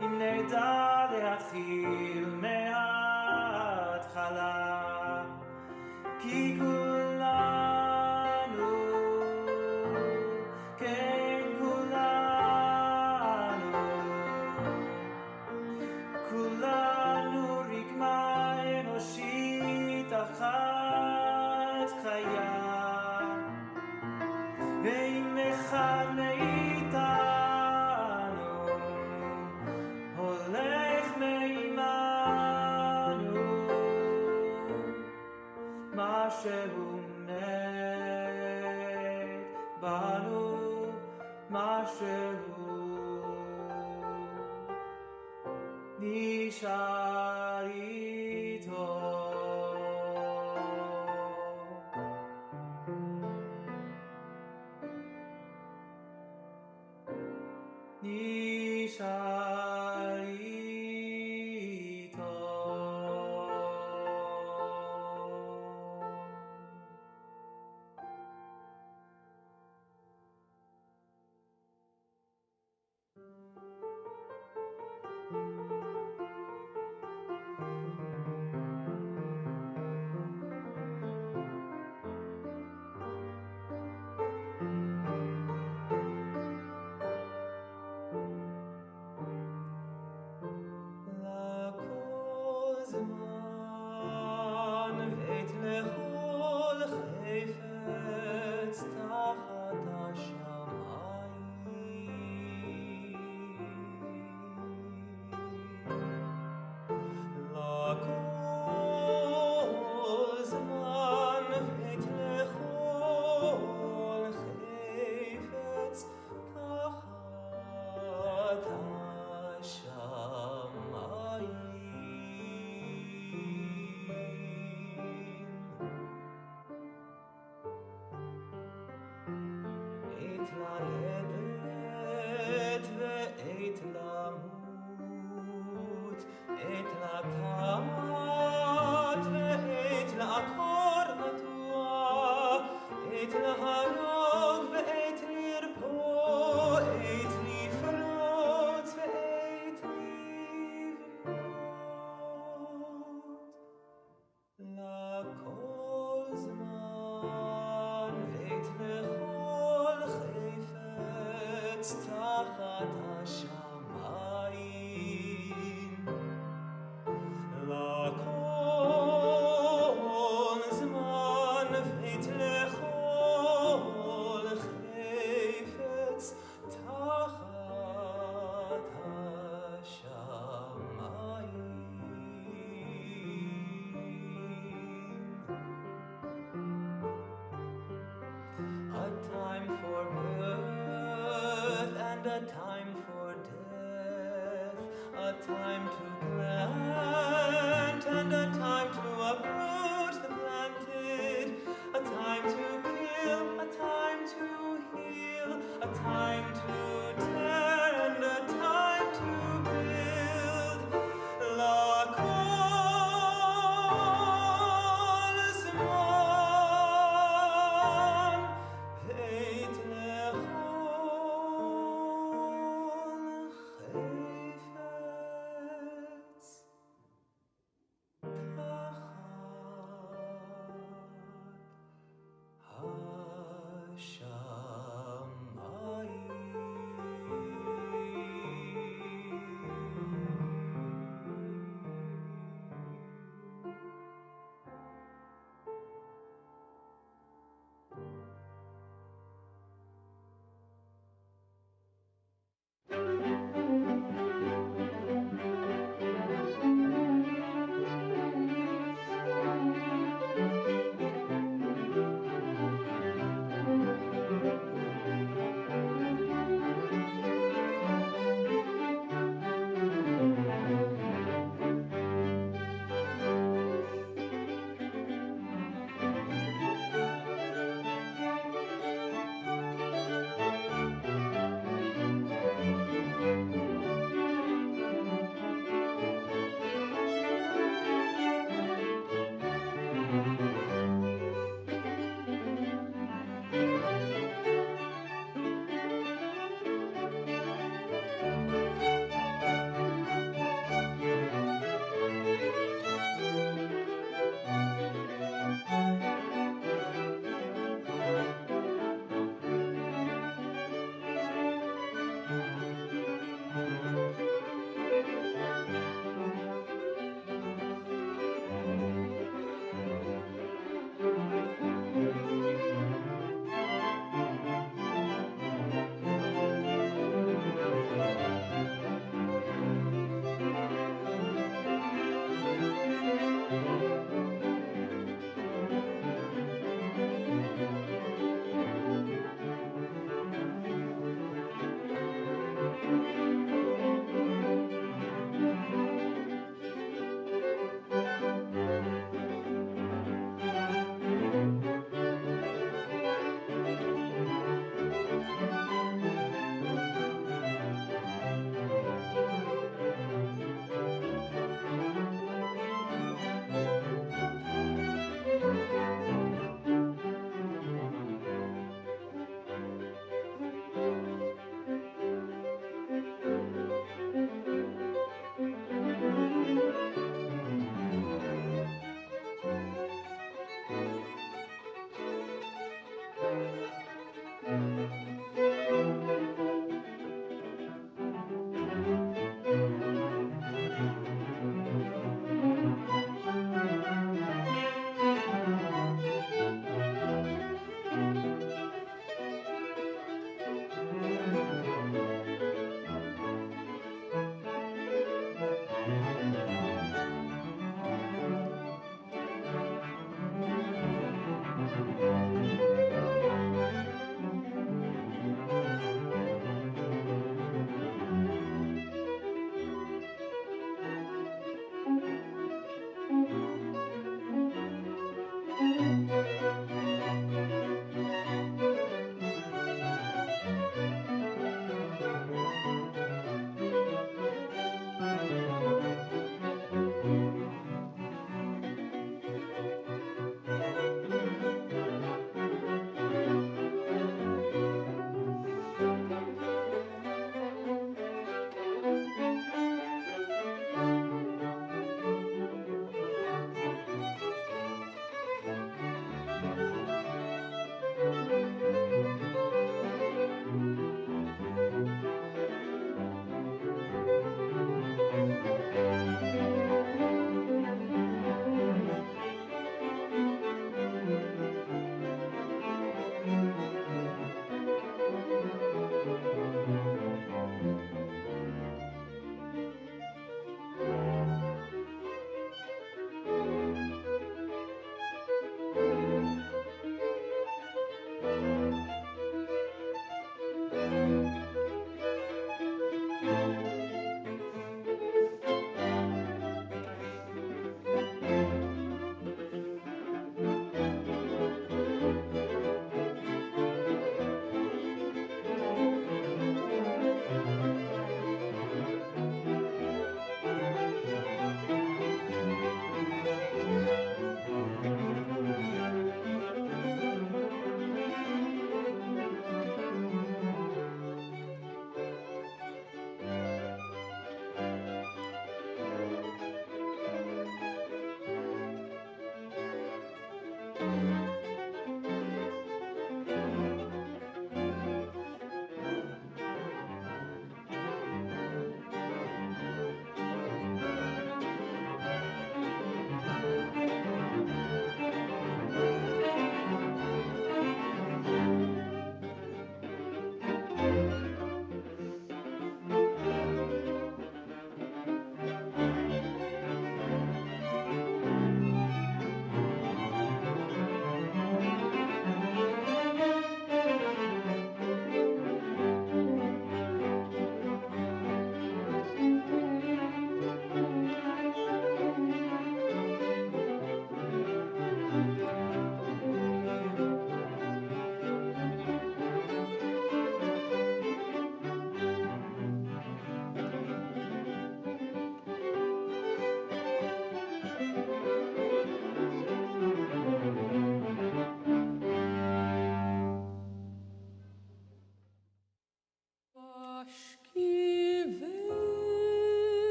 אם נדע להתחיל מההתחלה, כי כולנו, כן כולנו רקמה אנושית אחת חיה, ואם אחד מאיתנו שהוא מת בנו, משהו נשאר איתו. נשאר איתו.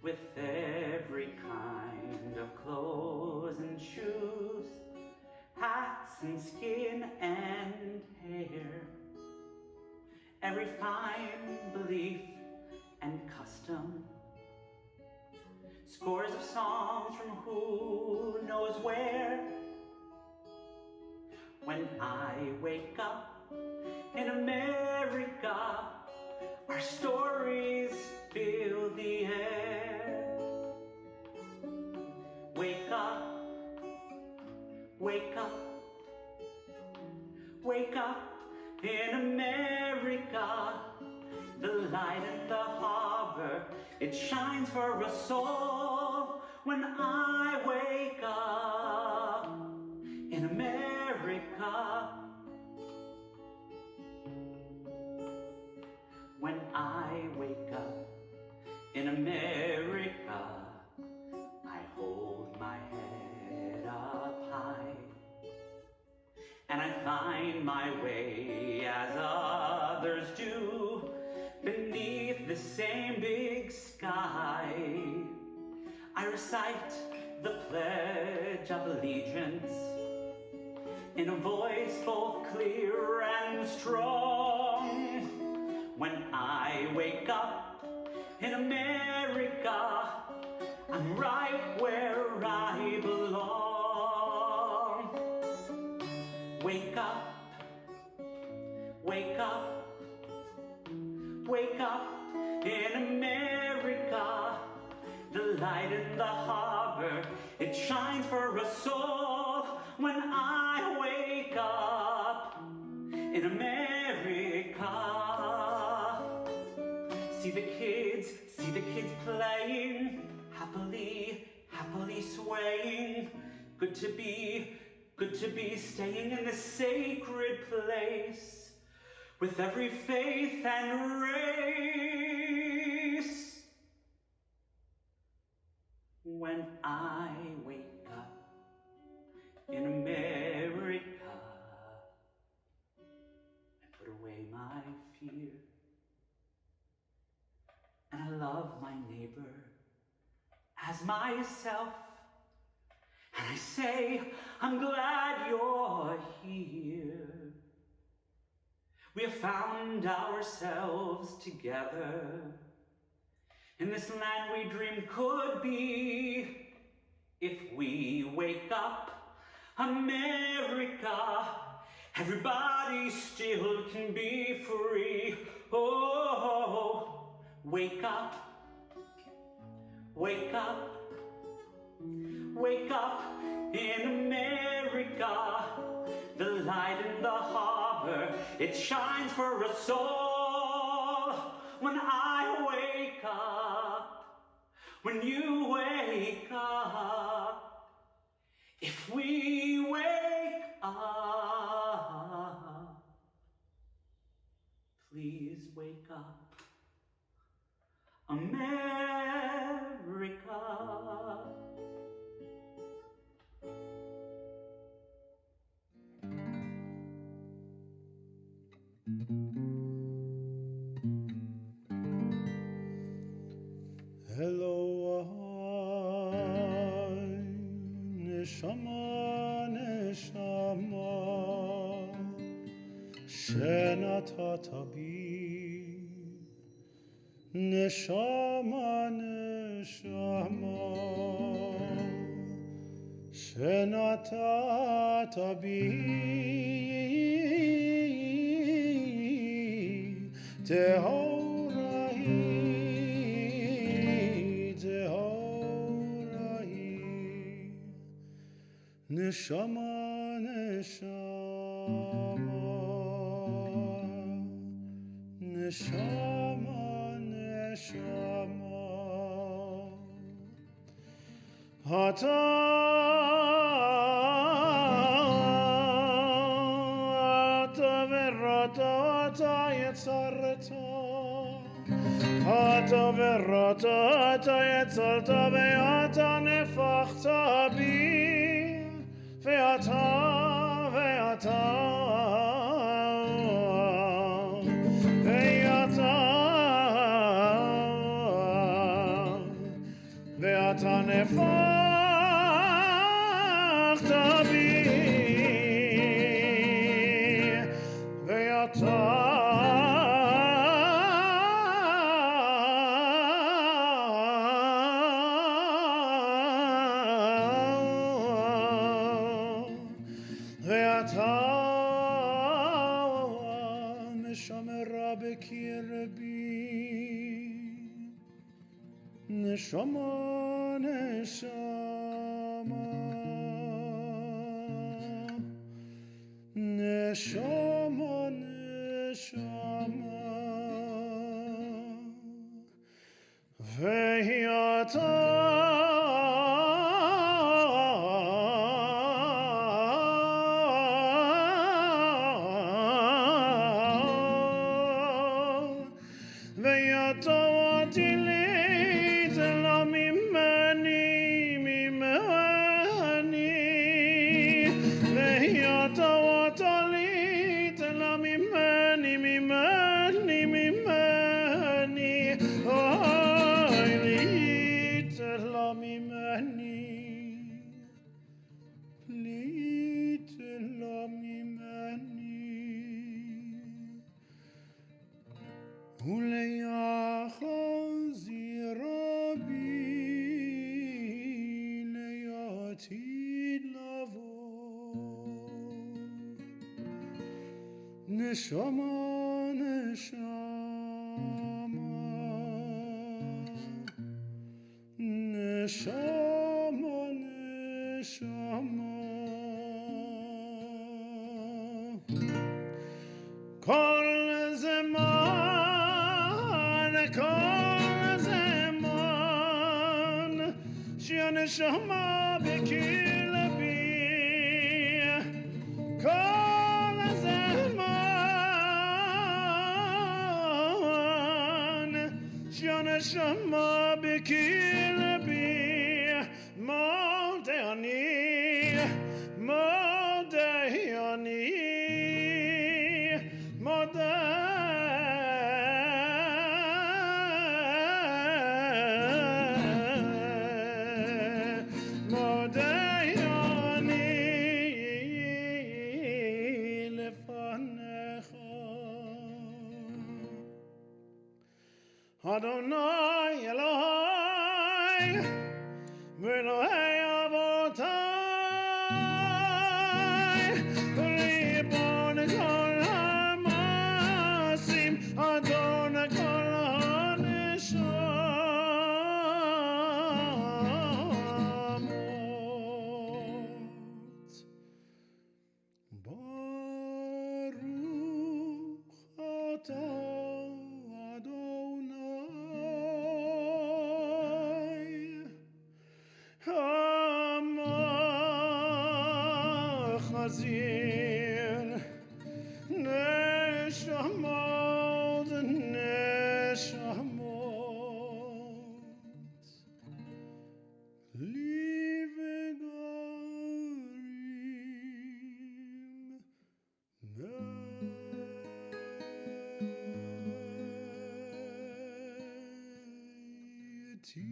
with every kind of clothes and shoes, hats and skin and hair, every fine belief and custom, scores of songs from who knows where. When I wake up in America, our stories fill the air. Wake up, wake up, wake up in America. The light in the harbor, it shines for us all. When I wake up in America, when I wake up in America, I hold my head up high, and I find my way as others do, beneath the same big sky. I recite the Pledge of Allegiance in a voice both clear and strong. When I wake up in America, I'm right where I belong. Wake up, wake up, wake up in America. The light in the harbor, it shines for us all. When I wake up in America, see the kids playing, happily swaying. Good to be staying in this sacred place with every faith and race. When I wake up in America, I put away my fear, and I love my neighbor as myself, and I say, I'm glad you're here. We have found ourselves together in this land we dreamed could be. If we wake up, America, everybody still can be free. Oh, wake up, wake up, wake up in America. The light in the harbor, it shines for us all. When I wake up, when you wake up, if we wake up, please wake up, America. Hello, neshama, neshama, shenatata bi, neshama, neshama, shenatata bi, tehorahi. Neshama, neshama, neshama, neshama, ata verata, ata yetzareta, ata verata, ata yetzareta, ve'ata nefachta bi. Ve'ata, ve'ata, ve'ata, ואתה נפחת בי ואתה נשמה, נשמה, נשמה, נשמה, והיא אתה נשמה, נשמה, נשמה, נשמה, כל זמן, שהנשמה בקרבי, כל הזמן שהנשמה בקרבי, מודה אני, מודה אני, מודה Adonai Elohai Elohai Avotai Ribon Kol HaMasim Adonai Kol HaNeshamot Baruch Atah Hazir Neshamot, Neshamot Livegarim Meiti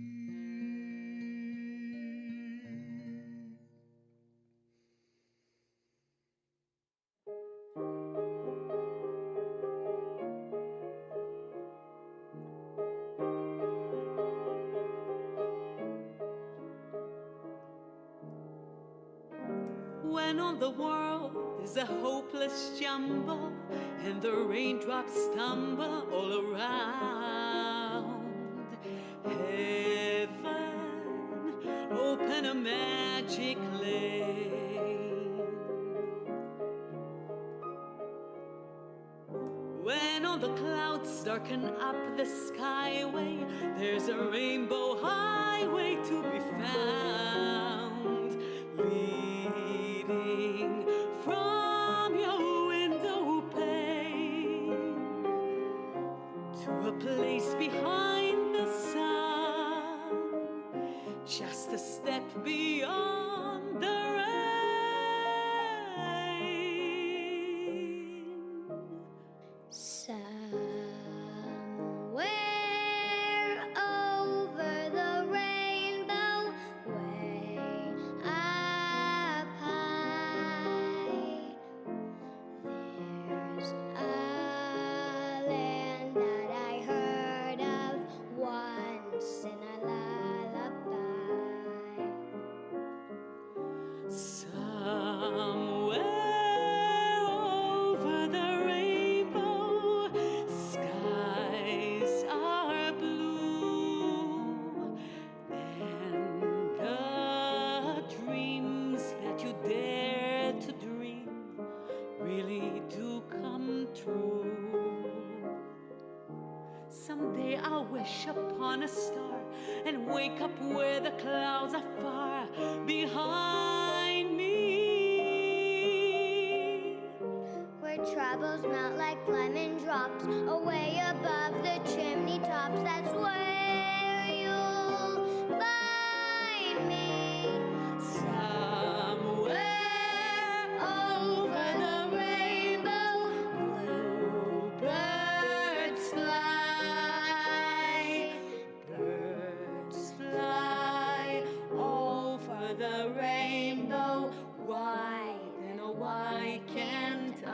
When on the world is a hopeless jumble and the raindrops stumble all around, heaven, open a magic lane. When all the clouds darken up the skyway, there's a rainbow highway to be found, leading from your window pane to a place behind the sun, just a step beyond the rain. Somewhere over the rainbow Someday I'll wish upon a star and wake up where the clouds are far behind me. Where troubles melt like lemon drops away above the chimney tops. That's where you'll find me. Somewhere over the rainbow, bluebirds fly. Birds fly over the rainbow. Why then, oh why can't I?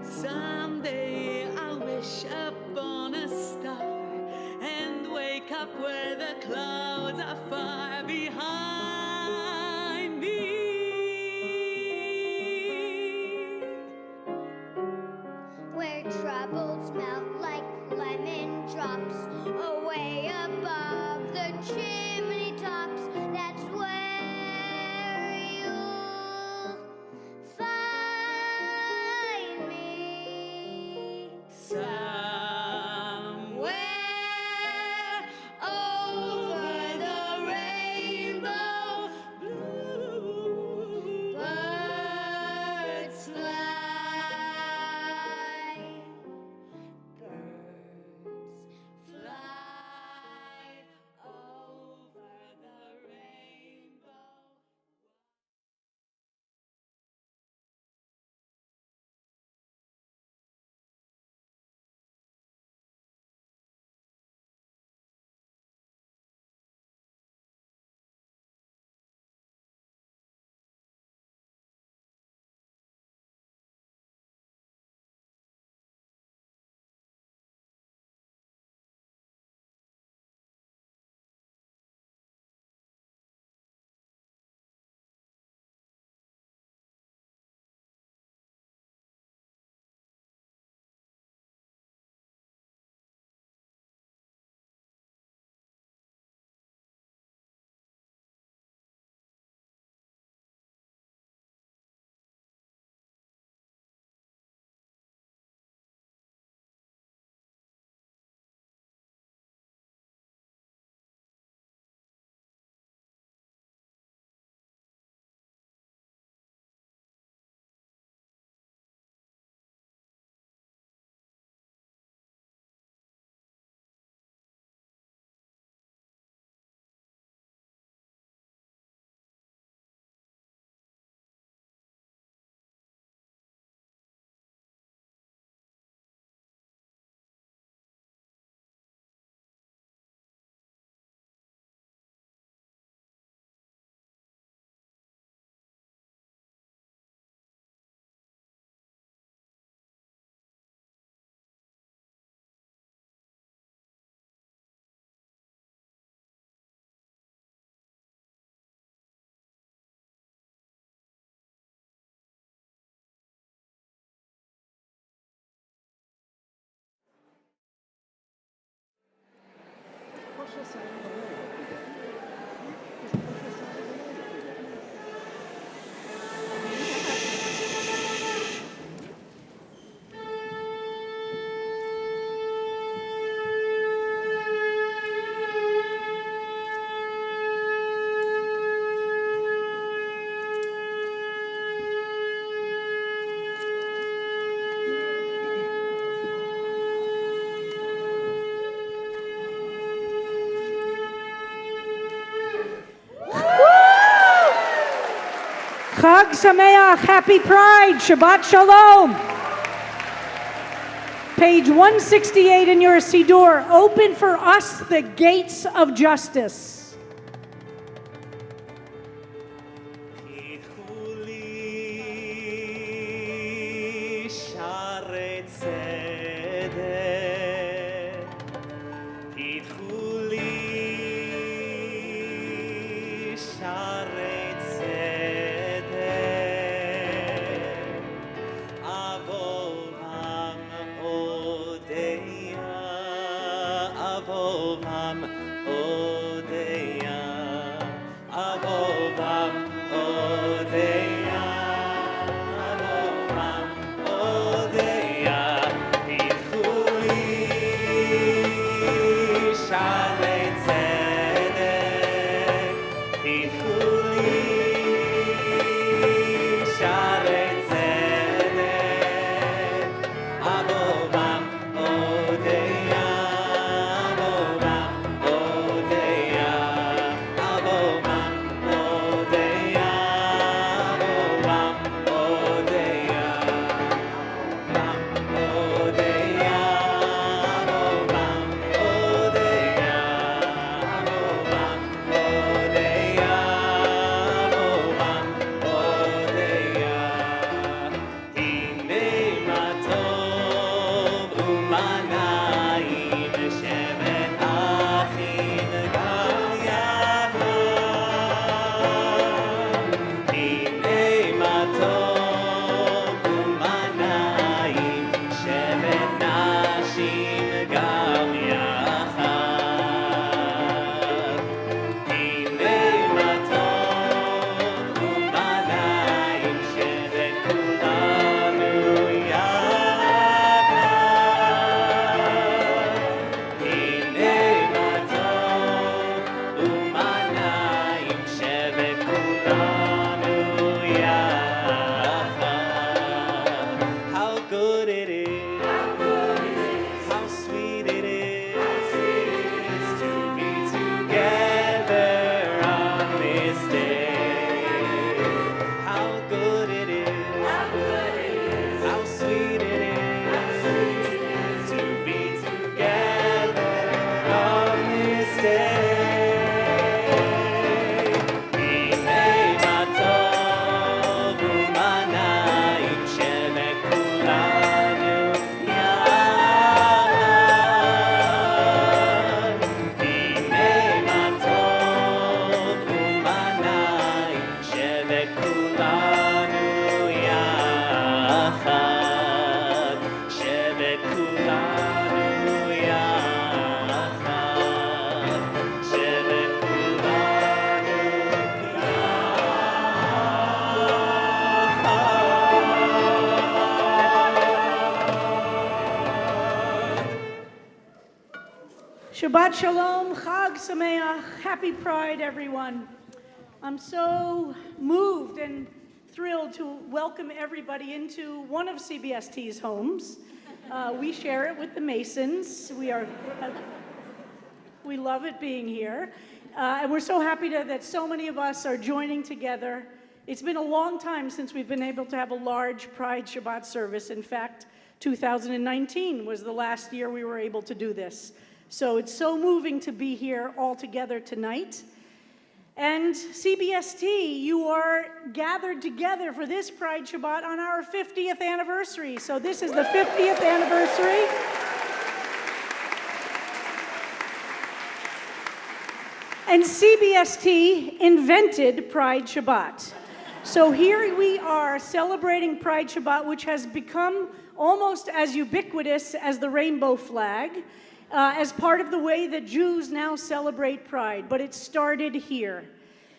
Someday I'll wish upon a star and wake up where the clouds are far behind me. Where troubles melt like lemon drops away above the chimney tops. That's where you'll find me. Somewhere over the rainbow. Chag Sameach, Happy Pride, Shabbat Shalom. Page 168 in your siddur, open for us the gates of justice. Shabbat Shalom, Chag Sameach, Happy Pride, everyone. I'm so moved and thrilled to welcome everybody into one of CBST's homes. We share it with the Masons. We love it being here. And we're so happy that so many of us are joining together. It's been a long time since we've been able to have a large Pride Shabbat service. In fact, 2019 was the last year we were able to do this. So it's so moving to be here all together tonight. And CBST, you are gathered together for this Pride Shabbat on our 50th anniversary. So this is the 50th anniversary. And CBST invented Pride Shabbat. So here we are celebrating Pride Shabbat, which has become almost as ubiquitous as the rainbow flag, as part of the way that Jews now celebrate Pride, but it started here.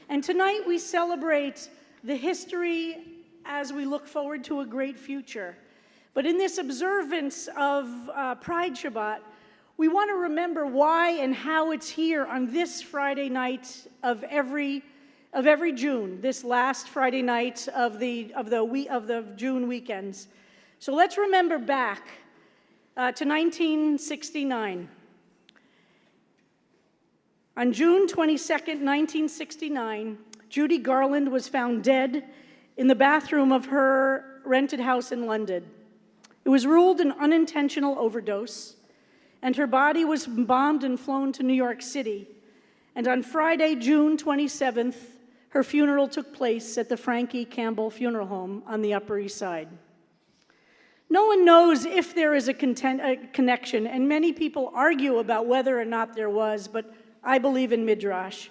And tonight we celebrate the history as we look forward to a great future. But in this observance of Pride Shabbat, we want to remember why and how it's here on this Friday night of every June, this last Friday night of the June weekends. So let's remember back to 1969. On June 22nd, 1969, Judy Garland was found dead in the bathroom of her rented house in London. It was ruled an unintentional overdose, and her body was bombed and flown to New York City. And on Friday, June 27th, her funeral took place at the Frankie Campbell Funeral Home on the Upper East Side. No one knows if there is a connection, and many people argue about whether or not there was, but I believe in Midrash.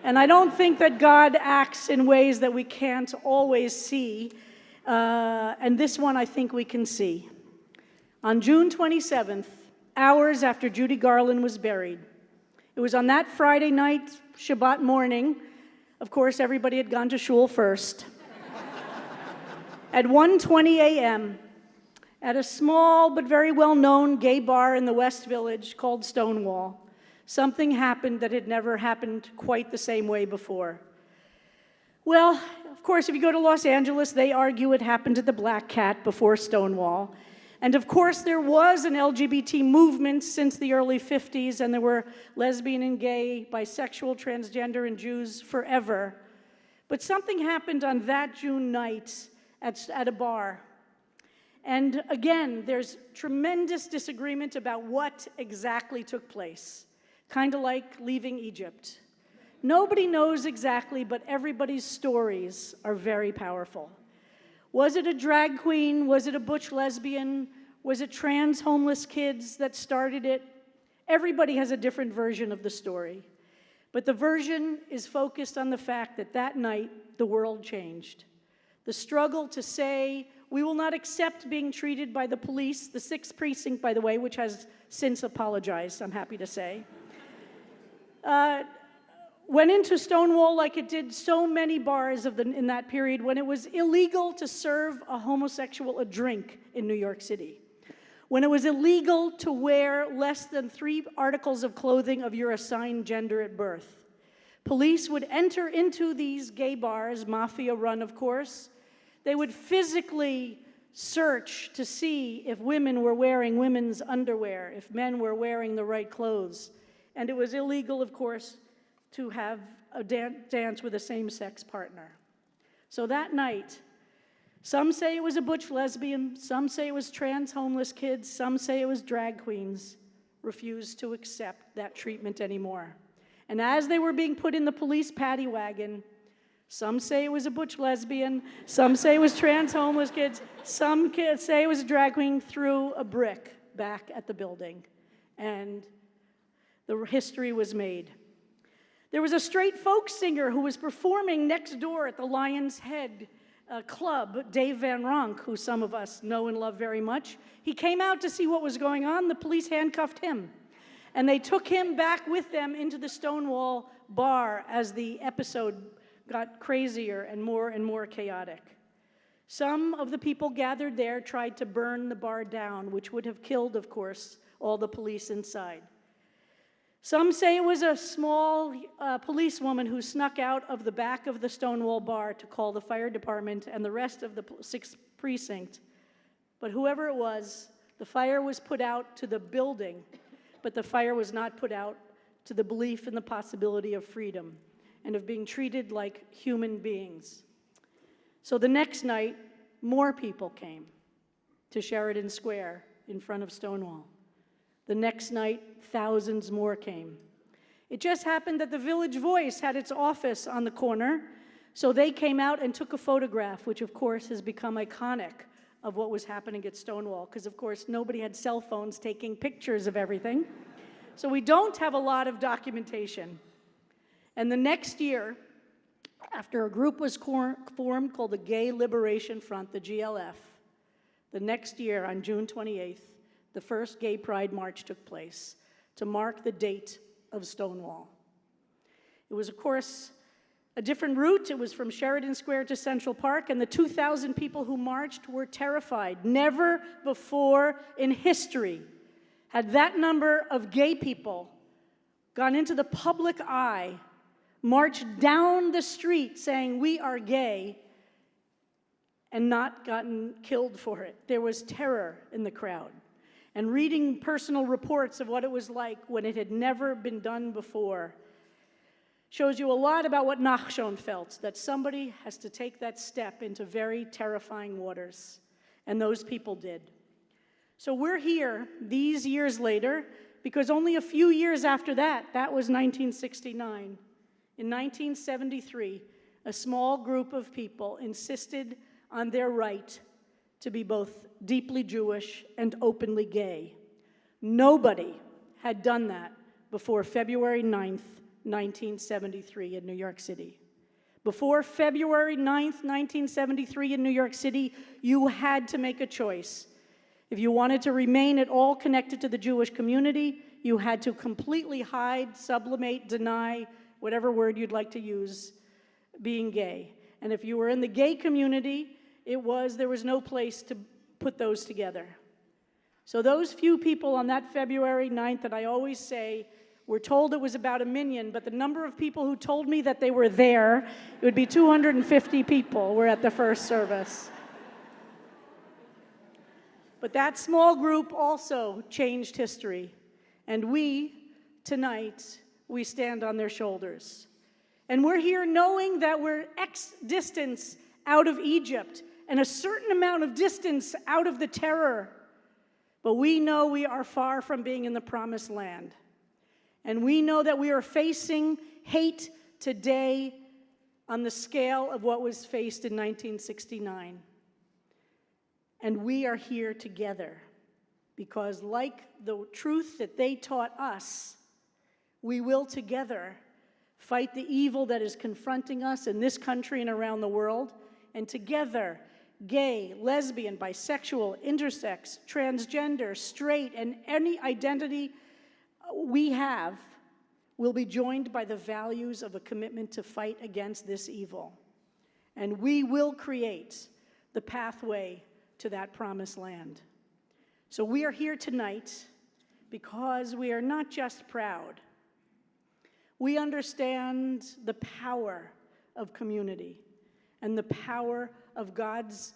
And I don't think that God acts in ways that we can't always see, and this one I think we can see. On June 27th, hours after Judy Garland was buried, it was on that Friday night, Shabbat morning. Of course, everybody had gone to shul first. At 1:20 a.m., at a small but very well-known gay bar in the West Village called Stonewall, something happened that had never happened quite the same way before. Well, of course, if you go to Los Angeles, they argue it happened at the Black Cat before Stonewall. And of course, there was an LGBT movement since the early 50s, and there were lesbian and gay, bisexual, transgender, and Jews forever. But something happened on that June night at a bar. And again, there's tremendous disagreement about what exactly took place, kind of like leaving Egypt. Nobody knows exactly, but everybody's stories are very powerful. Was it a drag queen? Was it a butch lesbian? Was it trans homeless kids that started it? Everybody has a different version of the story. But the version is focused on the fact that that night, the world changed. The struggle to say, we will not accept being treated by the police, the 6th precinct, by the way, which has since apologized, I'm happy to say, went into Stonewall like it did so many bars in that period when it was illegal to serve a homosexual a drink in New York City, when it was illegal to wear less than 3 articles of clothing of your assigned gender at birth. Police would enter into these gay bars, mafia run, of course. They would physically search to see if women were wearing women's underwear, if men were wearing the right clothes. And it was illegal, of course, to have a dance with a same-sex partner. So that night, some say it was a butch lesbian, some say it was trans homeless kids, some say it was drag queens, refused to accept that treatment anymore. And as they were being put in the police paddy wagon, some say it was a butch lesbian, some say it was trans homeless kids, some kids say it was a drag queen, threw a brick back at the building. And the history was made. There was a straight folk singer who was performing next door at the Lion's Head Club, Dave Van Ronk, who some of us know and love very much. He came out to see what was going on. The police handcuffed him. And they took him back with them into the Stonewall bar as the episode got crazier and more chaotic. Some of the people gathered there tried to burn the bar down, which would have killed, of course, all the police inside. Some say it was a small policewoman who snuck out of the back of the Stonewall bar to call the fire department and the rest of the 6th precinct. But whoever it was, the fire was put out to the building, but the fire was not put out to the belief in the possibility of freedom and of being treated like human beings. So the next night, more people came to Sheridan Square in front of Stonewall. The next night, thousands more came. It just happened that the Village Voice had its office on the corner, so they came out and took a photograph, which of course has become iconic of what was happening at Stonewall, because of course nobody had cell phones taking pictures of everything. So we don't have a lot of documentation. And the next year, after a group was formed called the Gay Liberation Front, the GLF, the next year on June 28th, the first Gay Pride March took place to mark the date of Stonewall. It was, of course, a different route. It was from Sheridan Square to Central Park, and the 2,000 people who marched were terrified. Never before in history had that number of gay people gone into the public eye, marched down the street saying, "We are gay," and not gotten killed for it. There was terror in the crowd. And reading personal reports of what it was like when it had never been done before, shows you a lot about what Nachshon felt, that somebody has to take that step into very terrifying waters. And those people did. So we're here these years later because only a few years after that was 1969. In 1973, a small group of people insisted on their right to be both deeply Jewish and openly gay. Nobody had done that before February 9th, 1973 in New York City. Before February 9th, 1973 in New York City, you had to make a choice. If you wanted to remain at all connected to the Jewish community, you had to completely hide, sublimate, deny, whatever word you'd like to use, being gay. And if you were in the gay community, there was no place to put those together. So those few people on that February 9th that I always say, we're told it was about 1 million, but the number of people who told me that they were there, it would be 250 people were at the first service. But that small group also changed history. And tonight, we stand on their shoulders. And we're here knowing that we're X distance out of Egypt and a certain amount of distance out of the terror. But we know we are far from being in the promised land. And we know that we are facing hate today on the scale of what was faced in 1969. And we are here together because, like the truth that they taught us, we will together fight the evil that is confronting us in this country and around the world. And together, gay, lesbian, bisexual, intersex, transgender, straight, and any identity we have will be joined by the values of a commitment to fight against this evil. And we will create the pathway to that promised land. So we are here tonight because we are not just proud. We understand the power of community and the power of God's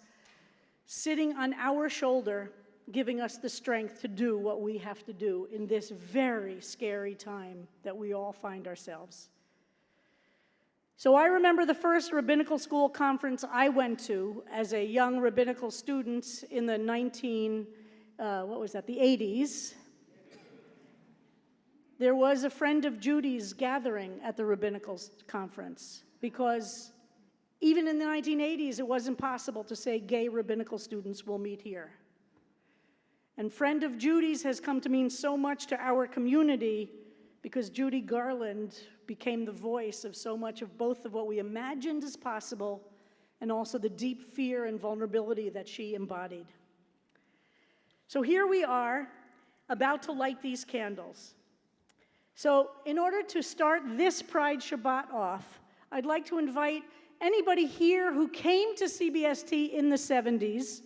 sitting on our shoulder, giving us the strength to do what we have to do in this very scary time that we all find ourselves. So I remember the first rabbinical school conference I went to as a young rabbinical student in the 80s. There was a friend of Judy's gathering at the rabbinical conference because even in the 1980s, it wasn't possible to say gay rabbinical students will meet here. And friend of Judy's has come to mean so much to our community because Judy Garland became the voice of so much of both of what we imagined as possible and also the deep fear and vulnerability that she embodied. So here we are about to light these candles. So in order to start this Pride Shabbat off, I'd like to invite anybody here who came to Cbst in the 70s,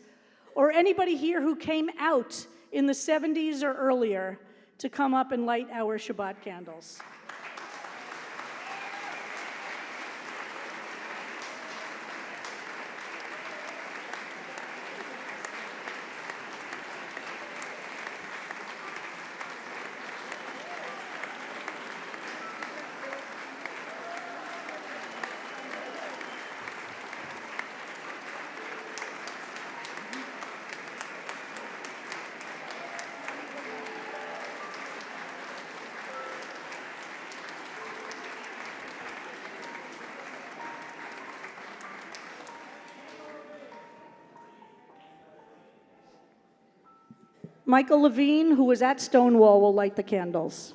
or anybody here who came out in the 70s or earlier to come up and light our Shabbat candles. Michael Levine, who was at Stonewall, will light the candles.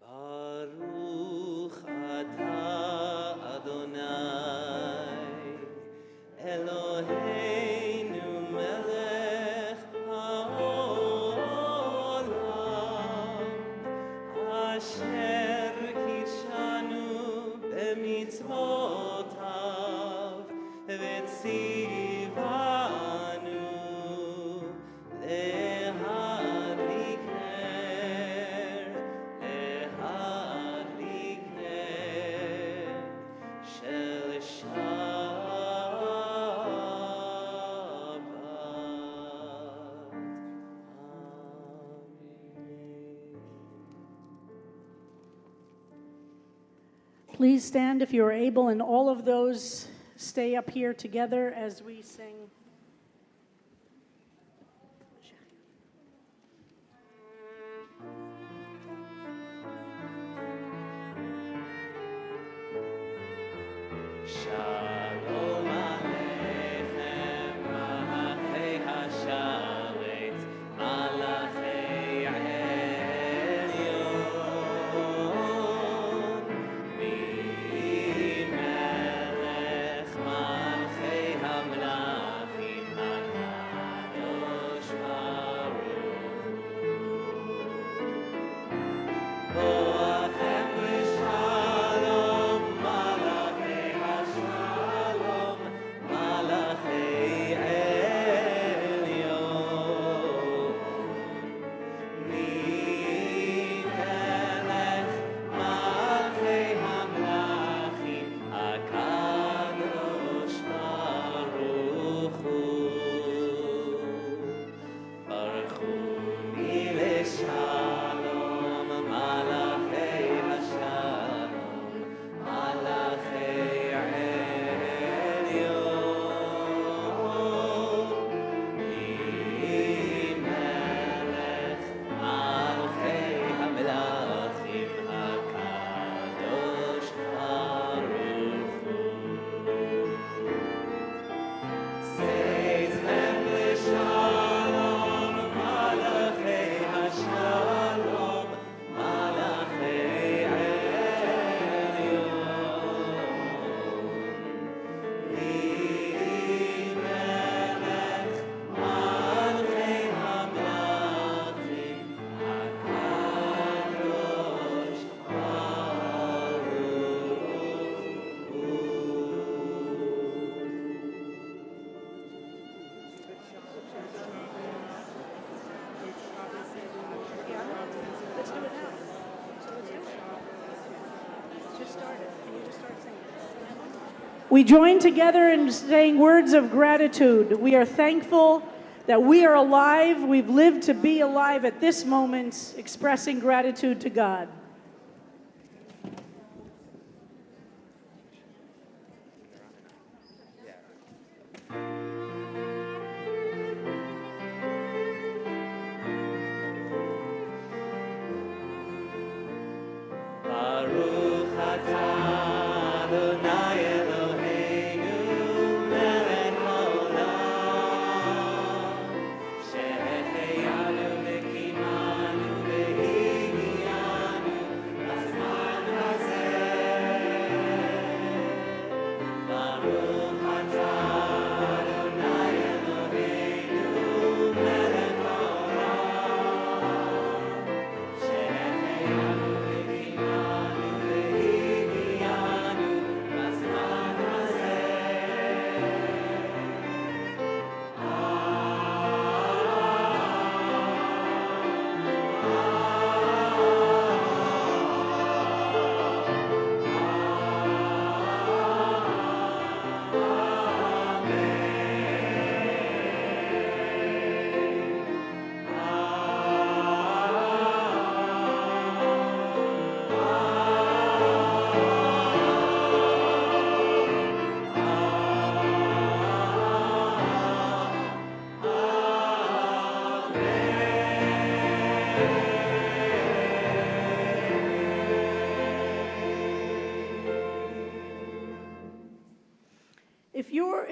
Baruch atah Adonai please stand if you are able, and all of those stay up here together as we sing. Shalom Aleichem, Malachei Hasharet, Malachei Elyon, Melech Malchei Hamlachim, HaKadosh Baruch Hu. Boachem l'shalom, Malachei Hashalom, Malachei Elyon, Melech Malchei Hamlachim, HaKadosh Baruch Hu. Baruch Hu l'shalom, Malachei Hashalom, Malachei Elyon, Melech Malchei Hamlachim, HaKadosh Baruch Hu. Seizhem l'shalom, Malachei Hashalom, Malachei Elyon, Melech Malchei Hamlachim, HaKadosh Let's do it now. So let's do it. Just start it. Can you just start singing? We join together in saying words of gratitude. We are thankful that we are alive. We've lived to be alive at this moment, expressing gratitude to God. Baruch atah Adonai Eloheinu melech haolam, שהחיינו וקיימנו והגיענו לזמן הזה. ברוך אתה אדוני אלוהינו מלך העולם, שהחיינו וקיימנו והגיענו לזמן הזה.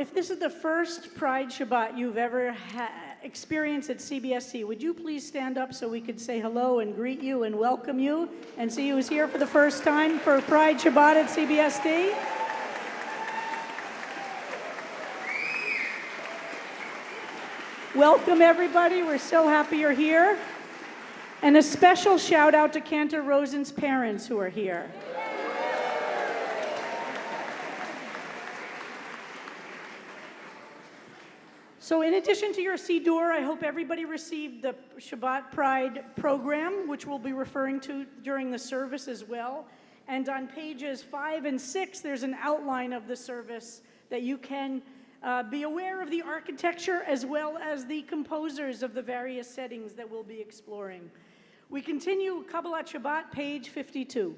If this is the first Pride Shabbat you've ever experienced at CBST, would you please stand up so we could say hello and greet you and welcome you and see who's here for the first time for Pride Shabbat at CBST? Welcome, everybody. We're so happy you're here. And a special shout out to Cantor Rosen's parents who are here. So in addition to your siddur, I hope everybody received the Shabbat Pride program, which we'll be referring to during the service as well. And on pages 5 and 6, there's an outline of the service that you can be aware of the architecture as well as the composers of the various settings that we'll be exploring. We continue Kabbalat Shabbat, page 52.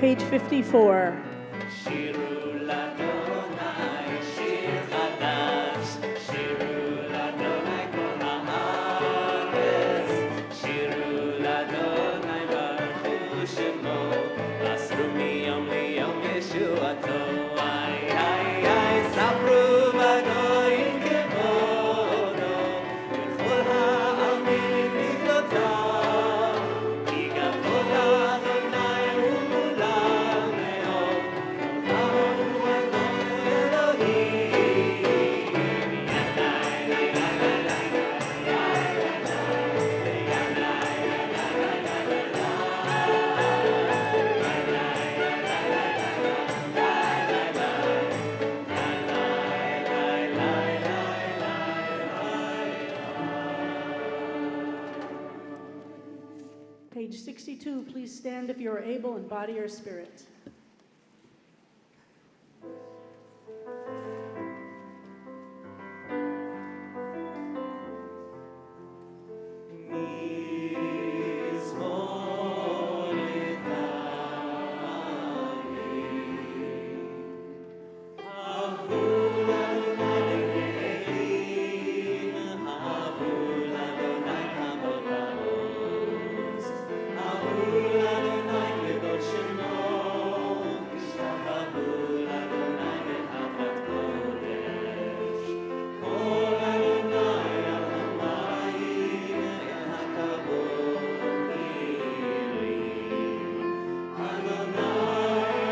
Page 54. שירו לאדוני שיר חדש, שירו לאדוני כל הארץ, שירו לאדוני ברכו שמו, אסרו מיום ליום ישועתו, איי איי איי ספרו בגויים כבודו, וכל העמים נפלאותיו, כי גדול אדוני הוא מולם מאוד, הוא אדון אלוהים, Page 62, please stand if you are able in body or spirit. מזמור לדוד. אהבו לאדוני אלוהים, אהבו לאדוני כבוד ועוז, אהבו לאדוני כבוד שמו, השתחוו לאדוני באהבת קודש. כל אדוני על המים, אל הכבוד גרים. אדוני על מים, על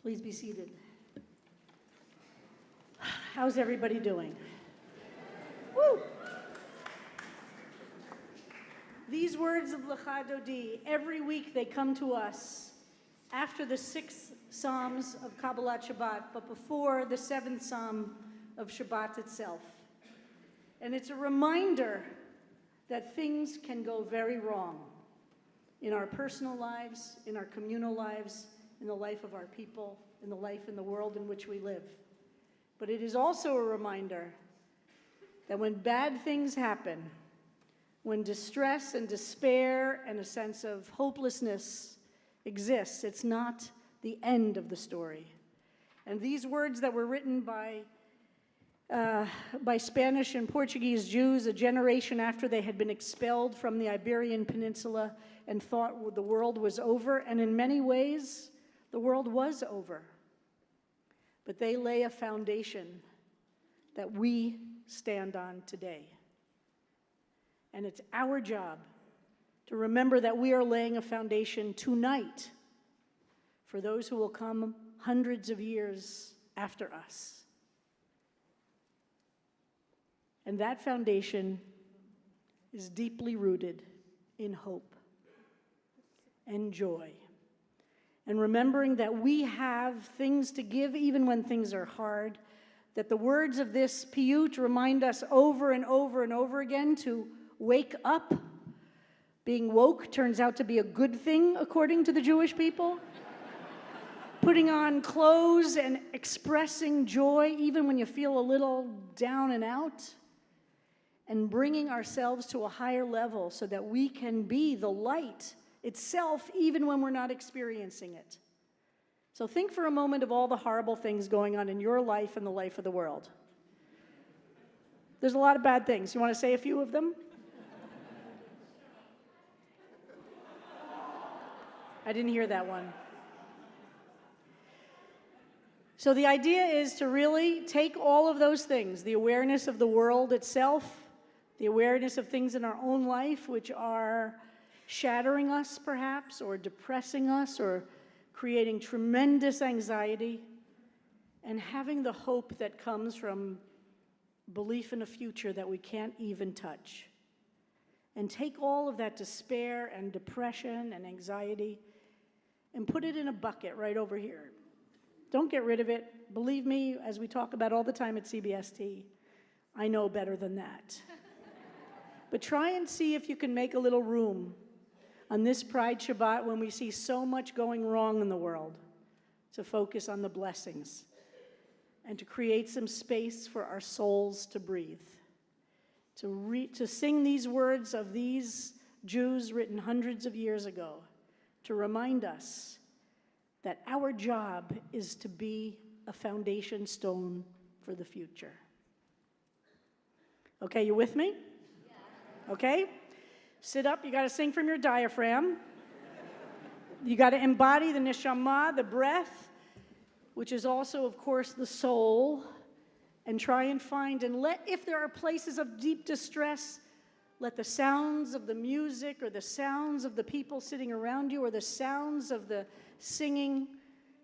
Please be seated. How's everybody doing? Woo! These words of Lecha Dodi, every week they come to us after the 6 Psalms of Kabbalat Shabbat, but before the 7th Psalm of Shabbat itself. And it's a reminder that things can go very wrong in our personal lives, in our communal lives, in the life of our people, in the life in the world in which we live. But it is also a reminder that when bad things happen, when distress and despair and a sense of hopelessness exists, it's not the end of the story. And these words that were written by Spanish and Portuguese Jews a generation after they had been expelled from the Iberian Peninsula and thought the world was over, and in many ways, the world was over. But they lay a foundation that we stand on today. And it's our job to remember that we are laying a foundation tonight for those who will come hundreds of years after us. And that foundation is deeply rooted in hope and joy. And remembering that we have things to give even when things are hard, that the words of this piyut remind us over and over and over again to wake up. Being woke turns out to be a good thing according to the Jewish people. Putting on clothes and expressing joy even when you feel a little down and out. And bringing ourselves to a higher level so that we can be the light itself even when we're not experiencing it. So think for a moment of all the horrible things going on in your life and the life of the world. There's a lot of bad things. You want to say a few of them? I didn't hear that one. So the idea is to really take all of those things, the awareness of the world itself, the awareness of things in our own life which are shattering us perhaps, or depressing us, or creating tremendous anxiety, and having the hope that comes from belief in a future that we can't even touch. And take all of that despair and depression and anxiety and put it in a bucket right over here. Don't get rid of it. Believe me, as we talk about all the time at Cbst, I know better than that. But try and see if you can make a little room on this Pride Shabbat when we see so much going wrong in the world to focus on the blessings and to create some space for our souls to breathe, to sing these words of these Jews written hundreds of years ago, to remind us that our job is to be a foundation stone for the future. Okay, you with me? Okay? Sit up. You got to sing from your diaphragm. You got to embody the neshama, the breath, which is also, of course, the soul, and try and find and let, if there are places of deep distress, let the sounds of the music or the sounds of the people sitting around you or the sounds of the singing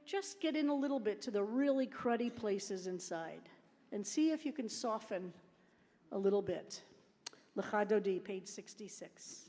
just get in a little bit to the really cruddy places inside and see if you can soften a little bit. Lecha Dodi, page 66.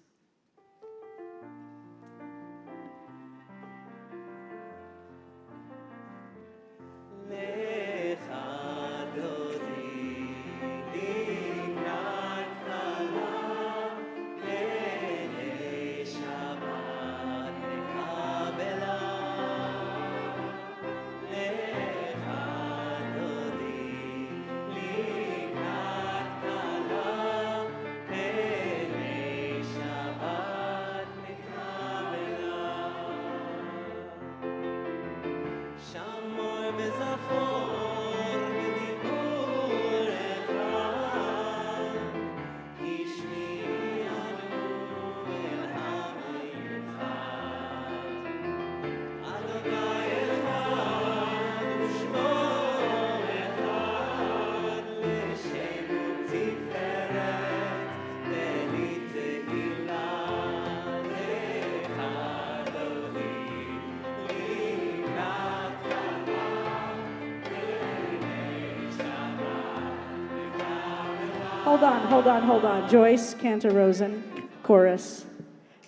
Hold on. Joyce, Cantor Rosen, chorus.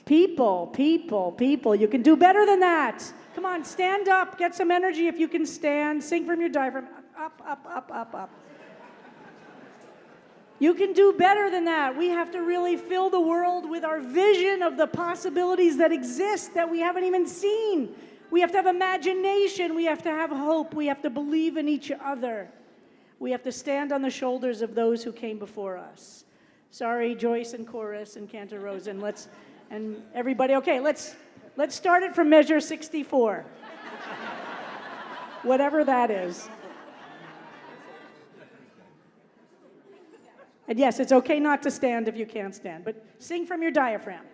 People, you can do better than that. Come on, stand up, get some energy if you can stand. Sing from your diaphragm. Up. You can do better than that. We have to really fill the world with our vision of the possibilities that exist that we haven't even seen. We have to have imagination. We have to have hope. We have to believe in each other. We have to stand on the shoulders of those who came before us. Sorry, Joyce and chorus and Cantor Rosen. And everybody, okay, let's start it from measure 64. Whatever that is. And yes, it's okay not to stand if you can't stand, but sing from your diaphragm.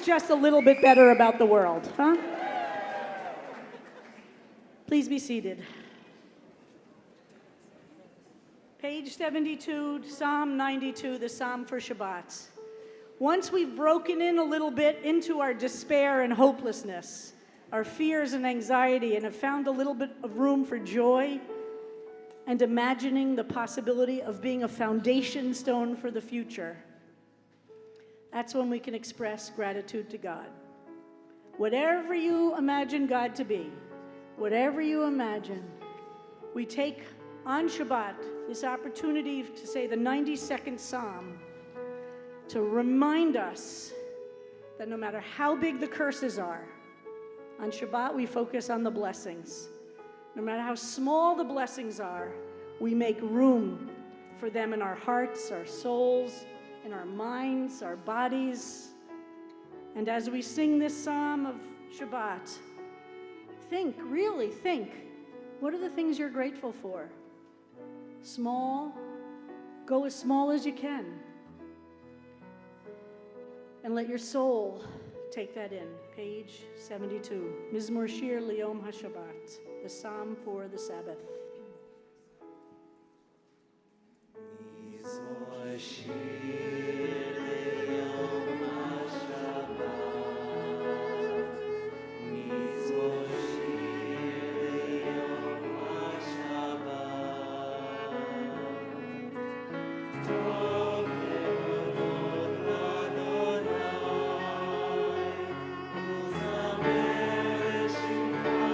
just a little bit better about the world, huh? Please be seated. Page 72, Psalm 92, the Psalm for Shabbat. Once we've broken in a little bit into our despair and hopelessness, our fears and anxiety, and have found a little bit of room for joy and imagining the possibility of being a foundation stone for the future, that's when we can express gratitude to God. Whatever you imagine God to be, whatever you imagine, we take on Shabbat this opportunity to say the 92nd Psalm to remind us that no matter how big the curses are, on Shabbat we focus on the blessings. No matter how small the blessings are, we make room for them in our hearts, our souls, in our minds, our bodies. And as we sing this Psalm of Shabbat, really think, what are the things you're grateful for? Small, go as small as you can. And let your soul take that in. Page 72, Mizmor Shir Liyom HaShabbat, the Psalm for the Sabbath. Mizmor Shir Liyom HaShabbat, Mizmor Shir Liyom HaShabbat, Tov le'odot Adonai, uzamer shimcha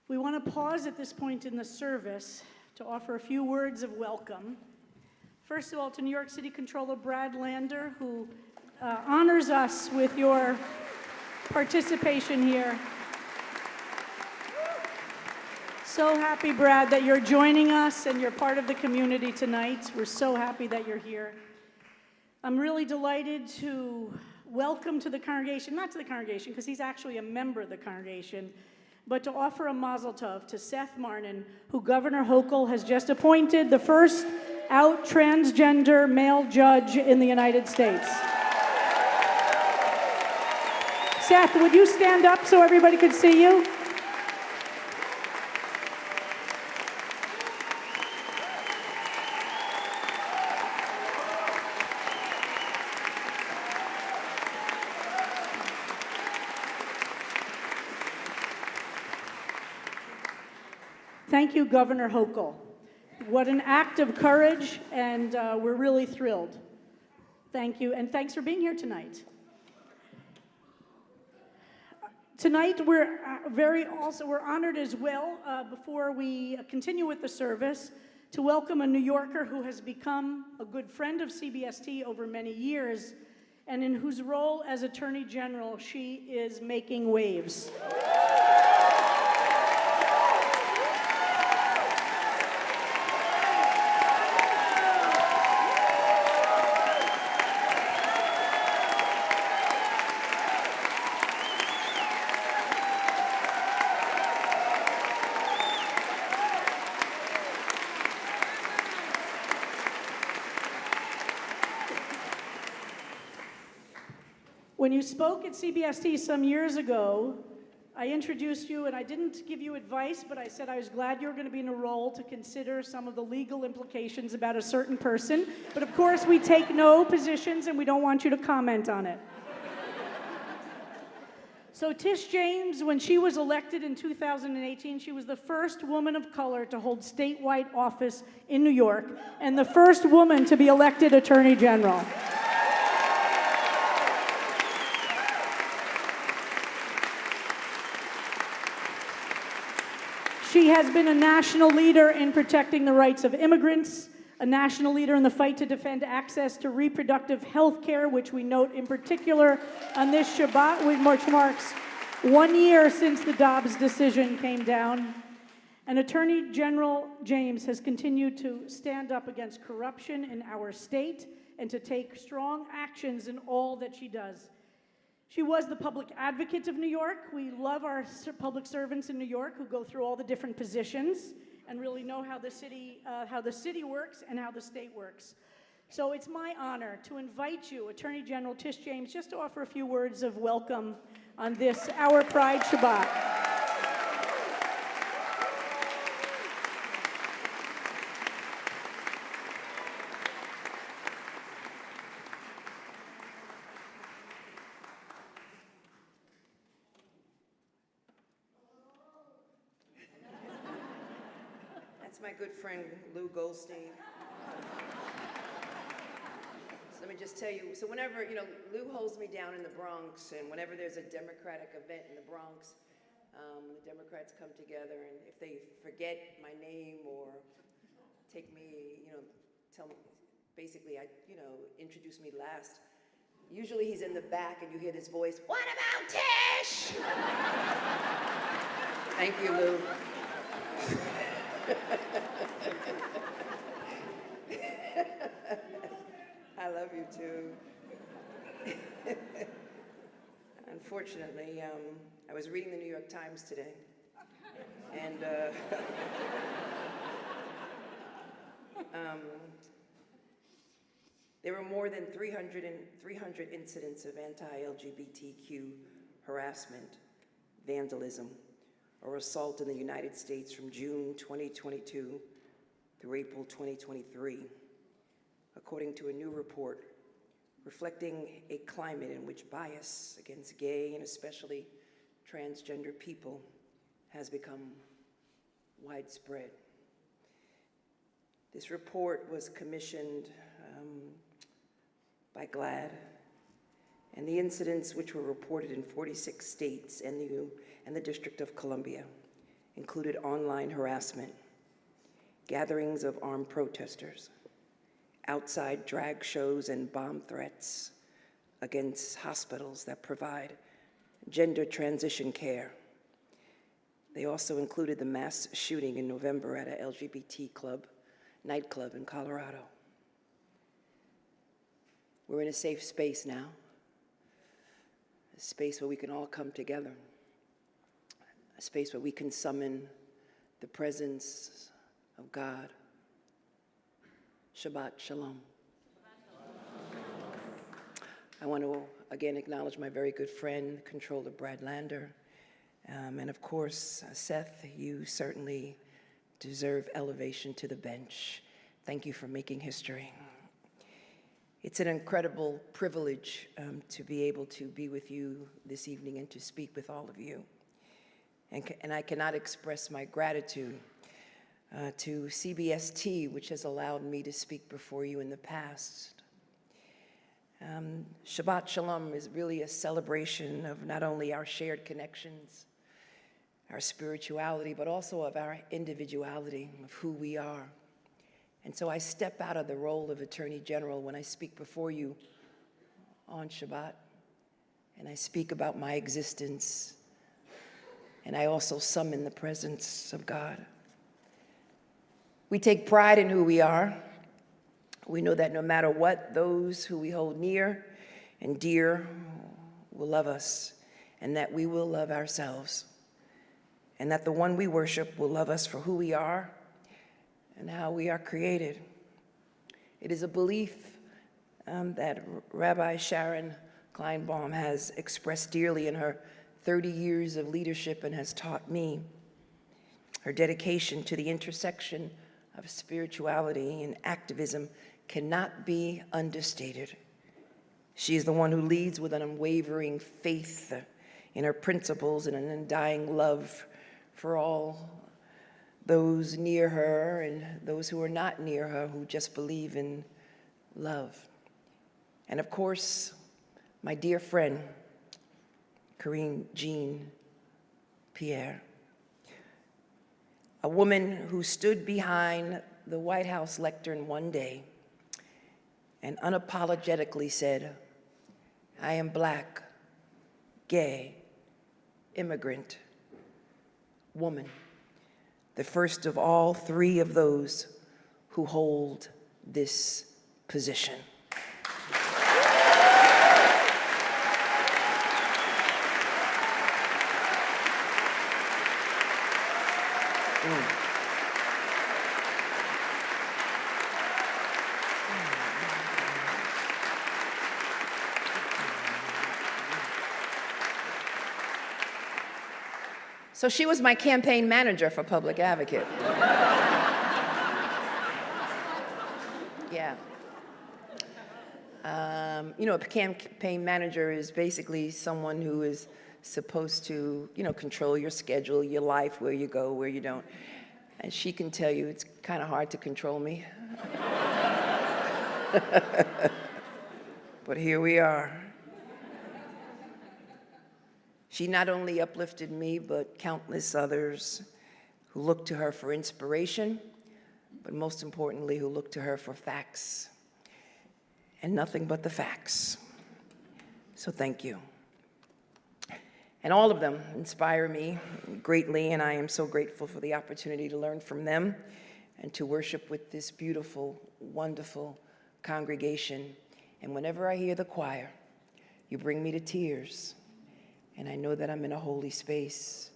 We want to pause at this point in the service to offer a few words of welcome. First of all, to New York City Controller Brad Lander, who honors us with your participation here. So happy, Brad, that you're joining us and you're part of the community tonight. We're so happy that you're here. I'm really delighted to welcome to the congregation, not to the congregation, because he's actually a member of the congregation, but to offer a mazel tov to Seth Marnin, who Governor Hochul has just appointed the first out transgender male judge in the United States. Seth, would you stand up so everybody could see you? Thank you, Governor Hochul. What an act of courage, and we're really thrilled. Thank you, and thanks for being here tonight. Tonight, we're honored as well, before we continue with the service, to welcome a New Yorker who has become a good friend of CBST over many years, and in whose role as Attorney General, she is making waves. When you spoke at Cbst some years ago, I introduced you and I didn't give you advice, but I said I was glad you were going to be in a role to consider some of the legal implications about a certain person. But of course, we take no positions and we don't want you to comment on it. So Tish James, when she was elected in 2018, she was the first woman of color to hold statewide office in New York and the first woman to be elected Attorney General. She has been a national leader in protecting the rights of immigrants, a national leader in the fight to defend access to reproductive health care, which we note in particular on this Shabbat, which marks 1 year since the Dobbs decision came down. And Attorney General James has continued to stand up against corruption in our state and to take strong actions in all that she does. She was the public advocate of New York. We love our public servants in New York who go through all the different positions and really know how the city works and how the state works. So it's my honor to invite you, Attorney General Tish James, just to offer a few words of welcome on this, our Pride Shabbat. That's my good friend Lou Goldstein. So let me just tell you, so whenever, Lou holds me down in the Bronx, and whenever there's a Democratic event in the Bronx, the Democrats come together, and if they forget my name or take me, tell me, basically, introduce me last, usually he's in the back and you hear his voice, "What about Tish?" Thank you, Lou. I love you too. Unfortunately, I was reading the New York Times today, and there were more than 300 incidents of anti-LGBTQ harassment, vandalism, or assault in the United States from June 2022 through April 2023, according to a new report reflecting a climate in which bias against gay and especially transgender people has become widespread. This report was commissioned by GLAAD, and the incidents, which were reported in 46 states and the District of Columbia, included online harassment, gatherings of armed protesters, outside drag shows, and bomb threats against hospitals that provide gender transition care. They also included the mass shooting in November at an LGBT nightclub in Colorado. We're in a safe space now, a space where we can all come together, a space where we can summon the presence of God. Shabbat Shalom. I want to again acknowledge my very good friend, Controller Brad Lander, and of course, Seth, you certainly deserve elevation to the bench. Thank you for making history. It's an incredible privilege to be able to be with you this evening and to speak with all of you. And I cannot express my gratitude to Cbst, which has allowed me to speak before you in the past. Shabbat Shalom is really a celebration of not only our shared connections, our spirituality, but also of our individuality, of who we are. And so I step out of the role of Attorney General when I speak before you on Shabbat, and I speak about my existence, and I also summon the presence of God. We take pride in who we are. We know that no matter what, those who we hold near and dear will love us, and that we will love ourselves, and that the one we worship will love us for who we are and how we are created. It is a belief that Rabbi Sharon Kleinbaum has expressed dearly in her 30 years of leadership and has taught me. Her dedication to the intersection of spirituality and activism cannot be understated. She is the one who leads with an unwavering faith in her principles and an undying love for all those near her and those who are not near her, who just believe in love. And of course, my dear friend, Karine Jean-Pierre, a woman who stood behind the White House lectern one day and unapologetically said, "I am Black, gay, immigrant, woman," the first of all three of those who hold this position. So she was my campaign manager for public advocate. Yeah. A campaign manager is basically someone who is supposed to, control your schedule, your life, where you go, where you don't. And she can tell you it's kind of hard to control me. But here we are. She not only uplifted me, but countless others who looked to her for inspiration, but most importantly, who looked to her for facts, and nothing but the facts. So thank you. And all of them inspire me greatly, and I am so grateful for the opportunity to learn from them and to worship with this beautiful, wonderful congregation. And whenever I hear the choir, you bring me to tears. And I know that I'm in a holy space,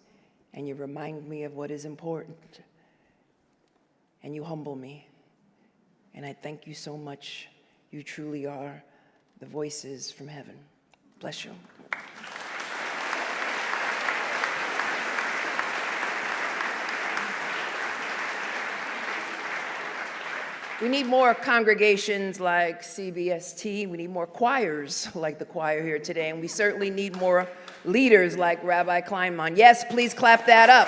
and you remind me of what is important, and you humble me. And I thank you so much. You truly are the voices from heaven. Bless you. We need more congregations like Cbst. We need more choirs like the choir here today. And we certainly need more leaders like Rabbi Kleinbaum. Yes, please clap that up.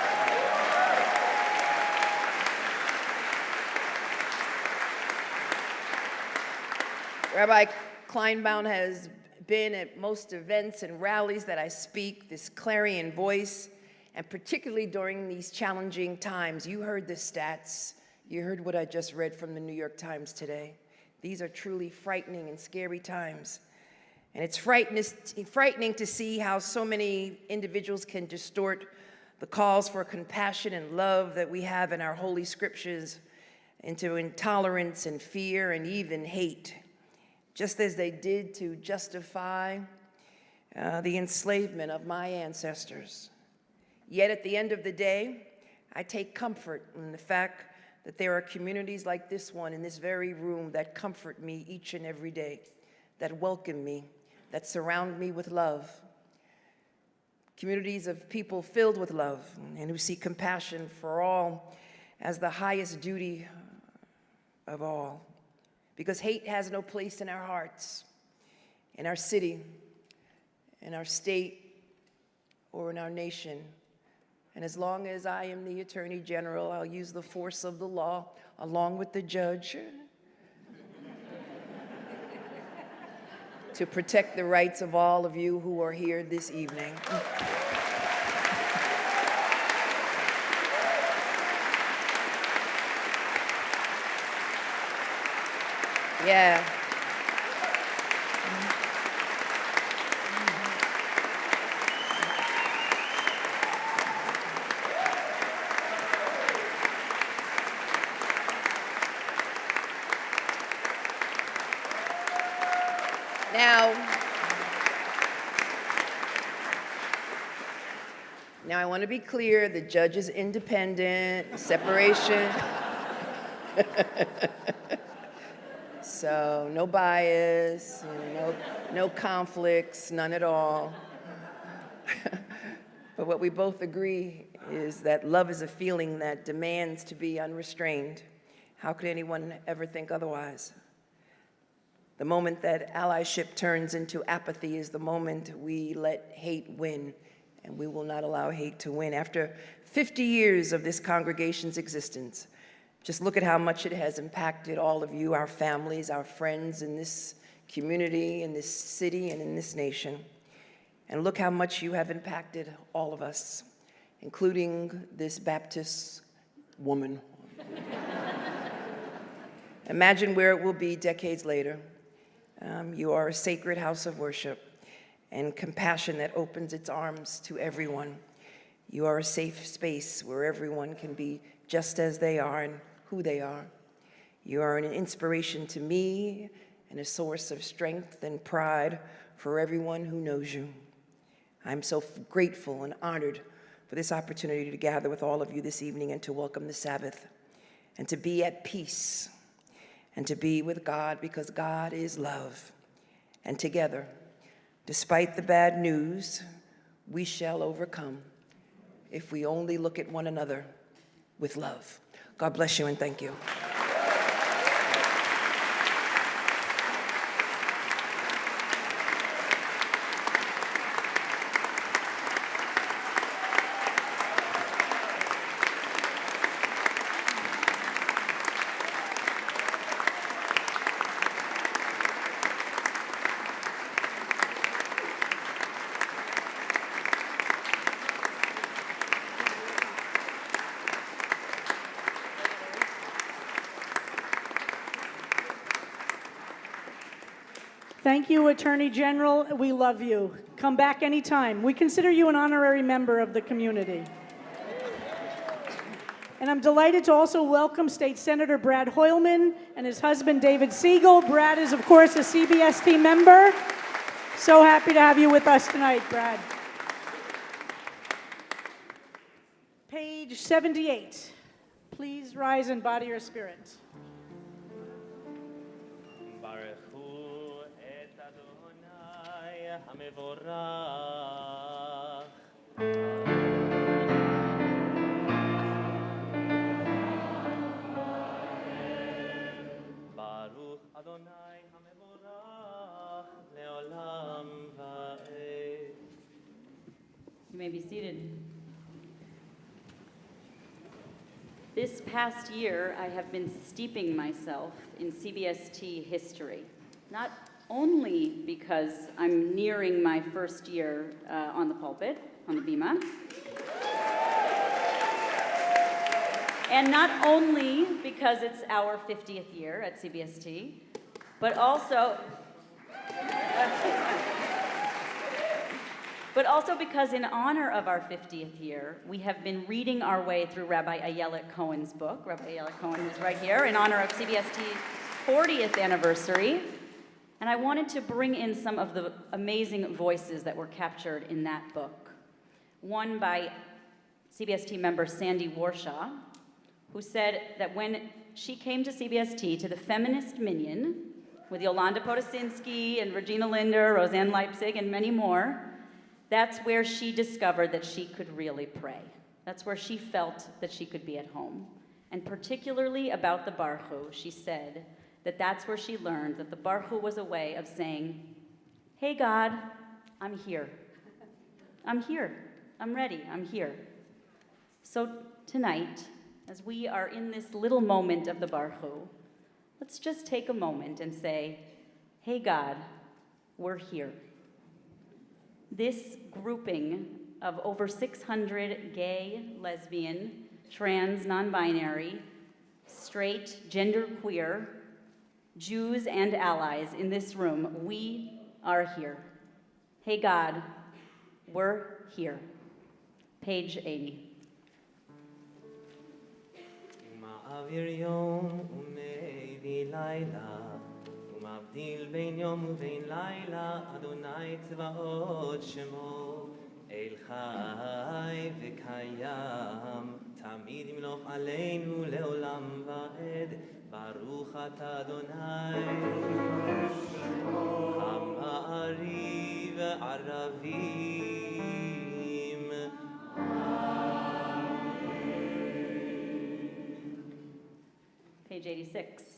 Rabbi Kleinbaum has been at most events and rallies that I speak, this clarion voice, and particularly during these challenging times. You heard the stats. You heard what I just read from the New York Times today. These are truly frightening and scary times. And it's frightening to see how so many individuals can distort the calls for compassion and love that we have in our holy scriptures into intolerance and fear and even hate, just as they did to justify the enslavement of my ancestors. Yet at the end of the day, I take comfort in the fact that there are communities like this one in this very room that comfort me each and every day, that welcome me, that surround me with love. Communities of people filled with love and who see compassion for all as the highest duty of all. Because hate has no place in our hearts, in our city, in our state, or in our nation. And as long as I am the Attorney General, I'll use the force of the law along with the judge to protect the rights of all of you who are here this evening. Yeah. Now I want to be clear, the judge is independent, separation So no bias, no conflicts, none at all. But what we both agree is that love is a feeling that demands to be unrestrained. How could anyone ever think otherwise? The moment that allyship turns into apathy is the moment we let hate win, and we will not allow hate to win. After 50 years of this congregation's existence, just look at how much it has impacted all of you, our families, our friends in this community, in this city, and in this nation. And look how much you have impacted all of us, including this Baptist woman. Imagine where it will be decades later. You are a sacred house of worship and compassion that opens its arms to everyone. You are a safe space where everyone can be just as they are and who they are. You are an inspiration to me and a source of strength and pride for everyone who knows you. I'm so grateful and honored for this opportunity to gather with all of you this evening and to welcome the Sabbath and to be at peace and to be with God because God is love. And together, despite the bad news, we shall overcome if we only look at one another with love. God bless you and thank you. Thank you, Attorney General. We love you. Come back anytime. We consider you an honorary member of the community. And I'm delighted to also welcome State Senator Brad Hoylman and his husband, David Siegel. Brad is, of course, a Cbst member. So happy to have you with us tonight, Brad. Page 78. Please rise and body your spirit. המבורך ברוך אדוני המבורך לעולם ועד. You may be seated. This past year, I have been steeping myself in Cbst history, not only because I'm nearing my first year on the pulpit, on the bima, and not only because it's our 50th year at Cbst, but also because in honor of our 50th year, we have been reading our way through Rabbi Yael Cohen's book. Rabbi Yael Cohen is right here in honor of Cbst's 40th anniversary. And I wanted to bring in some of the amazing voices that were captured in that book. One by Cbst member Sandy Warshaw, who said that when she came to Cbst, to the feminist minyan, with Yolanda Podosinsky and Regina Linder, Roseanne Leipzig, and many more, that's where she discovered that she could really pray. That's where she felt that she could be at home. And particularly about the Baruch Hu, she said that that's where she learned that the Baruch Hu was a way of saying, hey God, I'm here. I'm here. I'm ready. I'm here. So tonight, as we are in this little moment of the Baruch Hu, let's just take a moment and say, hey God, we're here. This grouping of over 600 gay, lesbian, trans, non-binary, straight, genderqueer, Jews and allies in this room, we are here. Hey God, we're here. Page 80. מעביר יום ומביא לילה ומבדיל בין יום ובין לילה אדוני צבאות שמו אל חי וקיים תמיד ימלוך עלינו לעולם ועד Baruch atah Adonai, Ha'ma'ariv Aravim. Page 86.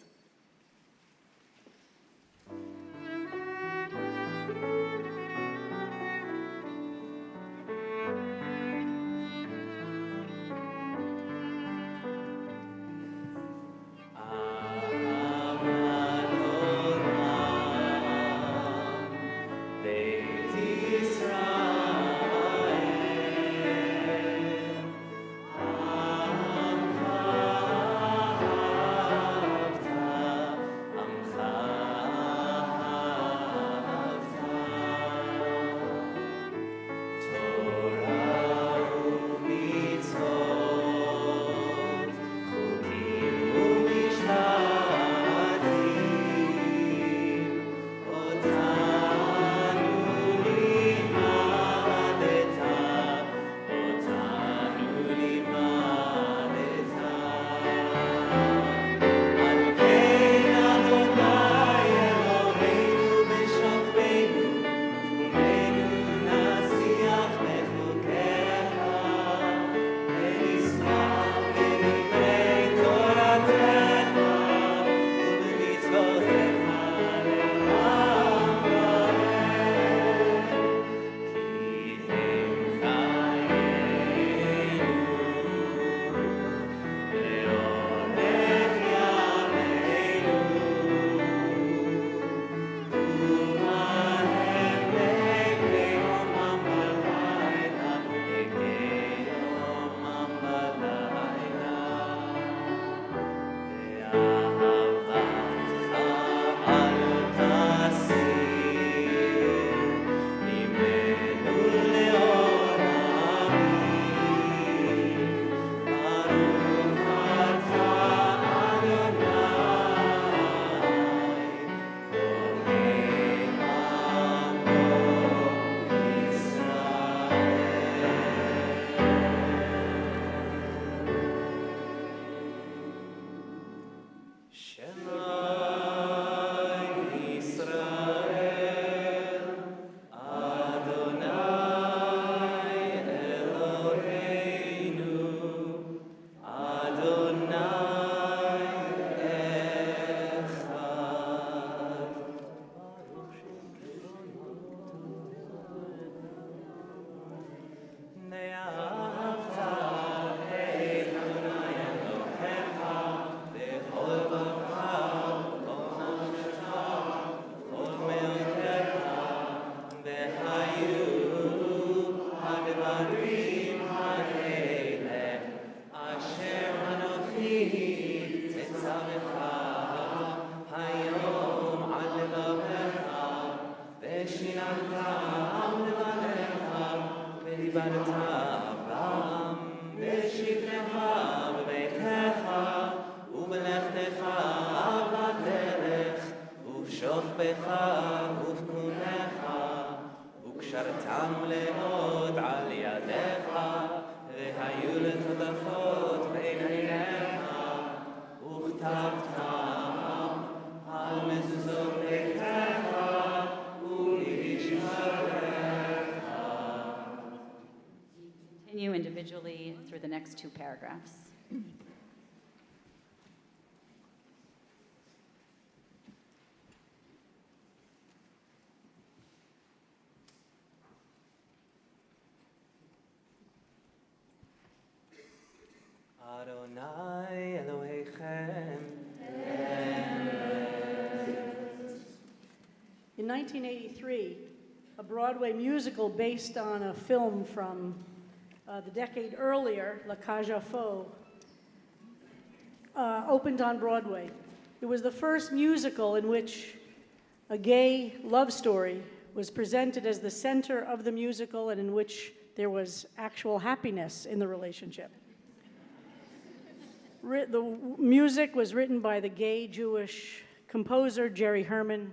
Continue individually through the next two paragraphs. Adonai Elohechem. In 1983, a Broadway musical based on a film from the decade earlier, La Cage aux Folles, opened on Broadway. It was the first musical in which a gay love story was presented as the center of the musical and in which there was actual happiness in the relationship. The music was written by the gay Jewish composer Jerry Herman.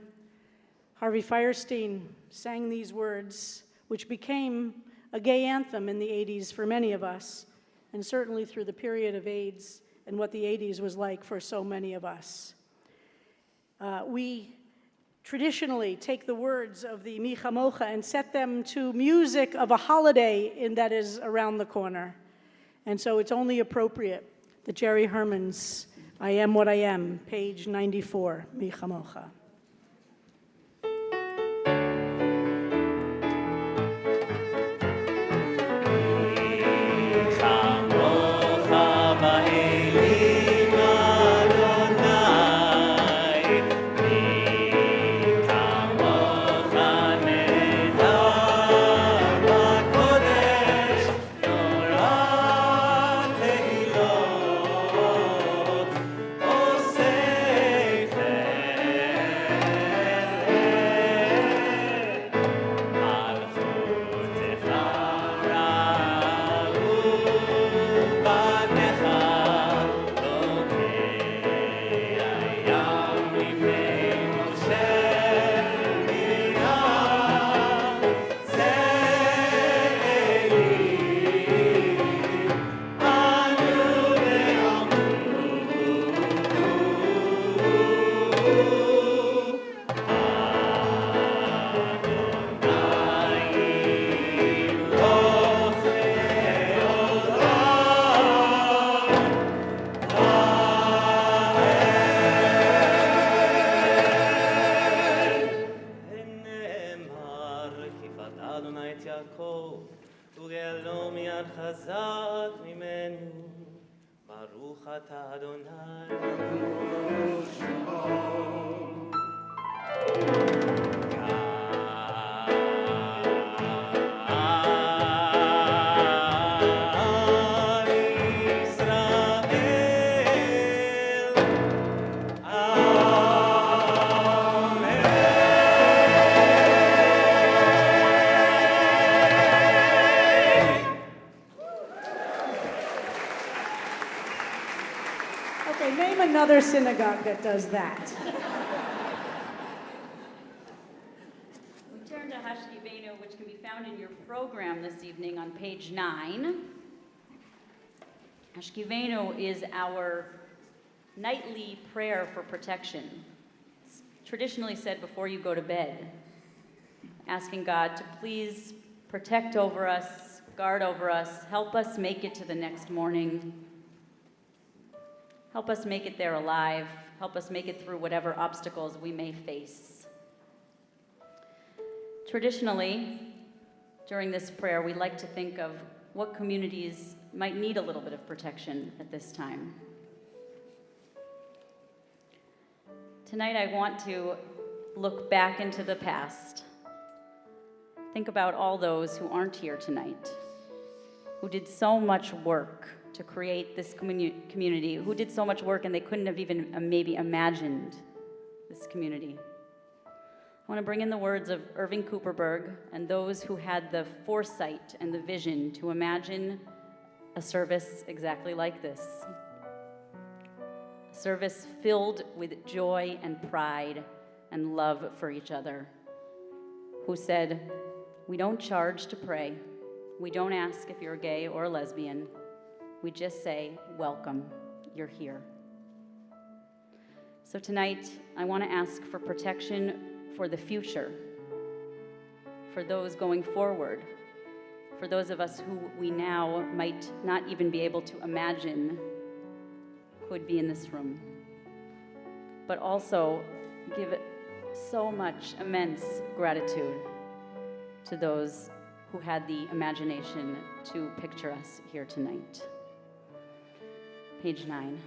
Harvey Fierstein sang these words, which became a gay anthem in the 80s for many of us, and certainly through the period of AIDS and what the 80s was like for so many of us. We traditionally take the words of the Mi Chamocha and set them to music of a holiday that is around the corner. And so it's only appropriate that Jerry Herman's I Am What I Am, page 94, Mi Chamocha. Another synagogue that does that. We turn to Hashkivenu, which can be found in your program this evening on page 9. Hashkivenu is our nightly prayer for protection. It's traditionally said before you go to bed, asking God to please protect over us, guard over us, help us make it to the next morning. Help us make it there alive. Help us make it through whatever obstacles we may face. Traditionally, during this prayer, we like to think of what communities might need a little bit of protection at this time. Tonight, I want to look back into the past. Think about all those who aren't here tonight, who did so much work to create this community, who did so much work and they couldn't have even maybe imagined this community. I want to bring in the words of Irving Cooperberg and those who had the foresight and the vision to imagine a service exactly like this. A service filled with joy and pride and love for each other. Who said, "We don't charge to pray. We don't ask if you're gay or lesbian. We just say, welcome, you're here." So tonight, I want to ask for protection for the future, for those going forward, for those of us who we now might not even be able to imagine could be in this room, but also give so much immense gratitude to those who had the imagination to picture us here tonight. Page 9.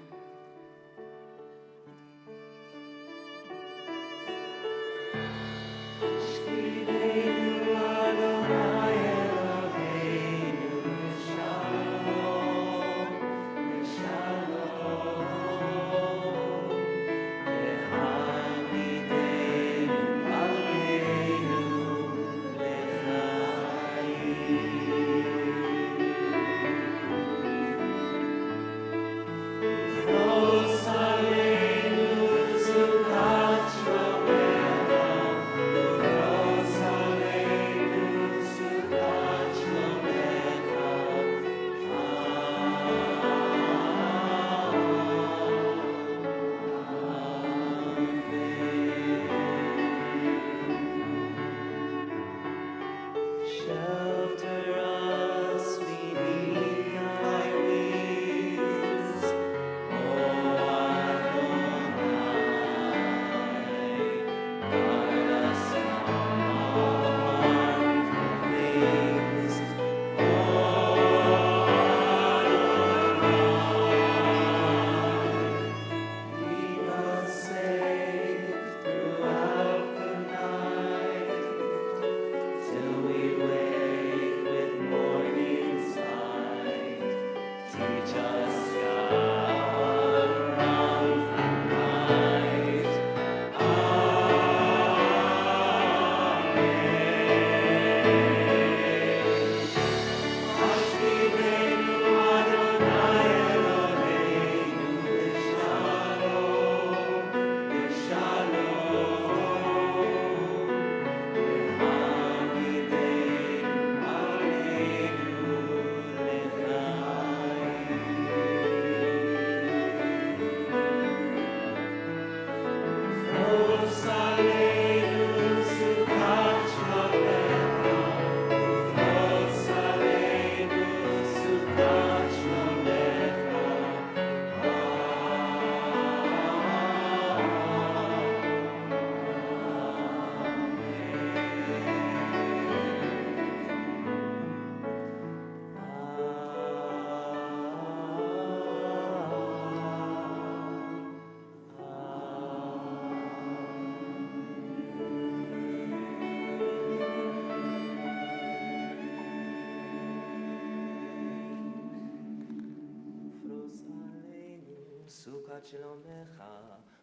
סוכת שלומך,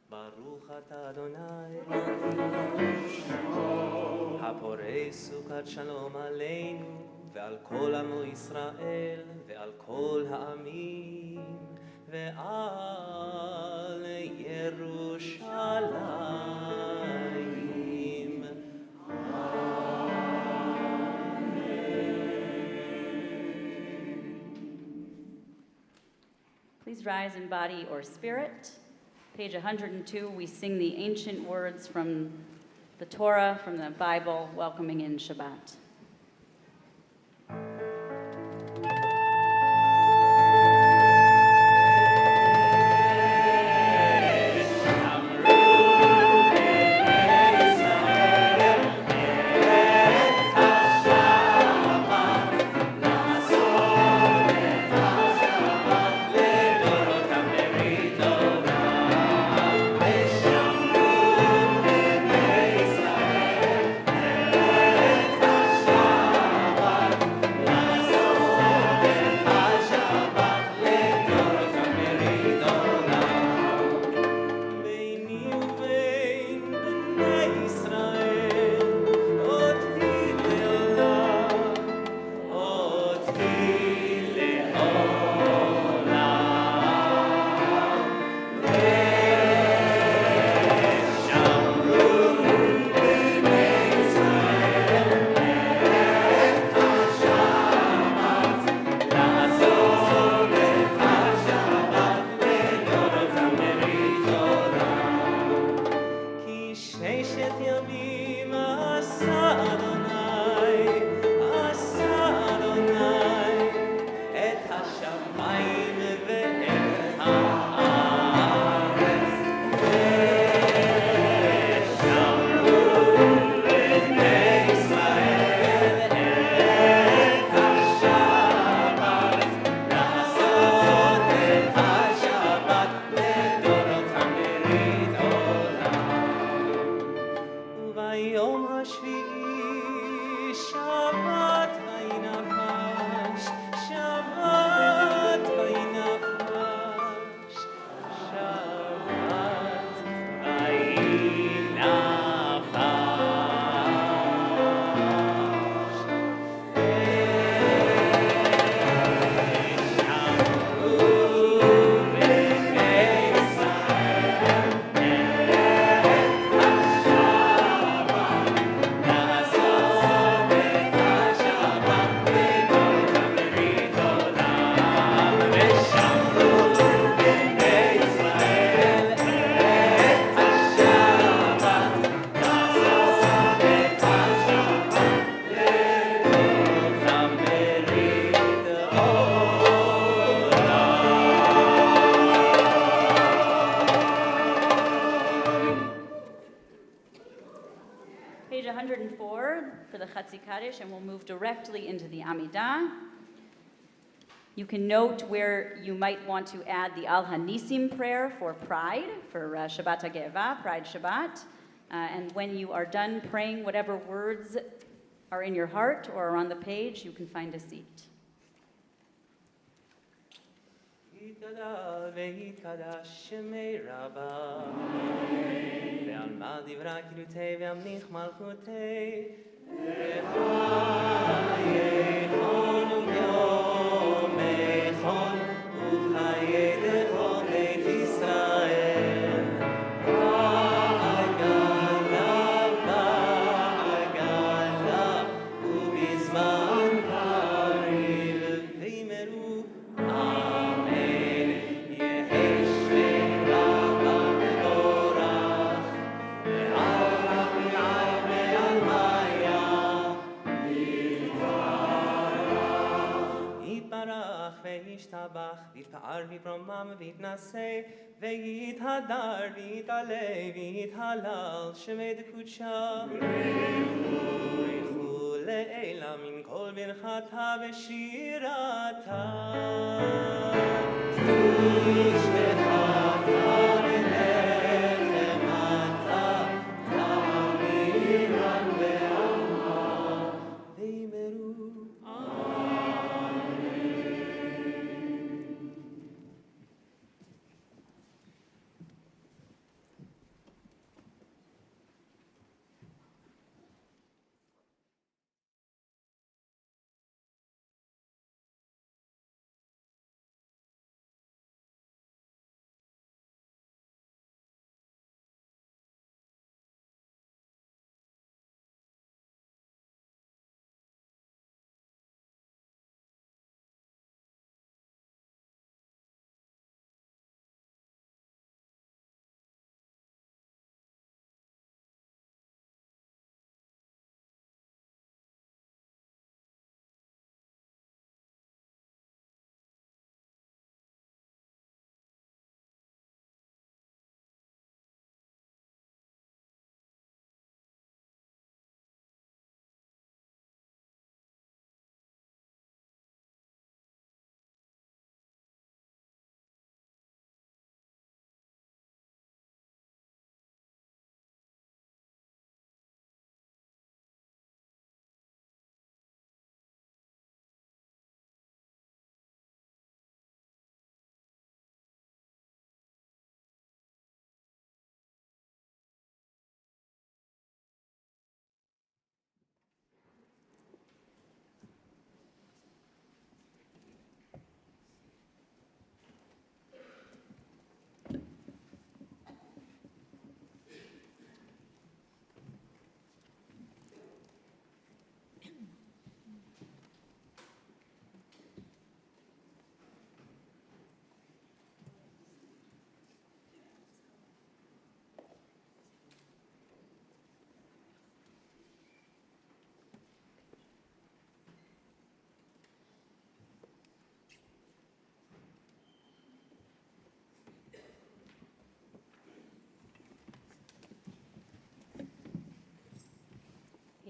ברוך אתה אדוני הפורש סוכת שלום עלינו ועל כל עמו ישראל ועל כל העמים ועל ירושלים. Please rise in body or spirit. Page 102, we sing the ancient words from the Torah, from the Bible, welcoming in Shabbat. And we'll move directly into the Amidah. You can note where you might want to add the Al-Hanisim prayer for Pride, for Shabbat HaGe'evah, Pride Shabbat. And when you are done praying, whatever words are in your heart or are on the page, you can find a seat. ויתפאר ויתרומם ויתנשא ויתהדר ויתעלה ויתהלל שמי דקודשה ברכו לעילה מן כל ברכתה ושירתה תשתחווה ולחמתה תמירן בעלמה ויאמרו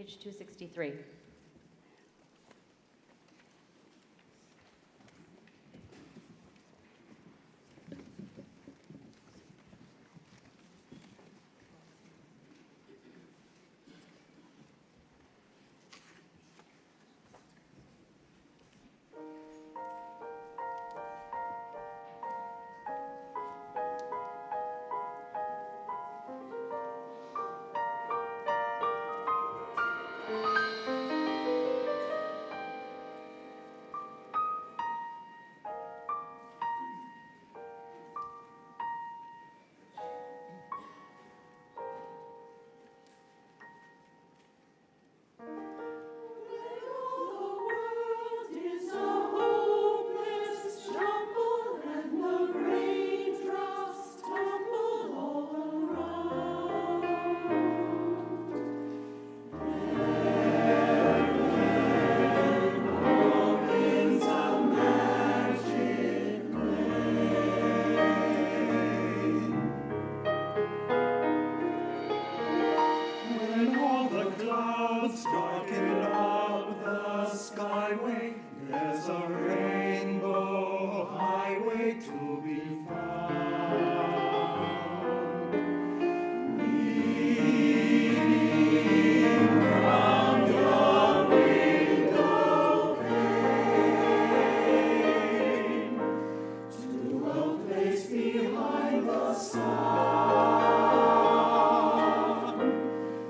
page 263.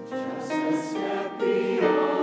Just a step beyond.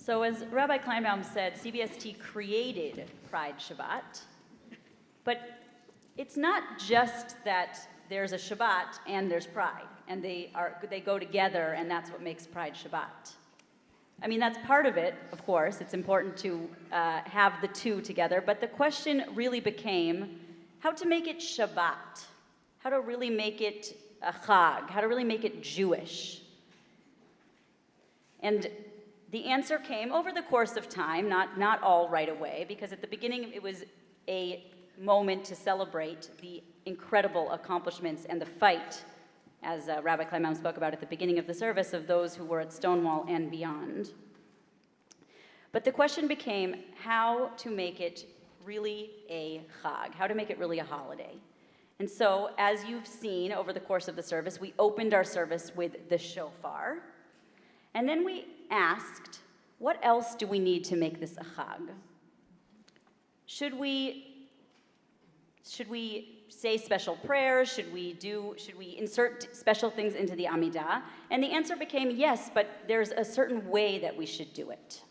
So as Rabbi Kleinbaum said, CBST created Pride Shabbat, but it's not just that there's a Shabbat and there's Pride, and they go together, and that's what makes Pride Shabbat. I mean, that's part of it, of course. It's important to have the two together, but the question really became how to make it Shabbat, how to really make it a Chag, how to really make it Jewish. And the answer came over the course of time, not all right away, because at the beginning it was a moment to celebrate the incredible accomplishments and the fight, as Rabbi Kleinbaum spoke about at the beginning of the service, of those who were at Stonewall and beyond. But the question became how to make it really a Chag, how to make it really a holiday. And so, as you've seen over the course of the service, we opened our service with the shofar, and then we asked, what else do we need to make this a Chag? Should we say special prayers? Should we insert special things into the Amidah? And the answer became yes, but there's a certain way that we should do it.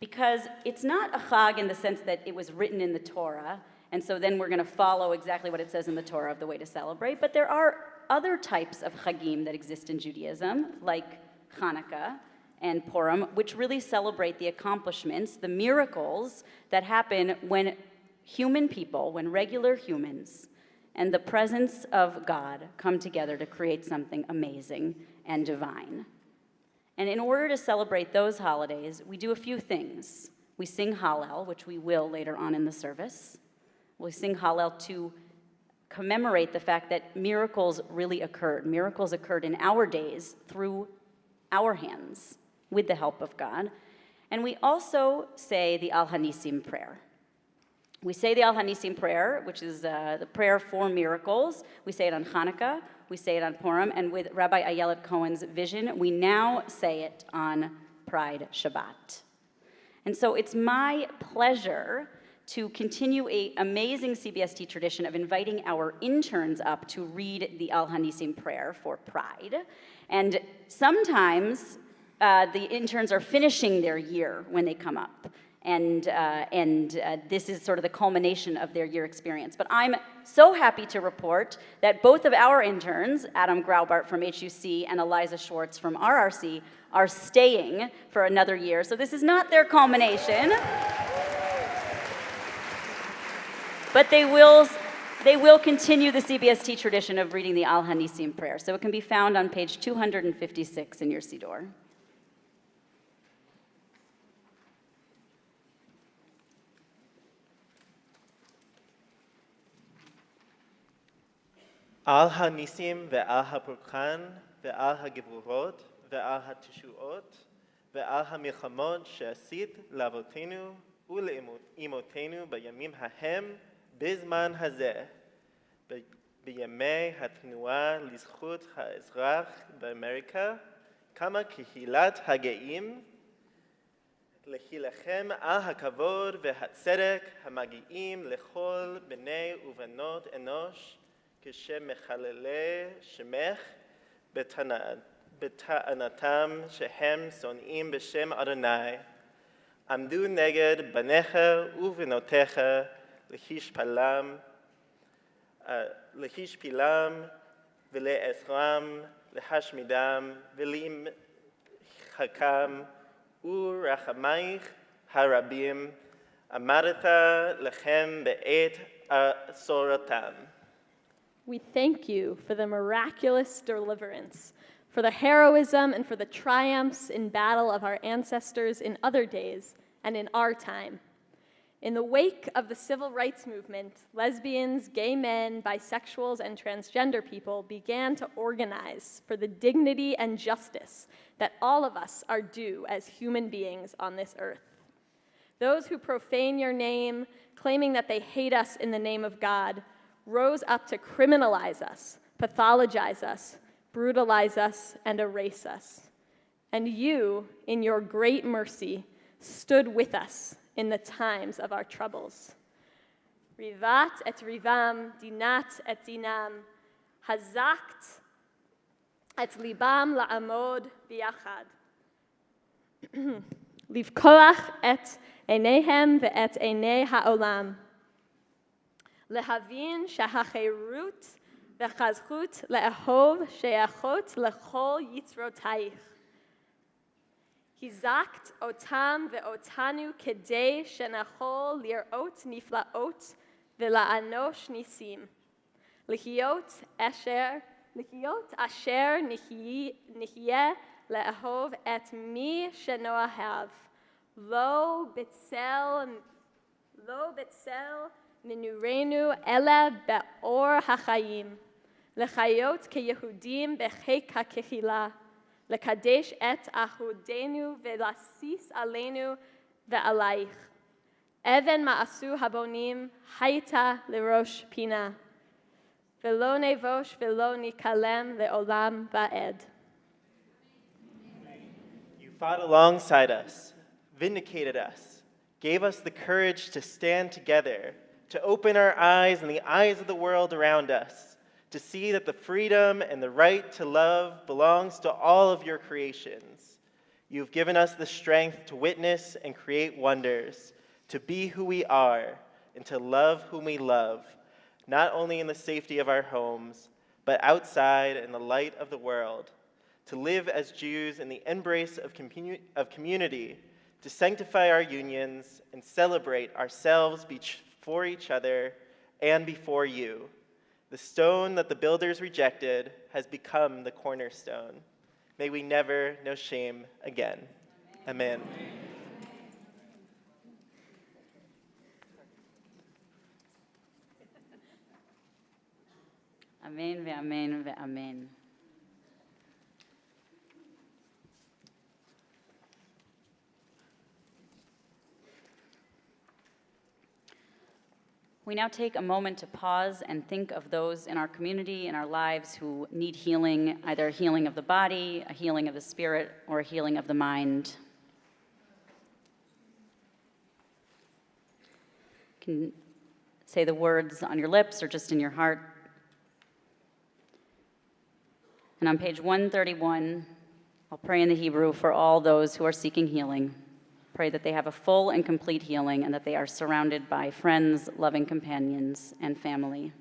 Because it's not a Chag in the sense that it was written in the Torah, and so then we're going to follow exactly what it says in the Torah of the way to celebrate, but there are other types of Chagim that exist in Judaism, like Hanukkah and Purim, which really celebrate the accomplishments, the miracles that happen when human people, when regular humans and the presence of God come together to create something amazing and divine. And in order to celebrate those holidays, we do a few things. We sing Hallel, which we will later on in the service. We sing Hallel to commemorate the fact that miracles really occurred. Miracles occurred in our days through our hands with the help of God. And we also say the Al-Hanisim prayer. We say the Al-Hanisim prayer, which is the prayer for miracles. We say it on Hanukkah, we say it on Purim, and with Rabbi Ayelet Cohen's vision, we now say it on Pride Shabbat. And so it's my pleasure to continue an amazing CBST tradition of inviting our interns up to read the Al-Hanisim prayer for Pride. And sometimes the interns are finishing their year when they come up. And this is sort of the culmination of their year experience. But I'm so happy to report that both of our interns, Adam Graubart from HUC and Eliza Schwartz from RRC, are staying for another year. So this is not their culmination. But they will continue the CBST tradition of reading the Al-Hanisim prayer. So it can be found on page 256 in your siddur. Al-Hanisim ve'al-Hapurkan ve'al-Hagevurot ve'al-Hatishuot ve'al-Hamilchamot she'asit לאבותינו ולאמותינו בימים ההם בזמן הזה, בימי התנועה לזכות האזרח באמריקה, קמה קהילת הגאים להילחם על הכבוד והצדק המגיעים לכל בני ובנות אנוש כשמחללי שמך בטענתם שהם שונאים בשם אדוני, עמדו נגד בניך ובנותיך להשפילם ולאסרם, להשמידם ולמחקם, ורחמייך הרבים עמדת לכם בעת אסורתם. We thank you for the miraculous deliverance, for the heroism and for the triumphs in battle of our ancestors in other days and in our time. In the wake of the civil rights movement, lesbians, gay men, bisexuals, and transgender people began to organize for the dignity and justice that all of us are due as human beings on this earth. Those who profane your name, claiming that they hate us in the name of God, rose up to criminalize us, pathologize us, brutalize us, and erase us. And you, in your great mercy, stood with us in the times of our troubles. Rivat et rivam, dinat et dinam, hazakt et libam la'amod biachad. לפקוח את עיניהם ואת עיני העולם. להבין שהחירות והזכות לאהוב שייכות לכל יצרותייך. הזקת אותם ואותנו כדי שנכול לראות נפלאות ולאנוש ניסים. להיות אשר נחיה לאהוב את מי שנאהב. לא בצל מנורנו אלא באור החיים. לחיות כיהודים בחיק הקהילה. לקדש את אחודנו ולהסיס עלינו ועלייך. אבן מעשו הבונים הייתה לראש פינה. ולא נבוש ולא נקלם לעולם ועד. You fought alongside us, vindicated us, gave us the courage to stand together, to open our eyes and the eyes of the world around us, to see that the freedom and the right to love belongs to all of your creations. You've given us the strength to witness and create wonders, to be who we are, and to love whom we love, not only in the safety of our homes, but outside in the light of the world, to live as Jews in the embrace of community, to sanctify our unions and celebrate ourselves before each other and before you. The stone that the builders rejected has become the cornerstone. May we never know shame again. Amen. Amen ve'amen ve'amen. We now take a moment to pause and think of those in our community, in our lives, who need healing, either a healing of the body, a healing of the spirit, or a healing of the mind. You can say the words on your lips or just in your heart. And on page 131, I'll pray in the Hebrew for all those who are seeking healing. Pray that they have a full and complete healing and that they are surrounded by friends, loving companions, and family.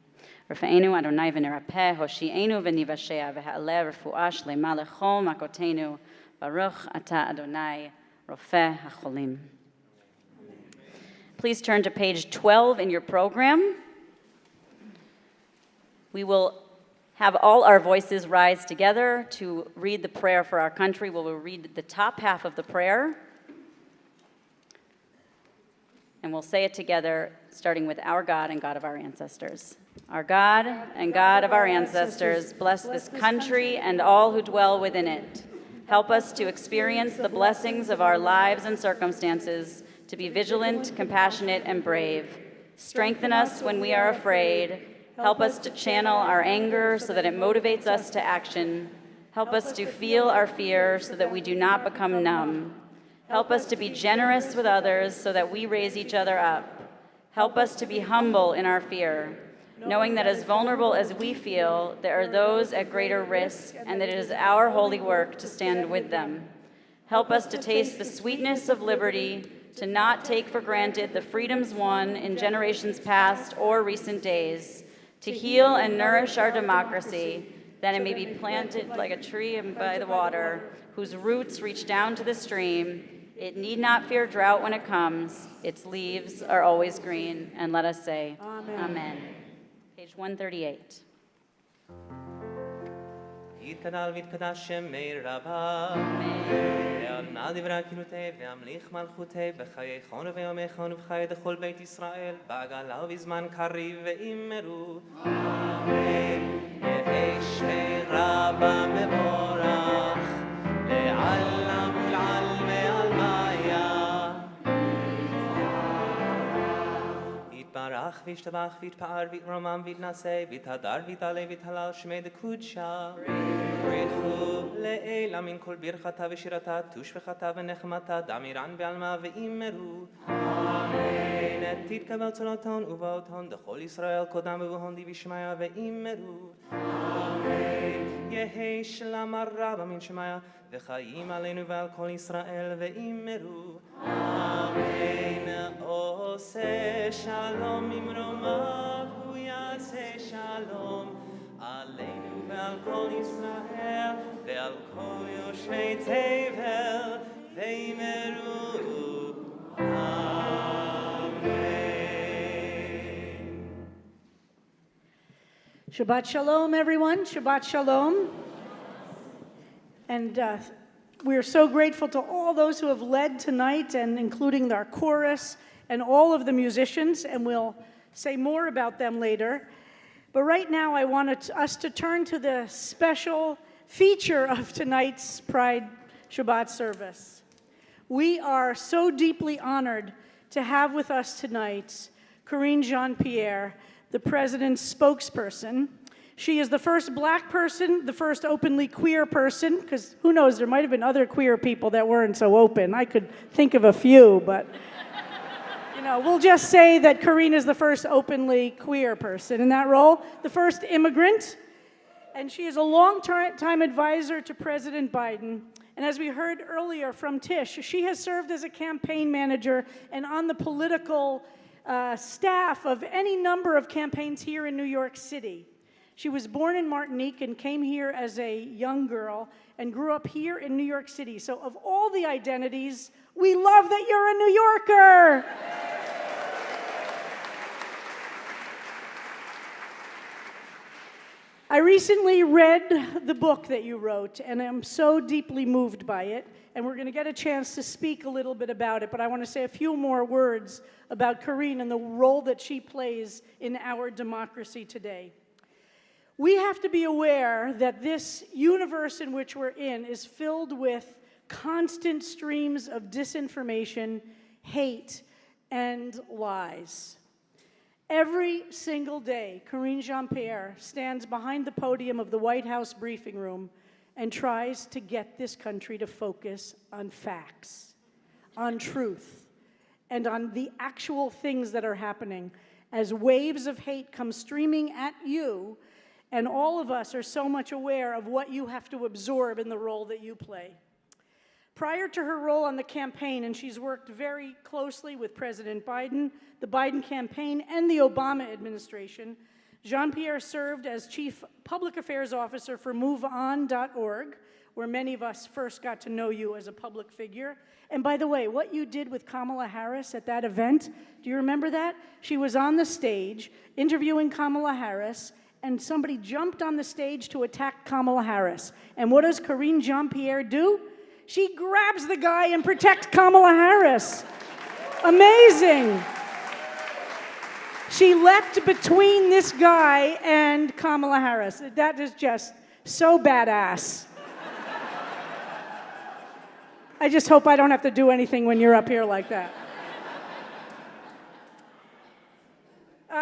Rafa'enu Adonai v'nerapeh, hoshi'enu v'nivashea, v'ha'aleh refuah shlema lechol makotenu, baruch ata Adonai, rofeh hacholim. Please turn to page 12 in your program. We will have all our voices rise together to read the prayer for our country. We will read the top half of the prayer. And we'll say it together, starting with our God and God of our ancestors. Our God and God of our ancestors, bless this country and all who dwell within it. Help us to experience the blessings of our lives and circumstances, to be vigilant, compassionate, and brave. Strengthen us when we are afraid. Help us to channel our anger so that it motivates us to action. Help us to feel our fear so that we do not become numb. Help us to be generous with others so that we raise each other up. Help us to be humble in our fear, knowing that as vulnerable as we feel, there are those at greater risk and that it is our holy work to stand with them. Help us to taste the sweetness of liberty, to not take for granted the freedoms won in generations past or recent days, to heal and nourish our democracy, that it may be planted like a tree by the water, whose roots reach down to the stream. It need not fear drought when it comes. Its leaves are always green. And let us say, Amen. Amen. Page 138. יתקדל ויתקדש שמי רבה, לעלמא דברי כנותי והמליך מלכותי בחיי חון ויומי חון ובחיי דכל בית ישראל, בעגלה ובזמן קריב ואמרו, אמן. יהי שמי רבה מבורך, לעלם ולעלמי עלמיה. יתברך וישתבח ויתפאר ויתרומם ויתנשא ויתהדר ויתעלה ויתהלל שמי דקודשה. ברכו לאלה מן כל ברכתה ושירתה, תושבחתה ונחמתה, דמירן בעלמה ואמרו, אמן. תתקבל צלותון ובאותון, דכל ישראל קודם ובהון די בשמיה ואמרו, אמן. יהי שלום רב מן שמיא וחיים עלינו ועל כל ישראל ואמרו אמן. עושה שלום ממרומיו הוא יעשה שלום עלינו ועל כל ישראל ועל כל יושבי תבל ואמרו אמן. Shabbat Shalom, everyone. Shabbat Shalom. And we are so grateful to all those who have led tonight, and including our chorus and all of the musicians, and we'll say more about them later. But right now, I want us to turn to the special feature of tonight's Pride Shabbat service. We are so deeply honored to have with us tonight Karine Jean-Pierre, the president's spokesperson. She is the first black person, the first openly queer person, because who knows, there might have been other queer people that weren't so open. I could think of a few, but we'll just say that Karine is the first openly queer person in that role, the first immigrant, and she is a long-time advisor to President Biden. And as we heard earlier from Tish, she has served as a campaign manager and on the political staff of any number of campaigns here in New York City. She was born in Martinique and came here as a young girl and grew up here in New York City. So of all the identities, we love that you're a New Yorker. I recently read the book that you wrote, and I'm so deeply moved by it. And we're going to get a chance to speak a little bit about it, but I want to say a few more words about Karine and the role that she plays in our democracy today. We have to be aware that this universe in which we're in is filled with constant streams of disinformation, hate, and lies. Every single day, Karine Jean-Pierre stands behind the podium of the White House briefing room and tries to get this country to focus on facts, on truth, and on the actual things that are happening as waves of hate come streaming at you, and all of us are so much aware of what you have to absorb in the role that you play. Prior to her role on the campaign, and she's worked very closely with President Biden, the Biden campaign, and the Obama administration, Jean-Pierre served as Chief Public Affairs Officer for MoveOn.org, where many of us first got to know you as a public figure. And by the way, what you did with Kamala Harris at that event, do you remember that? She was on the stage interviewing Kamala Harris, and somebody jumped on the stage to attack Kamala Harris. And what does Karine Jean-Pierre do? She grabs the guy and protects Kamala Harris. Amazing. She leapt between this guy and Kamala Harris. That is just so badass. I just hope I don't have to do anything when you're up here like that.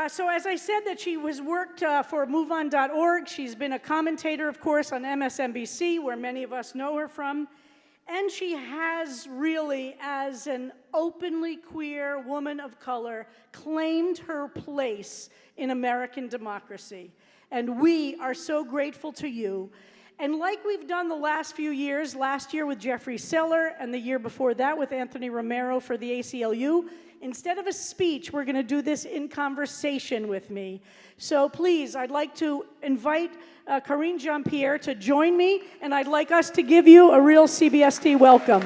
So as I said, that she was worked for MoveOn.org. She's been a commentator, of course, on MSNBC, where many of us know her from. And she has really, as an openly queer woman of color, claimed her place in American democracy. And we are so grateful to you. And like we've done the last few years, last year with Jeffrey Seller, and the year before that with Anthony Romero for the ACLU, instead of a speech, we're going to do this in conversation with me. So please, I'd like to invite Karine Jean-Pierre to join me, and I'd like us to give you a real CBST welcome.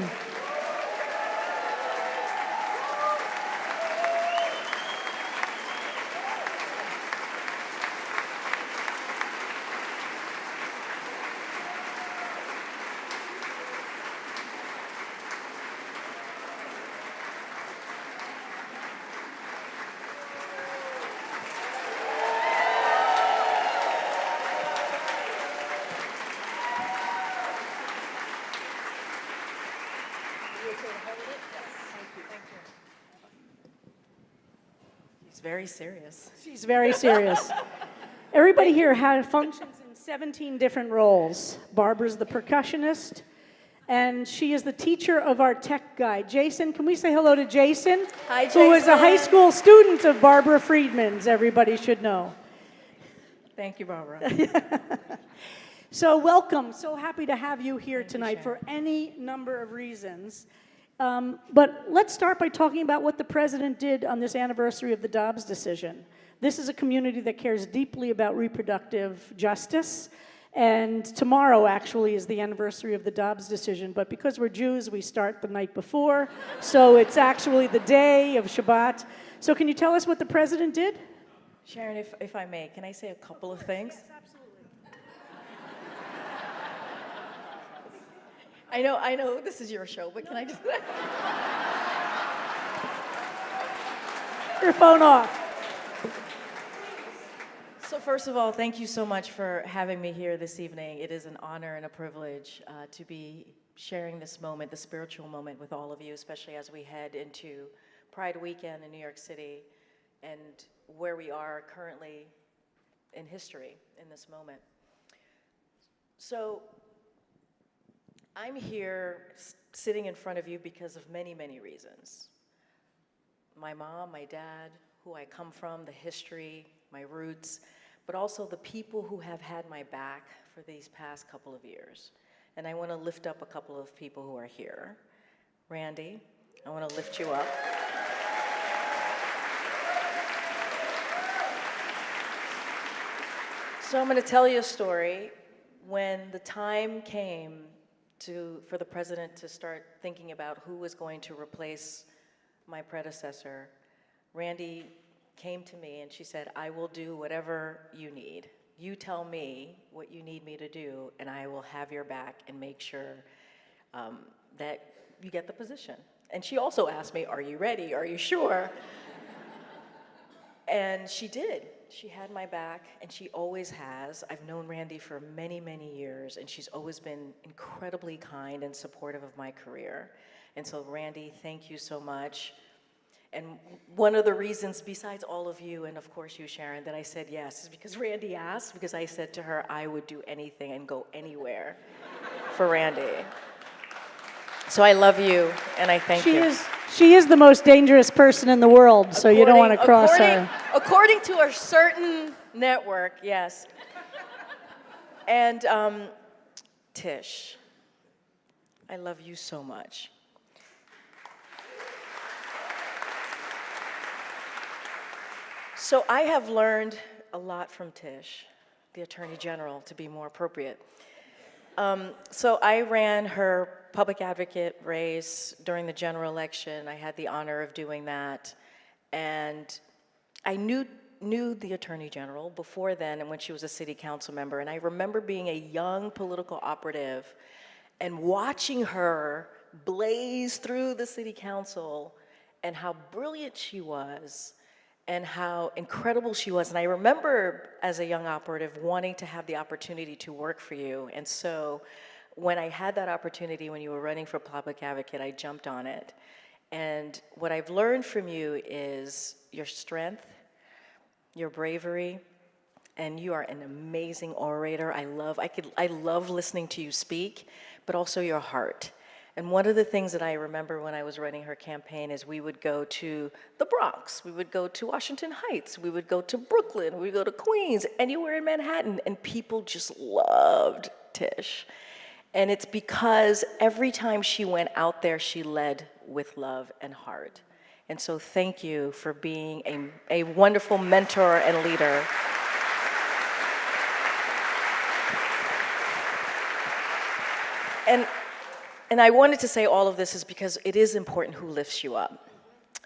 Very serious. She's very serious. Everybody here functions in 17 different roles. Barbara's the percussionist, and she is the teacher of our tech guy. Jason, can we say hello to Jason? Hi, Jason. Who is a high school student of Barbara Freedman's, everybody should know. Thank you, Barbara. So welcome. So happy to have you here tonight for any number of reasons. But let's start by talking about what the president did on this anniversary of the Dobbs decision. This is a community that cares deeply about reproductive justice. And tomorrow, actually, is the anniversary of the Dobbs decision. But because we're Jews, we start the night before. So it's actually the day of Shabbat. So can you tell us what the president did? Sharon, if I may, can I say a couple of things? Yes, absolutely. I know this is your show, but can I just... Your phone off. So first of all, thank you so much for having me here this evening. It is an honor and a privilege to be sharing this moment, the spiritual moment, with all of you, especially as we head into Pride Weekend in New York City and where we are currently in history in this moment. So I'm here sitting in front of you because of many, many reasons. My mom, my dad, who I come from, the history, my roots, but also the people who have had my back for these past couple of years. And I want to lift up a couple of people who are here. Randy, I want to lift you up. So I'm going to tell you a story. When the time came for the president to start thinking about who was going to replace my predecessor, Randy came to me and she said, I will do whatever you need. You tell me what you need me to do and I will have your back and make sure that you get the position. And she also asked me, are you ready? Are you sure? And she did. She had my back and she always has. I've known Randy for many, many years and she's always been incredibly kind and supportive of my career. And so Randy, thank you so much. And one of the reasons, besides all of you, and of course you, Sharon, that I said yes, is because Randy asked, because I said to her, I would do anything and go anywhere for Randy. So I love you, and I thank you. She is the most dangerous person in the world, so you don't want to cross her. According to a certain network, yes. And Tish, I love you so much. So I have learned a lot from Tish, the Attorney General, to be more appropriate. So I ran her public advocate race during the general election. I had the honor of doing that. And I knew the Attorney General before then and when she was a city council member. And I remember being a young political operative and watching her blaze through the city council and how brilliant she was and how incredible she was. And I remember as a young operative wanting to have the opportunity to work for you. And so when I had that opportunity when you were running for public advocate, I jumped on it. And what I've learned from you is your strength, your bravery, and you are an amazing orator. I love listening to you speak, but also your heart. And one of the things that I remember when I was running her campaign is we would go to the Bronx, we would go to Washington Heights, we would go to Brooklyn, we would go to Queens, anywhere in Manhattan, and people just loved Tish. And it's because every time she went out there, she led with love and heart. And so thank you for being a wonderful mentor and leader. And I wanted to say all of this is because it is important who lifts you up.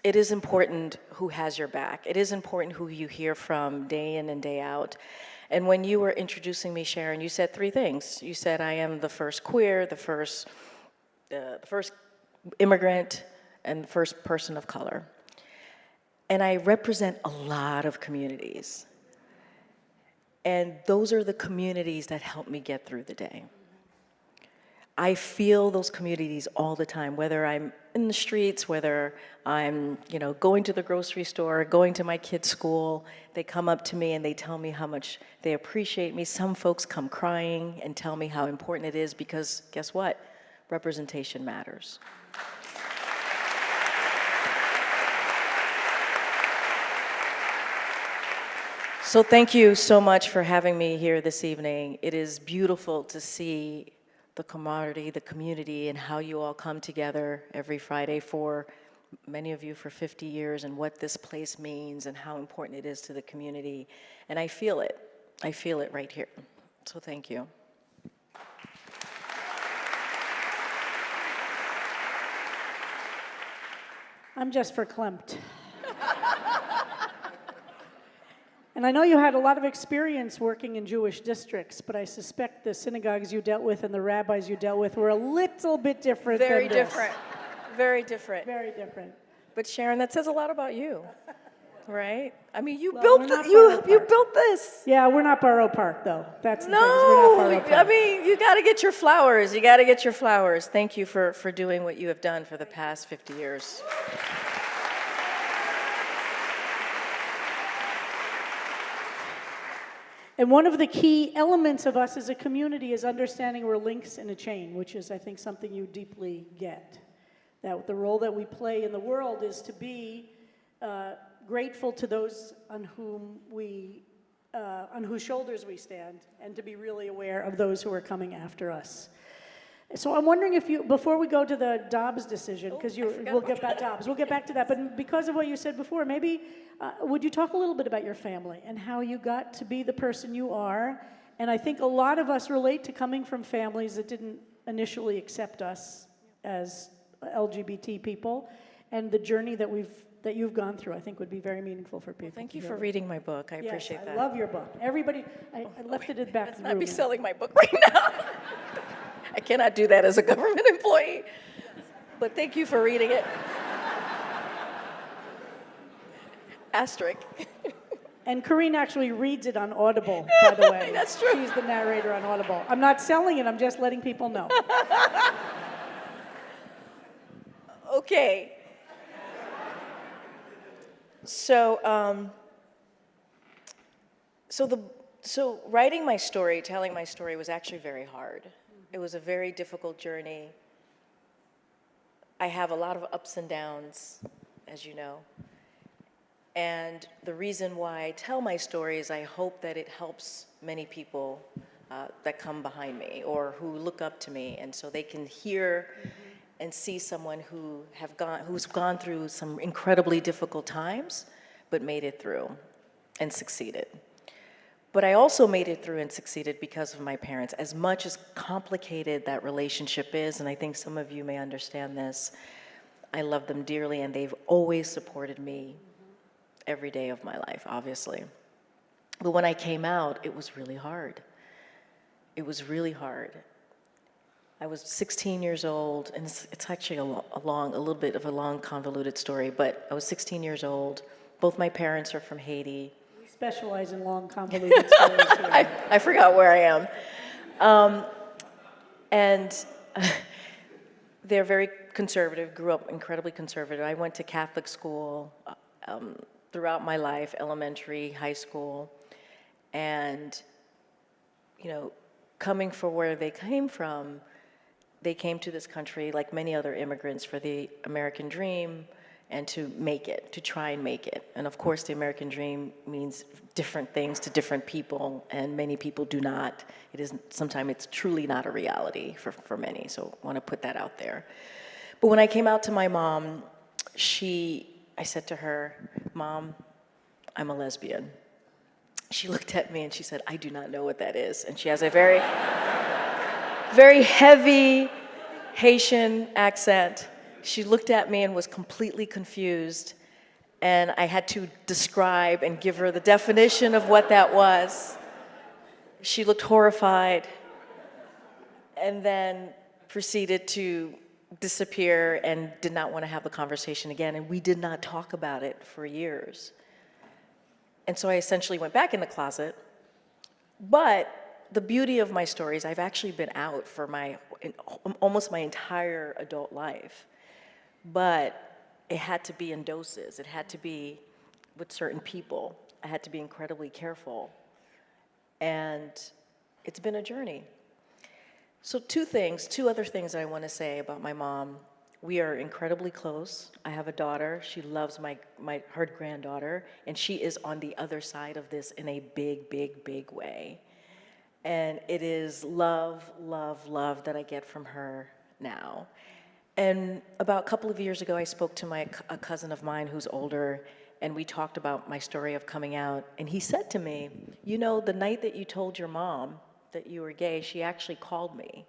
It is important who has your back. It is important who you hear from day in and day out. And when you were introducing me, Sharon, you said three things. You said I am the first queer, the first immigrant, and the first person of color. And I represent a lot of communities. And those are the communities that help me get through the day. I feel those communities all the time, whether I'm in the streets, whether I'm, going to the grocery store, going to my kids' school. They come up to me and they tell me how much they appreciate me. Some folks come crying and tell me how important it is because guess what? Representation matters. So thank you so much for having me here this evening. It is beautiful to see the camaraderie, the community, and how you all come together every Friday for, many of you for 50 years, and what this place means and how important it is to the community. And I feel it. I feel it right here. So thank you. I'm just verklempt. And I know you had a lot of experience working in Jewish districts, but I suspect the synagogues you dealt with and the rabbis you dealt with were a little bit different Very than this. different. Very different. Very different. But Sharon, that says a lot about you, right? I mean, you Well, built we're not you Borough Park. built this. Yeah, we're not Borough Park, though. That's the thing, is we're not No, Borough Park. I mean, you got to get your flowers. You got to get your flowers. Thank you for doing what you have done for the past 50 years. And one of the key elements of us as a community is understanding we're links in a chain, which is, I think, something you deeply get. That the role that we play in the world is to be grateful to those on whose shoulders we stand, and to be really aware of those who are coming after us. So I'm wondering if you, before we go to the Dobbs decision, because we'll get back to Dobbs, we'll get back to that, but because of what you said before, maybe would you talk a little bit about your family and how you got to be the person you are? And I think a lot of us relate to coming from families that didn't initially accept us as LGBT people, and the journey that you've gone through, I think, would be very meaningful for people. Well, thank you for reading my book. I appreciate that. I love your book. Everybody, I left it in the back of the room. I'd be selling my book right now. I cannot do that as a government employee. But thank you for reading it. Asterisk. And Karine actually reads it on Audible, by the way. That's true. She's the narrator on Audible. I'm not selling it, I'm just letting people know. Okay. So writing my story, telling my story was actually very hard. It was a very difficult journey. I have a lot of ups and downs, as you know. And the reason why I tell my story is I hope that it helps many people that come behind me or who look up to me, and so they can hear and see someone who's gone through some incredibly difficult times, but made it through and succeeded. But I also made it through and succeeded because of my parents. As much as complicated that relationship is, and I think some of you may understand this, I love them dearly, and they've always supported me every day of my life, obviously. But when I came out, it was really hard. It was really hard. I was 16 years old, and it's actually a little bit of a long, convoluted story, but I was 16 years old. Both my parents are from Haiti. We specialize in long, convoluted stories here. I forgot where I am. And they're very conservative, grew up incredibly conservative. I went to Catholic school throughout my life, elementary, high school, and, coming from where they came from, they came to this country, like many other immigrants, for the American dream and to make it, to try and make it. And of course, the American dream means different things to different people, and many people do not. Sometimes it's truly not a reality for many, so I want to put that out there. But when I came out to my mom, I said to her, "Mom, I'm a lesbian." She looked at me and she said, "I do not know what that is." And she has a very, very heavy Haitian accent. She looked at me and was completely confused. And I had to describe and give her the definition of what that was. She looked horrified and then proceeded to disappear and did not want to have the conversation again. And we did not talk about it for years. And so I essentially went back in the closet. But the beauty of my story is I've actually been out for almost my entire adult life. But it had to be in doses. It had to be with certain people. I had to be incredibly careful. And it's been a journey. So two other things I want to say about my mom. We are incredibly close. I have a daughter. She loves her granddaughter, and she is on the other side of this in a big, big, big way. And it is love, love, love that I get from her now. And about a couple of years ago, I spoke to a cousin of mine who's older, and we talked about my story of coming out. And he said to me, you know, the night that you told your mom that you were gay, she actually called me.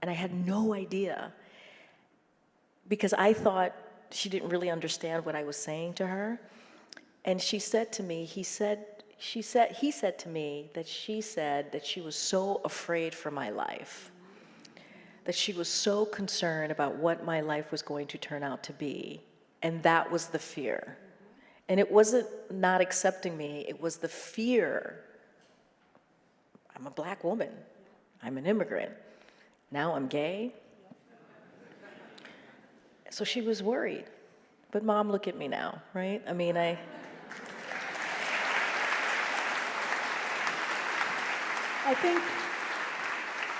And I had no idea, because I thought she didn't really understand what I was saying to her. And she said to me, he said to me that she said that she was so afraid for my life, that she was so concerned about what my life was going to turn out to be. And that was the fear. And it wasn't not accepting me, it was the fear. I'm a black woman, I'm an immigrant. Now I'm gay. So she was worried. But Mom, look at me now, right? I mean, I think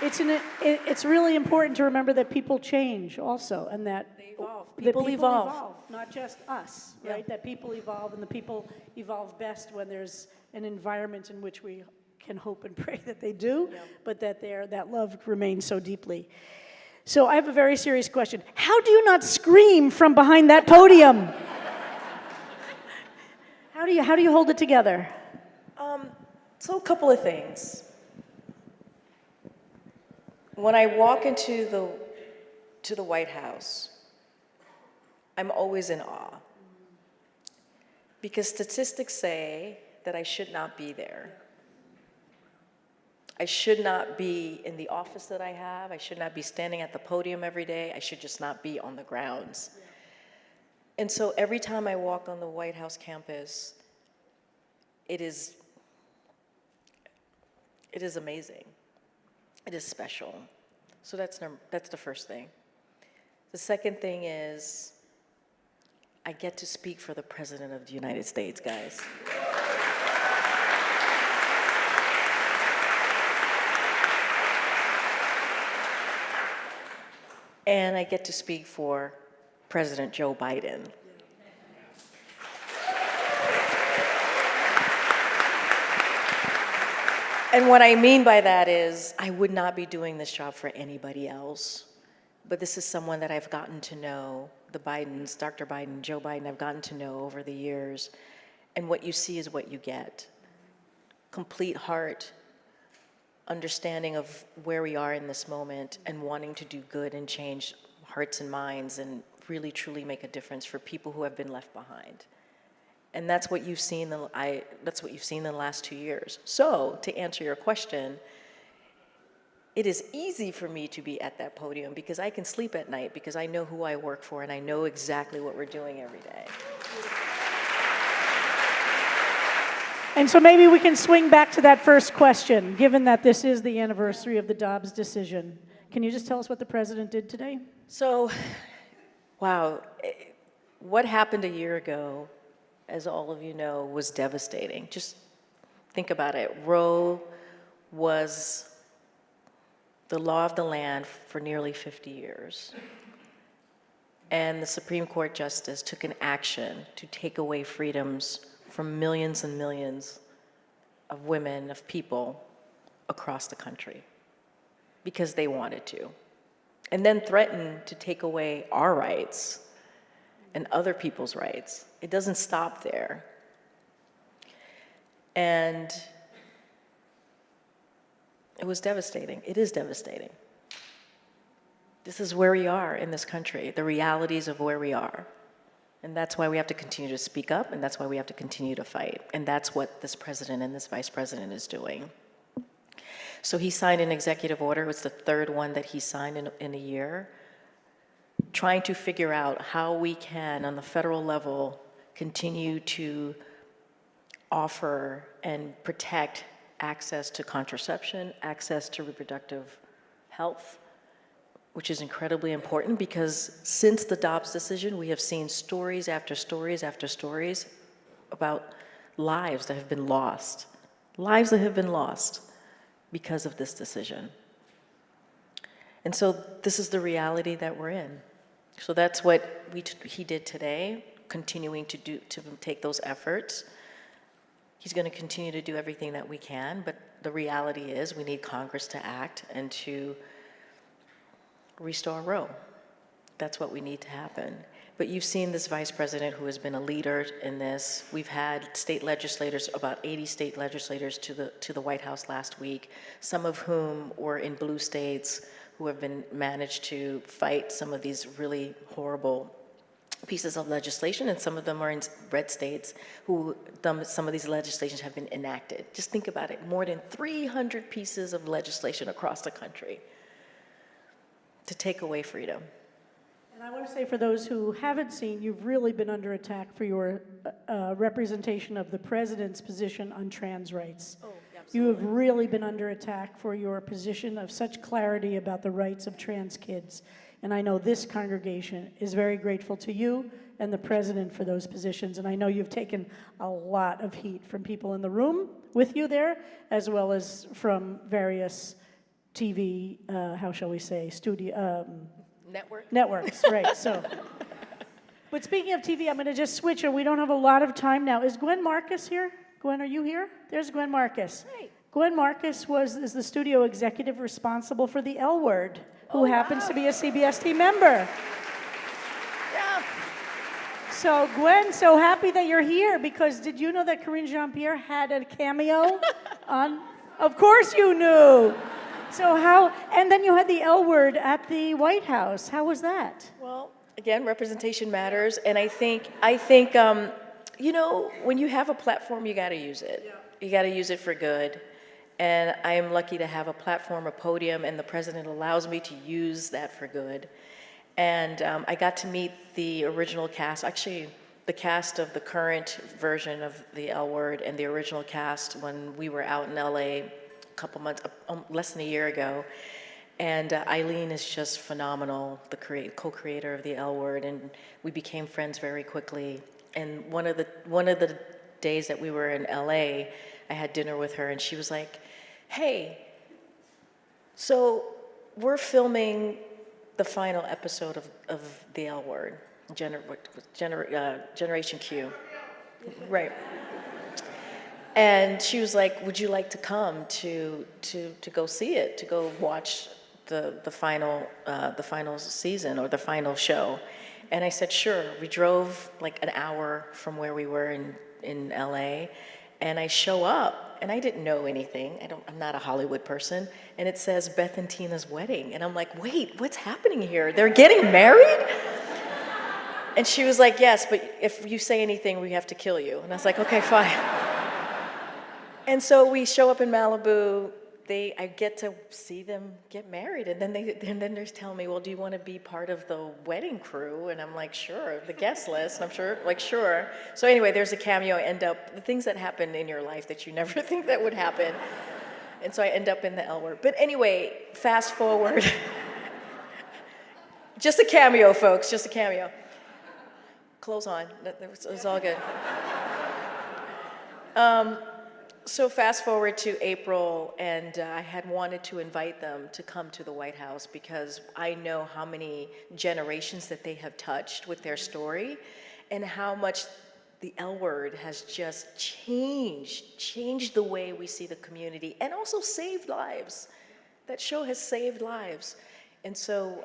it's really important to remember that people change also, and that People evolve. Not just us, right? That people evolve, and the people evolve best when there's an environment in which we can hope and pray that they do, but that that love remains so deeply. So I have a very serious question. How do you not scream from behind that podium? How do you hold it together? So a couple of things. When I walk into the White House, I'm always in awe, because statistics say that I should not be there. I should not be in the office that I have. I should not be standing at the podium every day. I should just not be on the grounds. And so every time I walk on the White House campus, it is amazing. It is special. So that's the first thing. The second thing is, I get to speak for the President of the United States, guys. And I get to speak for President Joe Biden. And what I mean by that is, I would not be doing this job for anybody else. But this is someone that I've gotten to know, the Bidens, Dr. Biden, Joe Biden, I've gotten to know over the years. And what you see is what you get. Complete heart, understanding of where we are in this moment, and wanting to do good and change hearts and minds and really truly make a difference for people who have been left behind. And that's what you've seen that's what you've seen in the last 2 years. So, to answer your question, it is easy for me to be at that podium because I can sleep at night because I know who I work for and I know exactly what we're doing every day. And so maybe we can swing back to that first question, given that this is the anniversary of the Dobbs decision. Can you just tell us what the president did today? So, wow, what happened a year ago, as all of you know, was devastating. Just think about it. Roe was the law of the land for nearly 50 years. And the Supreme Court justice took an action to take away freedoms from millions and millions of women, of people across the country because they wanted to. And then threatened to take away our rights and other people's rights. It doesn't stop there. And it was devastating. It is devastating. This is where we are in this country, the realities of where we are. And that's why we have to continue to speak up, and that's why we have to continue to fight. And that's what this president and this vice president is doing. So he signed an executive order. It was the third one that he signed in a year, trying to figure out how we can, on the federal level, continue to offer and protect access to contraception, access to reproductive health, which is incredibly important because since the Dobbs decision, we have seen stories after stories after stories about lives that have been lost because of this decision. And so this is the reality that we're in. So that's what he did today, continuing to take those efforts. He's going to continue to do everything that we can, but the reality is we need Congress to act and to restore Roe. That's what we need to happen. But you've seen this vice president who has been a leader in this. We've had state legislators, about 80 state legislators to the White House last week, some of whom were in blue states who have managed to fight some of these really horrible pieces of legislation, and some of them are in red states who some of these legislations have been enacted. Just think about it, more than 300 pieces of legislation across the country to take away freedom. And I want to say, for those who haven't seen, you've really been under attack for your representation of the president's position on trans rights. Oh, absolutely. You have really been under attack for your position of such clarity about the rights of trans kids. And I know this congregation is very grateful to you and the president for those positions. And I know you've taken a lot of heat from people in the room with you there, as well as from various TV, how shall we say, networks, right, so. But speaking of TV, I'm going to just switch, and we don't have a lot of time now. Is Gwen Marcus here? Gwen, are you here? There's Gwen Marcus. Hey. Gwen Marcus is the studio executive responsible for the L Word, who happens to be a Cbst member. Yeah. So Gwen, so happy that you're here, because did you know that Karine Jean-Pierre had a cameo on? Of course you knew. So and then you had the L Word at the White House. How was that? Well, again, representation matters, and I think, you know, when you have a platform, you got to use it. Yeah. You got to use it for good. And I am lucky to have a platform, a podium, and the president allows me to use that for good. And I got to meet the original cast, actually the cast of the current version of the L Word and the original cast when we were out in LA couple months, less than a year ago, and Eileen is just phenomenal, the co-creator of the L Word, and we became friends very quickly. And one of the days that we were in LA, I had dinner with her, and she was like, "Hey, so we're filming the final episode of the L Word, Generation Q, right?" And she was like, "Would you like to come to go see it, to go watch the final season or the final show?" And I said, "Sure." We drove like an hour from where we were in LA, and I show up, and I didn't know anything. I'm not a Hollywood person, and it says Beth and Tina's wedding, and I'm like, "Wait, what's happening here? They're getting married?" And she was like, "Yes, but if you say anything, we have to kill you." And I was like, "Okay, fine." And so we show up in Malibu. I get to see them get married, and then they're telling me, "Well, do you want to be part of the wedding crew?" And I'm like, "Sure." The guest list, and I'm sure. So anyway, there's a cameo. I end up the things that happen in your life that you never think that would happen, and so I end up in the L Word. But anyway, fast forward. Just a cameo, folks. Just a cameo. Clothes on. It's all good. So fast forward to April, and I had wanted to invite them to come to the White House because I know how many generations that they have touched with their story and how much the L Word has just changed the way we see the community and also saved lives. That show has saved lives. And so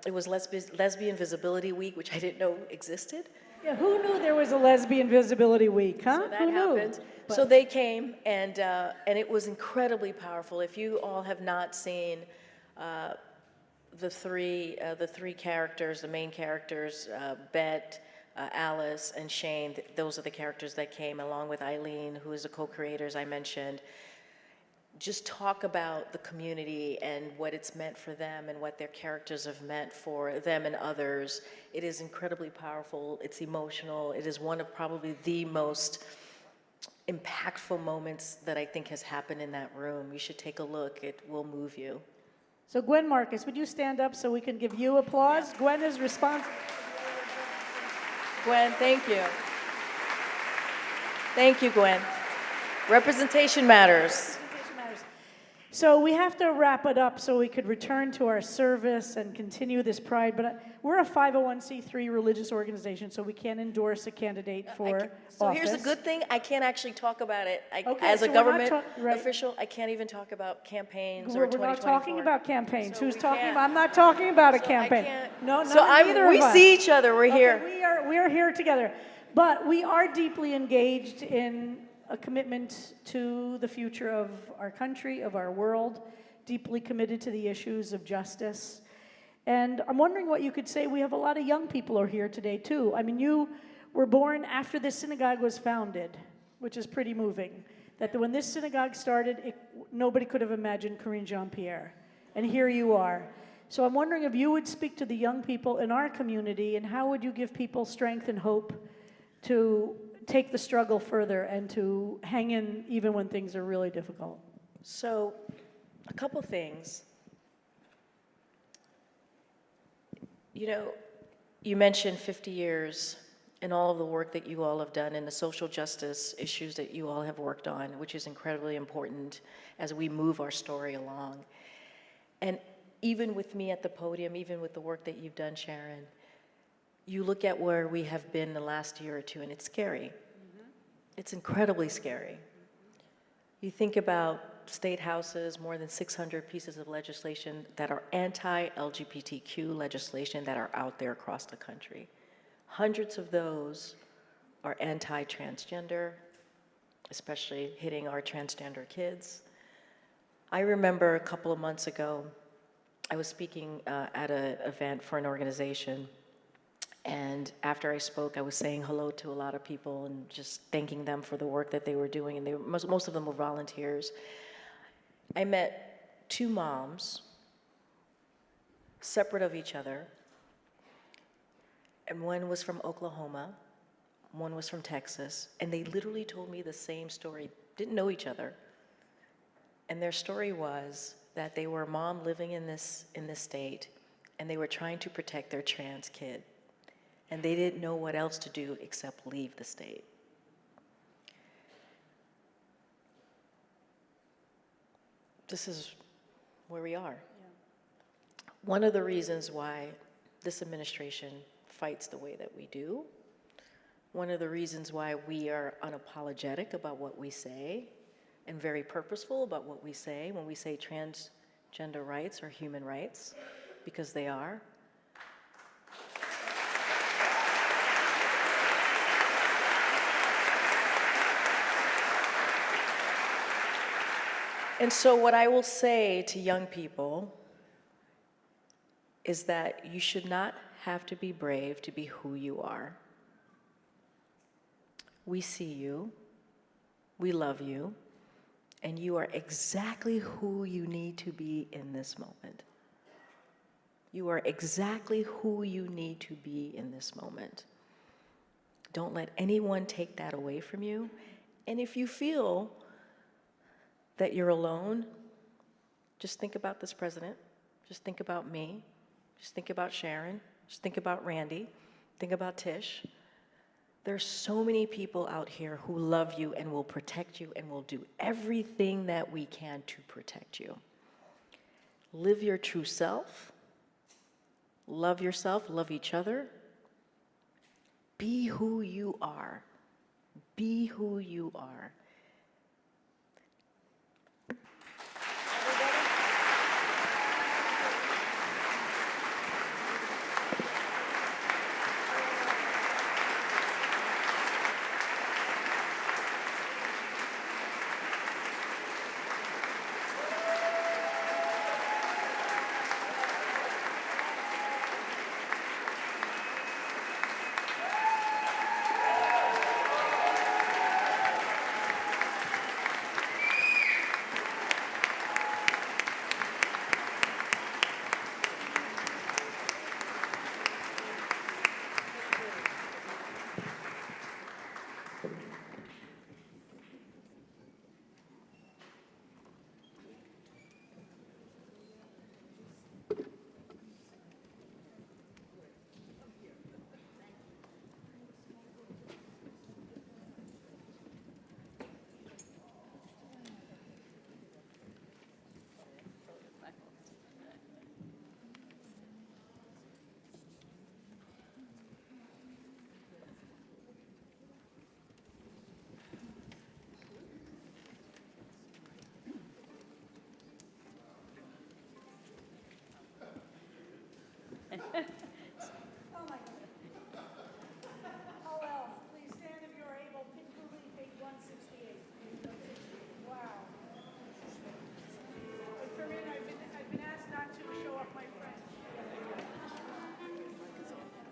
it was Lesbian Visibility Week, which I didn't know existed. Yeah, who knew there was a Lesbian Visibility Week, huh? So that happened. So they came, and it was incredibly powerful. If you all have not seen the three characters, the main characters, Bet, Alice, and Shane, those are the characters that came, along with Eileen, who is a co-creator, as I mentioned. Just talk about the community and what it's meant for them and what their characters have meant for them and others. It is incredibly powerful. It's emotional. It is one of probably the most impactful moments that I think has happened in that room. You should take a look. It will move you. So Gwen Marcus, would you stand up so we can give you applause? Yeah. Gwen is responsible. Gwen, thank you. Thank you, Gwen. Representation matters. So we have to wrap it up so we could return to our service and continue this Pride. But we're a 501c3 religious organization, so we can't endorse a candidate for So office. here's the good thing, I can't actually talk about it. Okay, As so a we're not government right. official, I can't even talk about campaigns or We're 2024. not talking about campaigns. So Who's we talking can't. about? I'm not talking about a So I campaign. can't- No, So neither we of us. see each other, we're Okay, here. we are here together. But we are deeply engaged in a commitment to the future of our country, of our world, deeply committed to the issues of justice. And I'm wondering what you could say. We have a lot of young people are here today, too. I mean, you were born after this synagogue was founded, which is pretty moving. That when this synagogue started, nobody could have imagined Karine Jean-Pierre. And here you are. So I'm wondering if you would speak to the young people in our community, and how would you give people strength and hope to take the struggle further and to hang in even when things are really difficult? So, a couple things. You know, you mentioned 50 years and all of the work that you all have done and the social justice issues that you all have worked on, which is incredibly important as we move our story along. And even with me at the podium, even with the work that you've done, Sharon, you look at where we have been the last year or two, and it's scary. It's incredibly scary. You think about state houses, more than 600 pieces of legislation that are anti-LGBTQ legislation that are out there across the country. Hundreds of those are anti-transgender, especially hitting our transgender kids. I remember a couple of months ago, I was speaking at an event for an organization, and after I spoke, I was saying hello to a lot of people and just thanking them for the work that they were doing, and they were, most of them were volunteers. I met two moms, separate of each other, and one was from Oklahoma, one was from Texas, and they literally told me the same story, didn't know each other. And their story was that they were a mom living in this state, and they were trying to protect their trans kid. And they didn't know what else to do except leave the state. This is where we are. Yeah. One of the reasons why this administration fights the way that we do, one of the reasons why we are unapologetic about what we say and very purposeful about what we say when we say transgender rights or human rights, because they are. And so what I will say to young people is that you should not have to be brave to be who you are. We see you, we love you, and you are exactly who you need to be in this moment. You are exactly who you need to be in this moment. Don't let anyone take that away from you. And if you feel that you're alone, just think about this president, just think about me, just think about Sharon, just think about Randy, think about Tish. There's so many people out here who love you and will protect you and will do everything that we can to protect you. Live your true self, love yourself, love each other. Be who you are. Be who you are.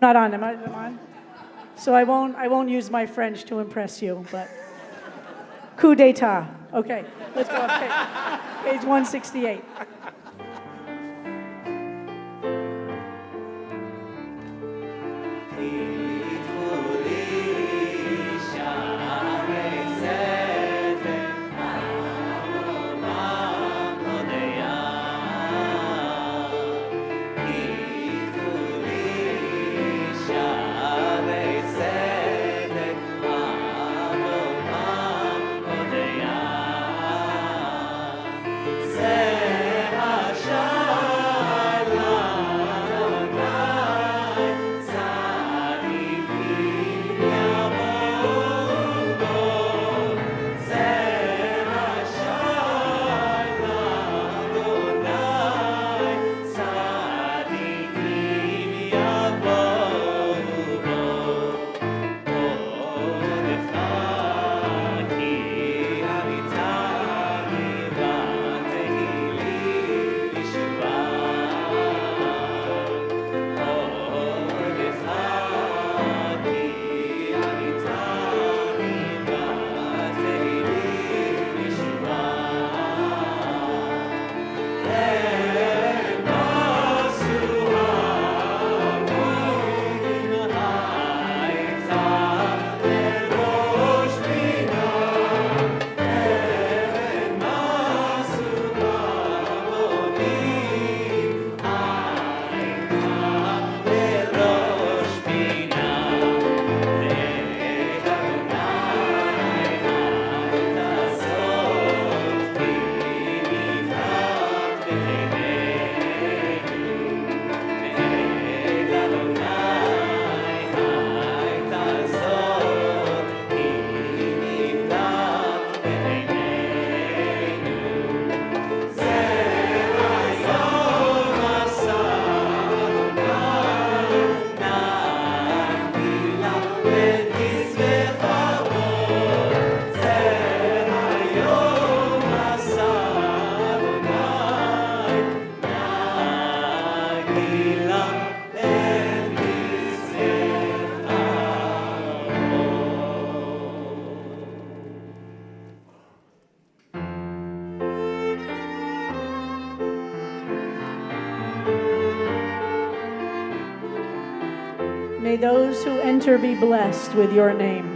Not on, am I on? So I won't use my French to impress you, but coup d'etat. Okay, let's go up page 168. May those who enter be blessed with your name.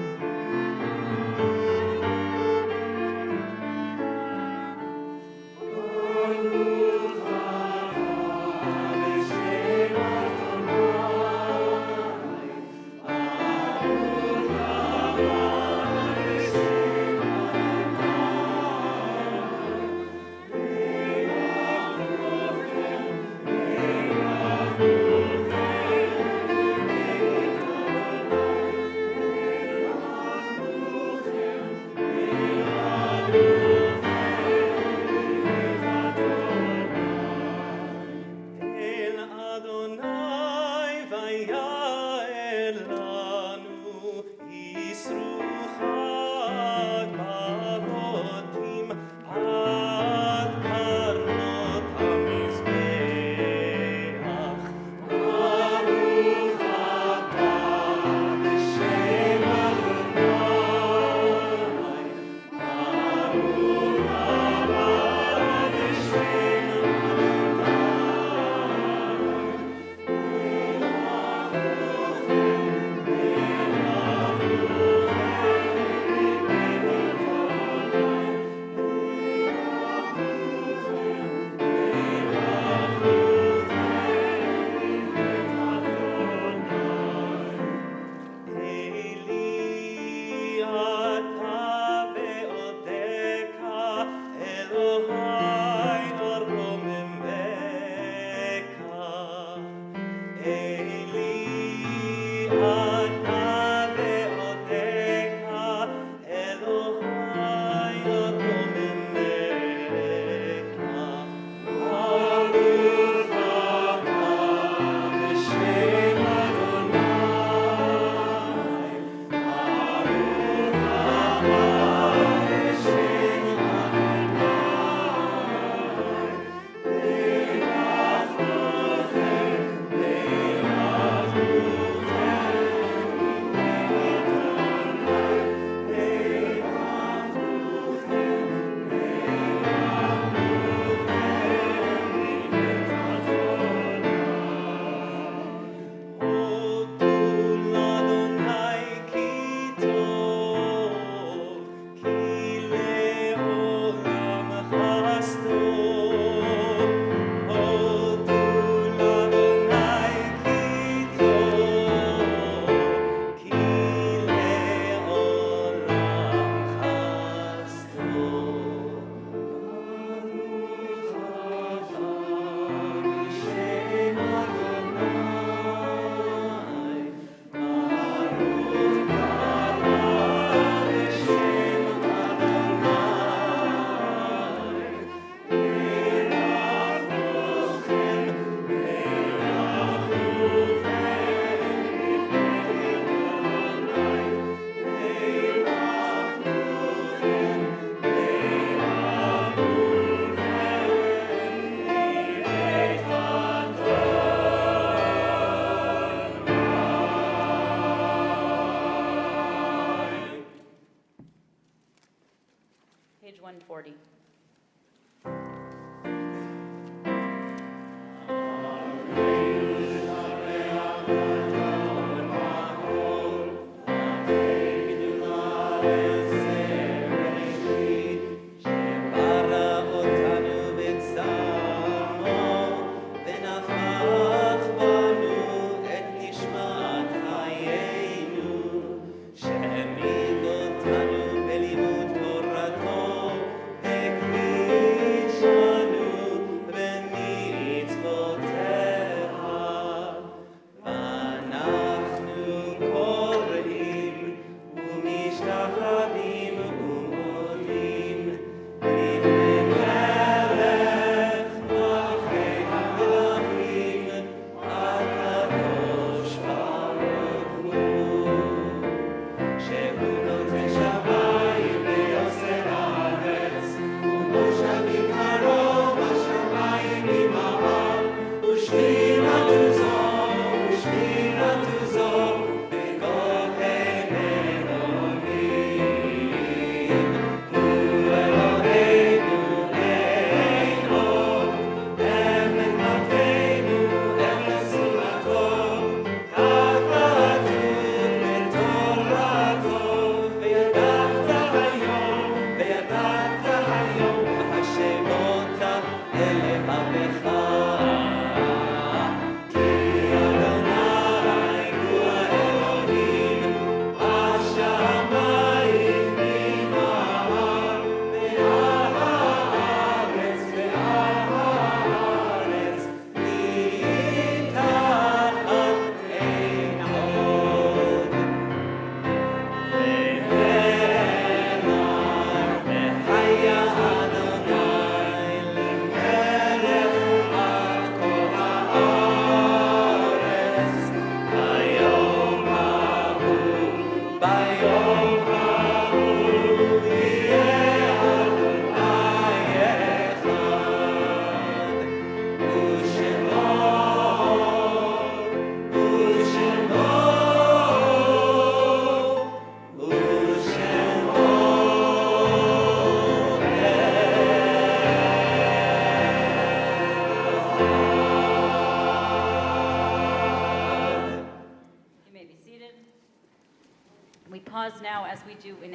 140.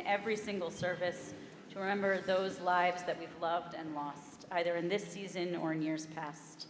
Every single service to remember those lives that we've loved and lost, either in this season or in years past.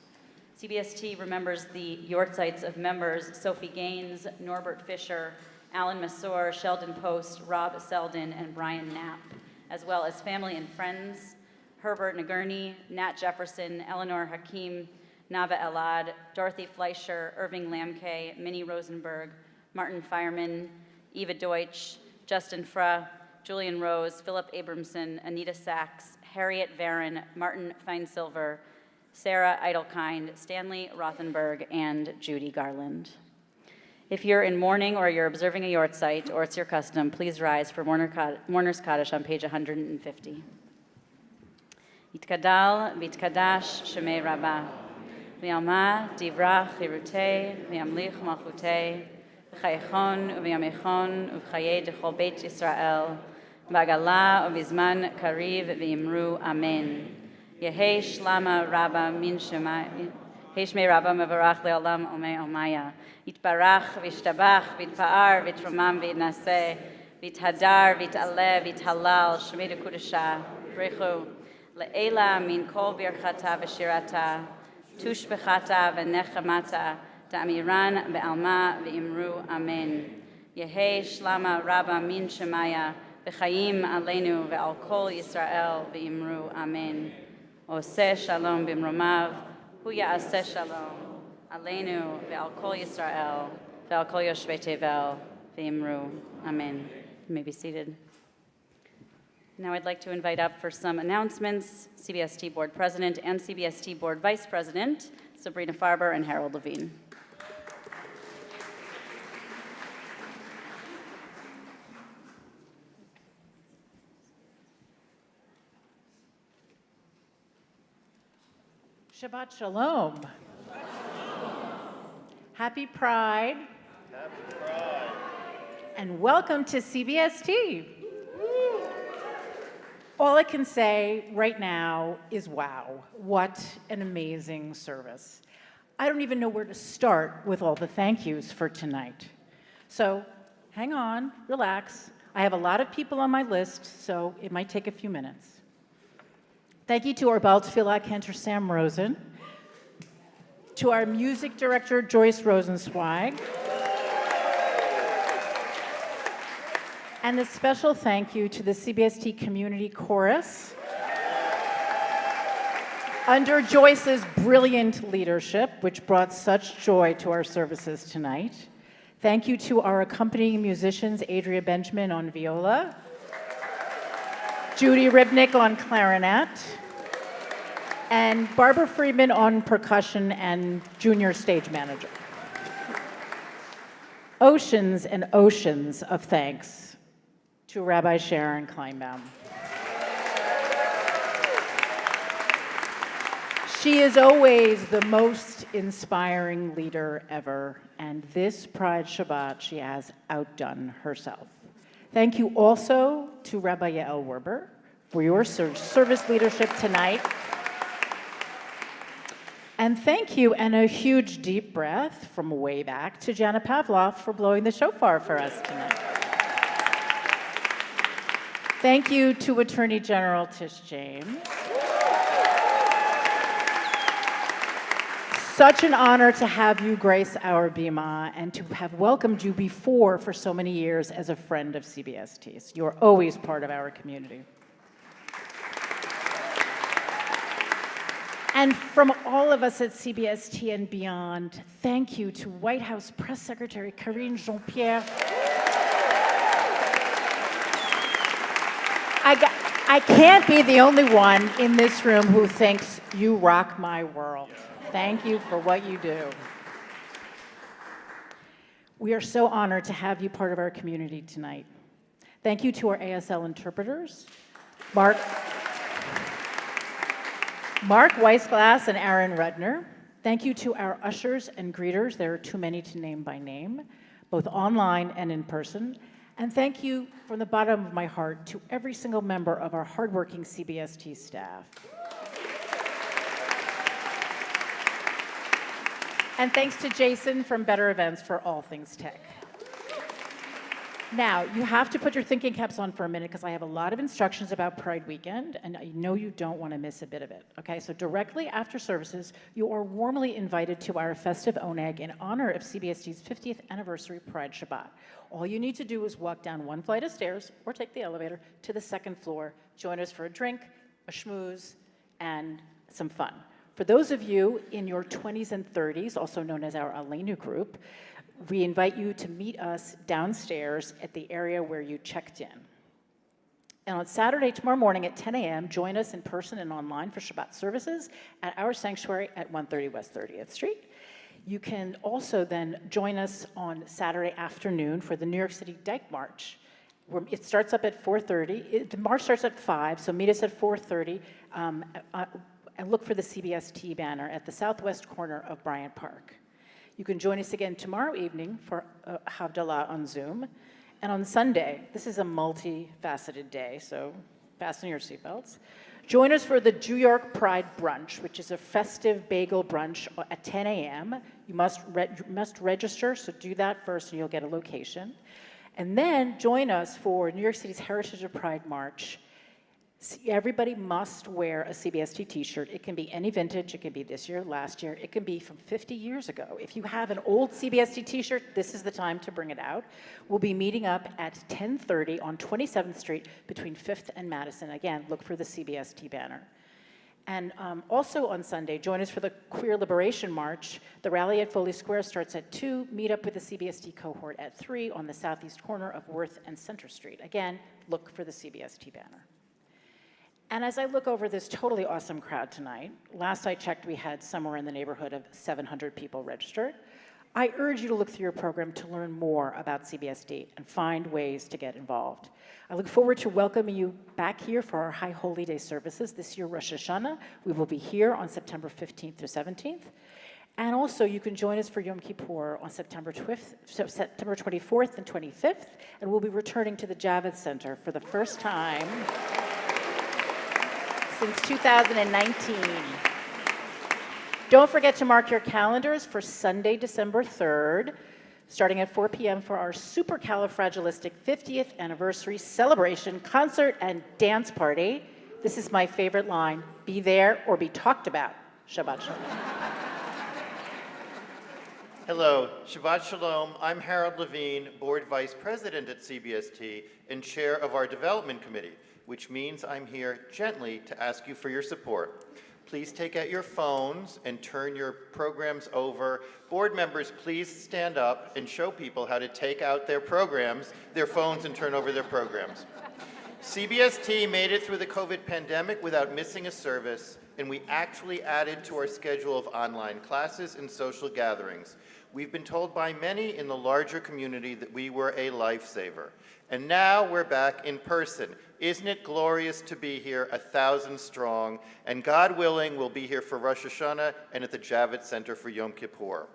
CBST remembers the yortzites of members Sophie Gaines, Norbert Fisher, Alan Massour, Sheldon Post, Rob Selden, and Brian Knapp, as well as family and friends, Herbert Nagurney, Nat Jefferson, Eleanor Hakim, Nava Elad, Dorothy Fleischer, Irving Lamke, Minnie Rosenberg, Martin Fireman, Eva Deutsch, Justin Fra, Julian Rose, Philip Abramson, Anita Sachs, Harriet Varon, Martin Feinsilver, Sarah Eidelkind, Stanley Rothenberg, and Judy Garland. If you're in mourning or you're observing a yortzeit or it's your custom, please rise for Mourner's Kaddish on page 150. Yitkadal v'yitkadash shemei Rabbah, v'yalma divrach chirutei, v'yamlich malchutei, v'chayechon u'v'yamechon u'v'chayei dechol beit Yisrael, v'agala u'v'zman kariv v'yimru amen. Yehei shlama Rabba min shemai, Heshmei Rabba mevarach le'olam omei omaya. Yitbarach v'yishtabach v'yitpa'ar v'yitromam v'yitnaseh v'yithadar v'yit'aleh v'yithalal shemei dekudasha brechu le'ela min kol birchata v'shirata tushbechata v'nechamata ta'amiran be'alma v'imru amen. Yehei shlama Rabba min shemaya v'chayim aleinu ve'al kol Yisrael v'imru amen. Oseh shalom b'mromav hu ya'aseh shalom aleinu ve'al kol Yisrael ve'al kol yoshvei tevel v'imru amen. You may be seated. Now I'd like to invite up for some announcements CBST Board President and CBST Board Vice President Sabrina Farber and Harold Levine. Shabbat Shalom. Happy Pride. Happy Pride. And welcome to CBST. All I can say right now is wow, what an amazing service. I don't even know where to start with all the thank yous for tonight. So hang on, relax. I have a lot of people on my list, so it might take a few minutes. Thank you to our Baltfila Cantor Sam Rosen, to our music director Joyce Rosenzweig, and a special thank you to the Cbst Community Chorus. Under Joyce's brilliant leadership, which brought such joy to our services tonight. Thank you to our accompanying musicians, Adria Benjamin on viola, Judy Ribnick on clarinet, and Barbara Freedman on percussion and junior stage manager. Oceans and oceans of thanks to Rabbi Sharon Kleinbaum. She is always the most inspiring leader ever, and this Pride Shabbat she has outdone herself. Thank you also to Rabbi Yael Werber for your service leadership tonight. And thank you, and a huge deep breath from way back, to Jana Pavloff for blowing the shofar for us tonight. Thank you to Attorney General Tish James. Such an honor to have you grace our bima and to have welcomed you before for so many years as a friend of CBST's. You're always part of our community. And from all of us at CBST and beyond, thank you to White House Press Secretary Karine Jean-Pierre. I can't be the only one in this room who thinks you rock my world. Thank you for what you do. We are so honored to have you part of our community tonight. Thank you to our ASL interpreters, Mark Weissglass and Aaron Rudner. Thank you to our ushers and greeters. There are too many to name by name, both online and in person. And thank you from the bottom of my heart to every single member of our hardworking CBST staff. And thanks to Jason from Better Events for all things tech. Now, you have to put your thinking caps on for a minute because I have a lot of instructions about Pride Weekend, and I know you don't want to miss a bit of it. Okay, so directly after services, you are warmly invited to our festive oneg in honor of CBST's 50th anniversary Pride Shabbat. All you need to do is walk down one flight of stairs or take the elevator to the second floor. Join us for a drink, a schmooze, and some fun. For those of you in your 20s and 30s, also known as our Aleinu group, we invite you to meet us downstairs at the area where you checked in. And on Saturday, tomorrow morning at 10 a.m., join us in person and online for Shabbat services at our sanctuary at 130 West 30th Street. You can also then join us on Saturday afternoon for the New York City Dyke March. It starts up at 4:30. The march starts at 5, so meet us at 4:30. And look for the CBST banner at the southwest corner of Bryant Park. You can join us again tomorrow evening for Havdalah on Zoom. And on Sunday, this is a multifaceted day, so fasten your seatbelts. Join us for the New York Pride Brunch, which is a festive bagel brunch at 10 a.m. You must register, so do that first and you'll get a location. And then join us for New York City's Heritage of Pride March. Everybody must wear a CBST t-shirt. It can be any vintage. It can be this year, last year. It can be from 50 years ago. If you have an old CBST t-shirt, this is the time to bring it out. We'll be meeting up at 10:30 on 27th Street between 5th and Madison. Again, look for the CBST banner. And also on Sunday, join us for the Queer Liberation March. The rally at Foley Square starts at 2. Meet up with the CBST cohort at 3 on the southeast corner of Worth and Center Street. Again, look for the CBST banner. And as I look over this totally awesome crowd tonight, last I checked, we had somewhere in the neighborhood of 700 people registered. I urge you to look through your program to learn more about CBST and find ways to get involved. I look forward to welcoming you back here for our High Holy Day services. This year, Rosh Hashanah. We will be here on September 15th through 17th. And also, you can join us for Yom Kippur on September 24th and 25th. And we'll be returning to the Javits Center for the first time since 2019. Don't forget to mark your calendars for Sunday, December 3rd, starting at 4 p.m. for our supercalifragilistic 50th anniversary celebration, concert, and dance party. This is my favorite line: be there or be talked about. Shabbat Shalom. Hello, Shabbat Shalom. I'm Harold Levine, Board Vice President at Cbst and Chair of our Development Committee, which means I'm here gently to ask you for your support. Please take out your phones and turn your programs over. Board members, please stand up and show people how to take out their programs, their phones, and turn over their programs. Cbst made it through the COVID pandemic without missing a service, and we actually added to our schedule of online classes and social gatherings. We've been told by many in the larger community that we were a lifesaver. And now we're back in person. Isn't it glorious to be here, 1,000 strong? And God willing, we'll be here for Rosh Hashanah and at the Javits Center for Yom Kippur.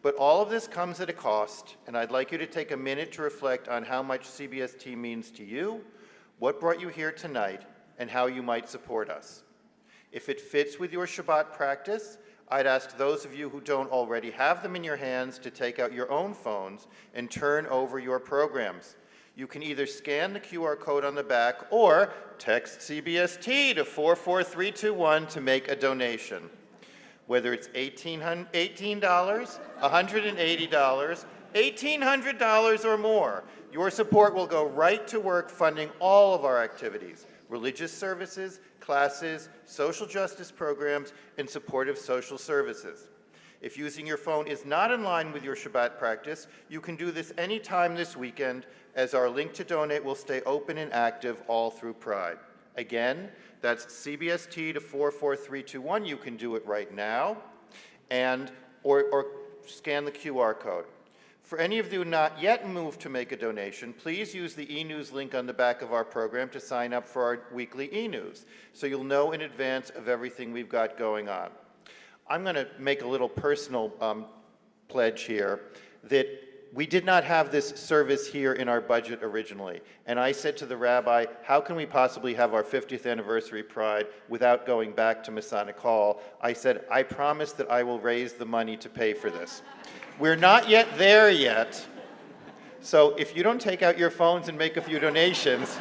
But all of this comes at a cost, and I'd like you to take a minute to reflect on how much Cbst means to you, what brought you here tonight, and how you might support us. If it fits with your Shabbat practice, I'd ask those of you who don't already have them in your hands to take out your own phones and turn over your programs. You can either scan the QR code on the back or text CBST to 44321 to make a donation. Whether it's $18, $180, $1,800 or more, your support will go right to work funding all of our activities: religious services, classes, social justice programs, and supportive social services. If using your phone is not in line with your Shabbat practice, you can do this anytime this weekend, as our link to donate will stay open and active all through Pride. Again, that's CBST to 44321. You can do it right now, or scan the QR code. For any of you not yet moved to make a donation, please use the e-news link on the back of our program to sign up for our weekly e-news, so you'll know in advance of everything we've got going on. I'm going to make a little personal pledge here that we did not have this service here in our budget originally. And I said to the rabbi, how can we possibly have our 50th anniversary Pride without going back to Masonic Hall? I said, I promise that I will raise the money to pay for this. We're not yet there yet, so if you don't take out your phones and make a few donations,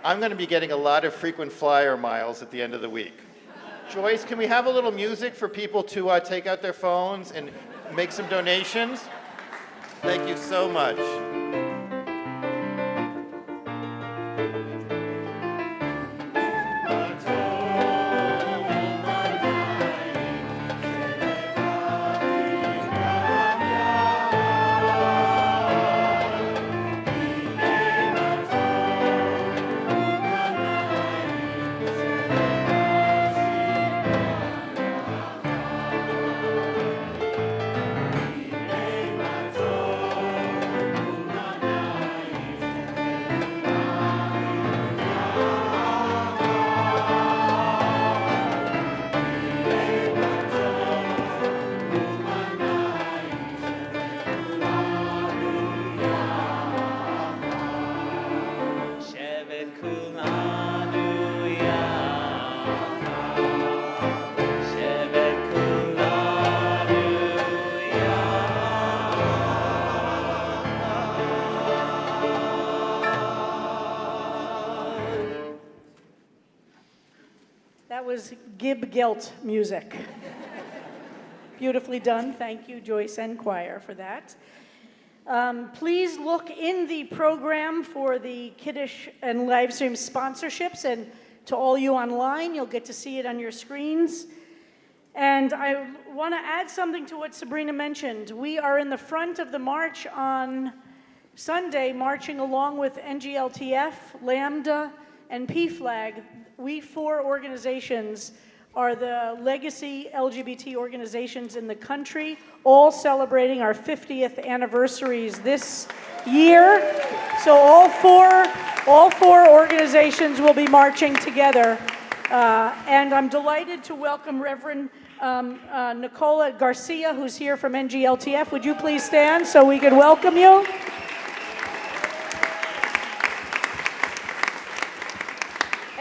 I'm going to be getting a lot of frequent flyer miles at the end of the week. Joyce, can we have a little music for people to take out their phones and make some donations? Thank you so much. Was Gib Gelt music. Beautifully done. Thank you, Joyce and choir, for that. Please look in the program for the Kiddush and live stream sponsorships, and to all you online, you'll get to see it on your screens. And I want to add something to what Sabrina mentioned. We are in the front of the march on Sunday, marching along with NGLTF, Lambda, and PFLAG. We four organizations are the legacy LGBT organizations in the country, all celebrating our 50th anniversaries this year. So all four organizations will be marching together. And I'm delighted to welcome Reverend Nicola Garcia, who's here from NGLTF. Would you please stand so we can welcome you?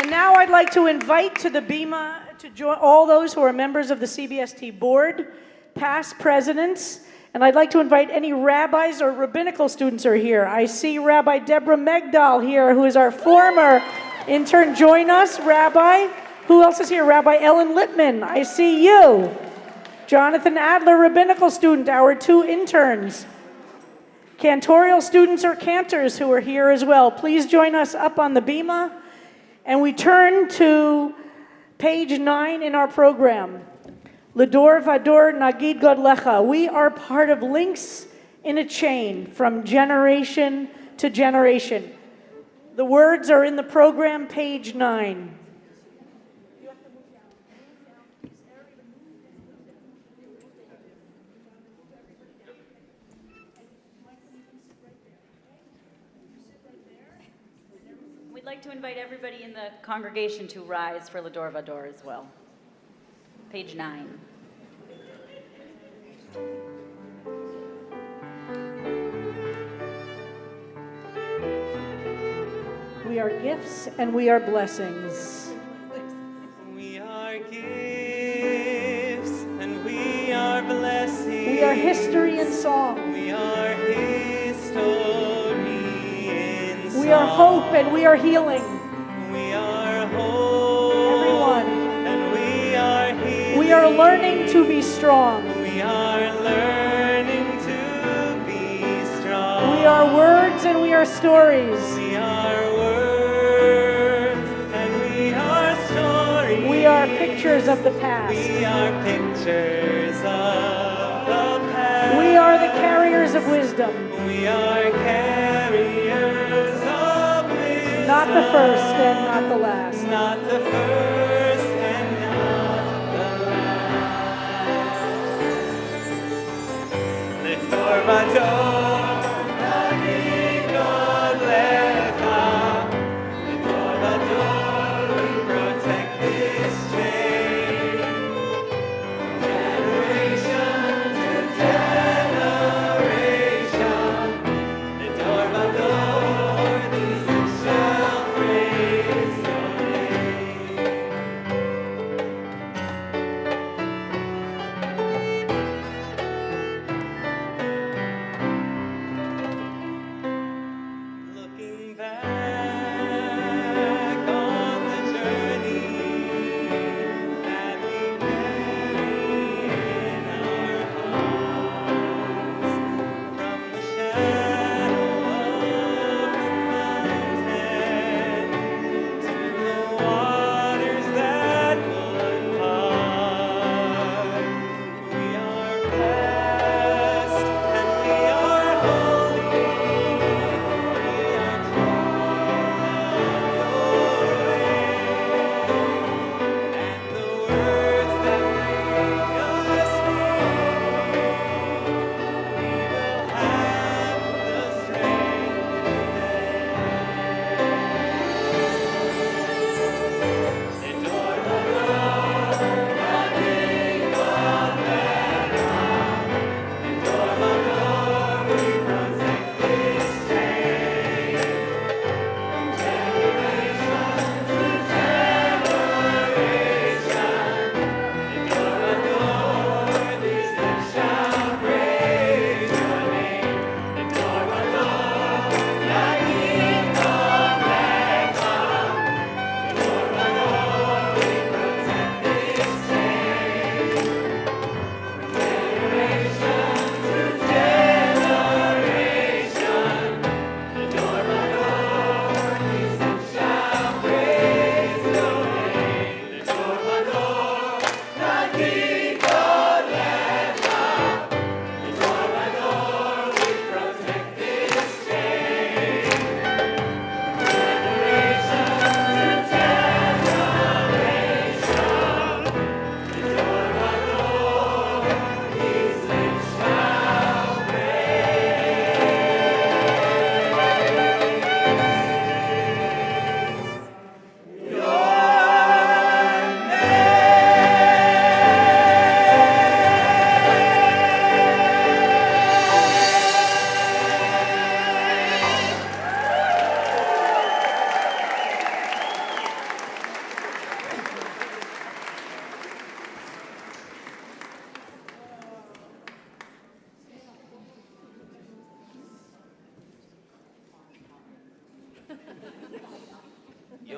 And now I'd I'd like to invite to the Bima to join all those who are members of the CBST board, past presidents, and I'd like to invite any rabbis or rabbinical students who are here. I see Rabbi Deborah Megdal here, who is our former intern. Join us, Rabbi. Who else is here? Rabbi Ellen Lippman, I see you. Jonathan Adler, rabbinical student, our 2 interns. Cantorial students or cantors who are here as well. Please join us up on the Bima. And we turn to page 9 in our program. L'dor vador nagid godlecha. We are part of links in a chain from generation to generation. The words are in the program, page 9. We'd like to invite everybody in the congregation to rise for L'dor vador as well. Page 9. We are gifts and we are blessings. We are gifts and we are blessings. We are history and song. We are history in song. We are hope and we are healing. We are hope. Everyone. And we are healing. We are learning to be strong. We are learning to be strong. We are words and we are stories. We are words and we are stories. We are pictures of the past. We are pictures of the past. We are the carriers of wisdom. We are carriers of wisdom. Not the first and not the last. Not the first and not the last. L'dor vador nagid godlecha. L'dor vador we protect this chain. Generation to generation. L'dor vador these shall praise your name. Looking back on the journey that we carry in our hearts, from the shadow of the mountain to the waters that would part. We are blessed and we are holy. We are and the words that make us speak, we will have the strength to L'dor vador nagid godlecha.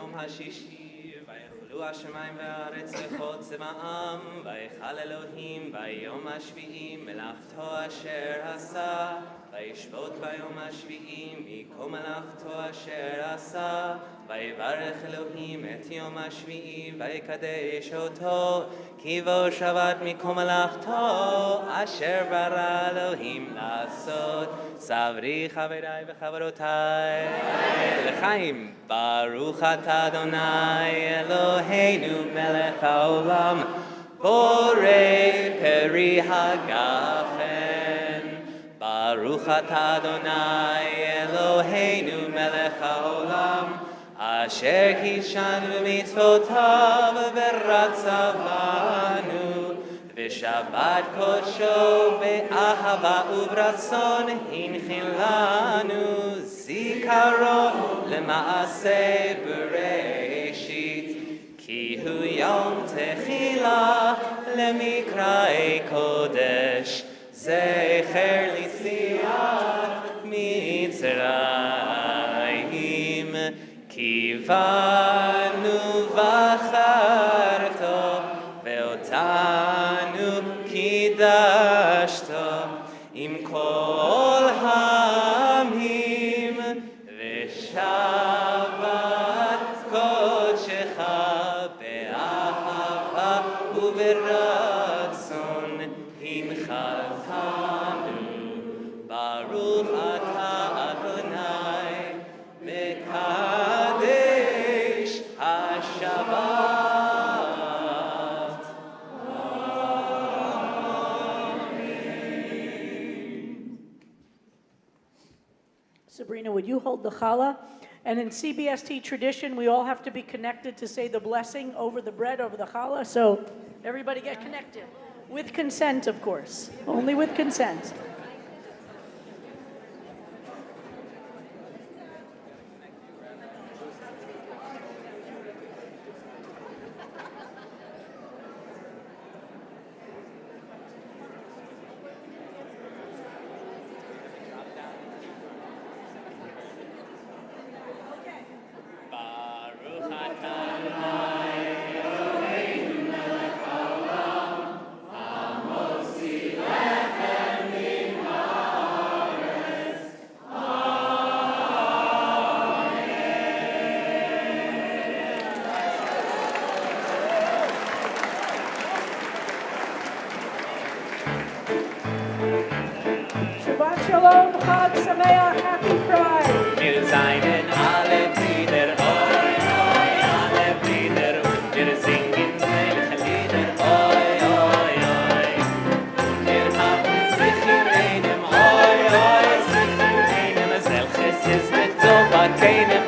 ביום השישי ויחולו השמיים והארץ וכל צבאם ויחל אלוהים ביום השביעי מלאכתו אשר עשה וישבות ביום השביעי מכל מלאכתו אשר עשה ויברך אלוהים את יום השביעי ויקדש אותו כי בו שבת מכל מלאכתו אשר ברא אלוהים לעשות. סברי חבריי וחברותיי לחיים. ברוך אתה אדוני אלוהינו מלך העולם בורא פרי הגפן. ברוך אתה אדוני אלוהינו מלך העולם אשר קידשנו במצוותיו ורצה בנו ושבת קודשו באהבה וברצון הנחיל לנו זיכרון למעשה בראשית כי הוא יום תחילה למקראי קודש זכר ליציאת מצרים כי בנו בחרתו ואותנו קידשת עם כל העמים ושבת קודשך באהבה וברצון הנחלתנו. ברוך אתה אדוני מקדש השבת. Sabrina, would you hold the challah? And in CBST tradition, we all have to be connected to say the blessing over the bread, over the challah. So everybody get connected. With consent, of course. Only with consent. Shabbat Shalom, Chag Sameach, Happy Pride. Wir seinen alle Brüder, oi, oi, alle Brüder, wir singen welche Lieder, oi, oi, oi. Wir haben sich in einem, oi, oi, sich in einem, selches ist mit so, but keinem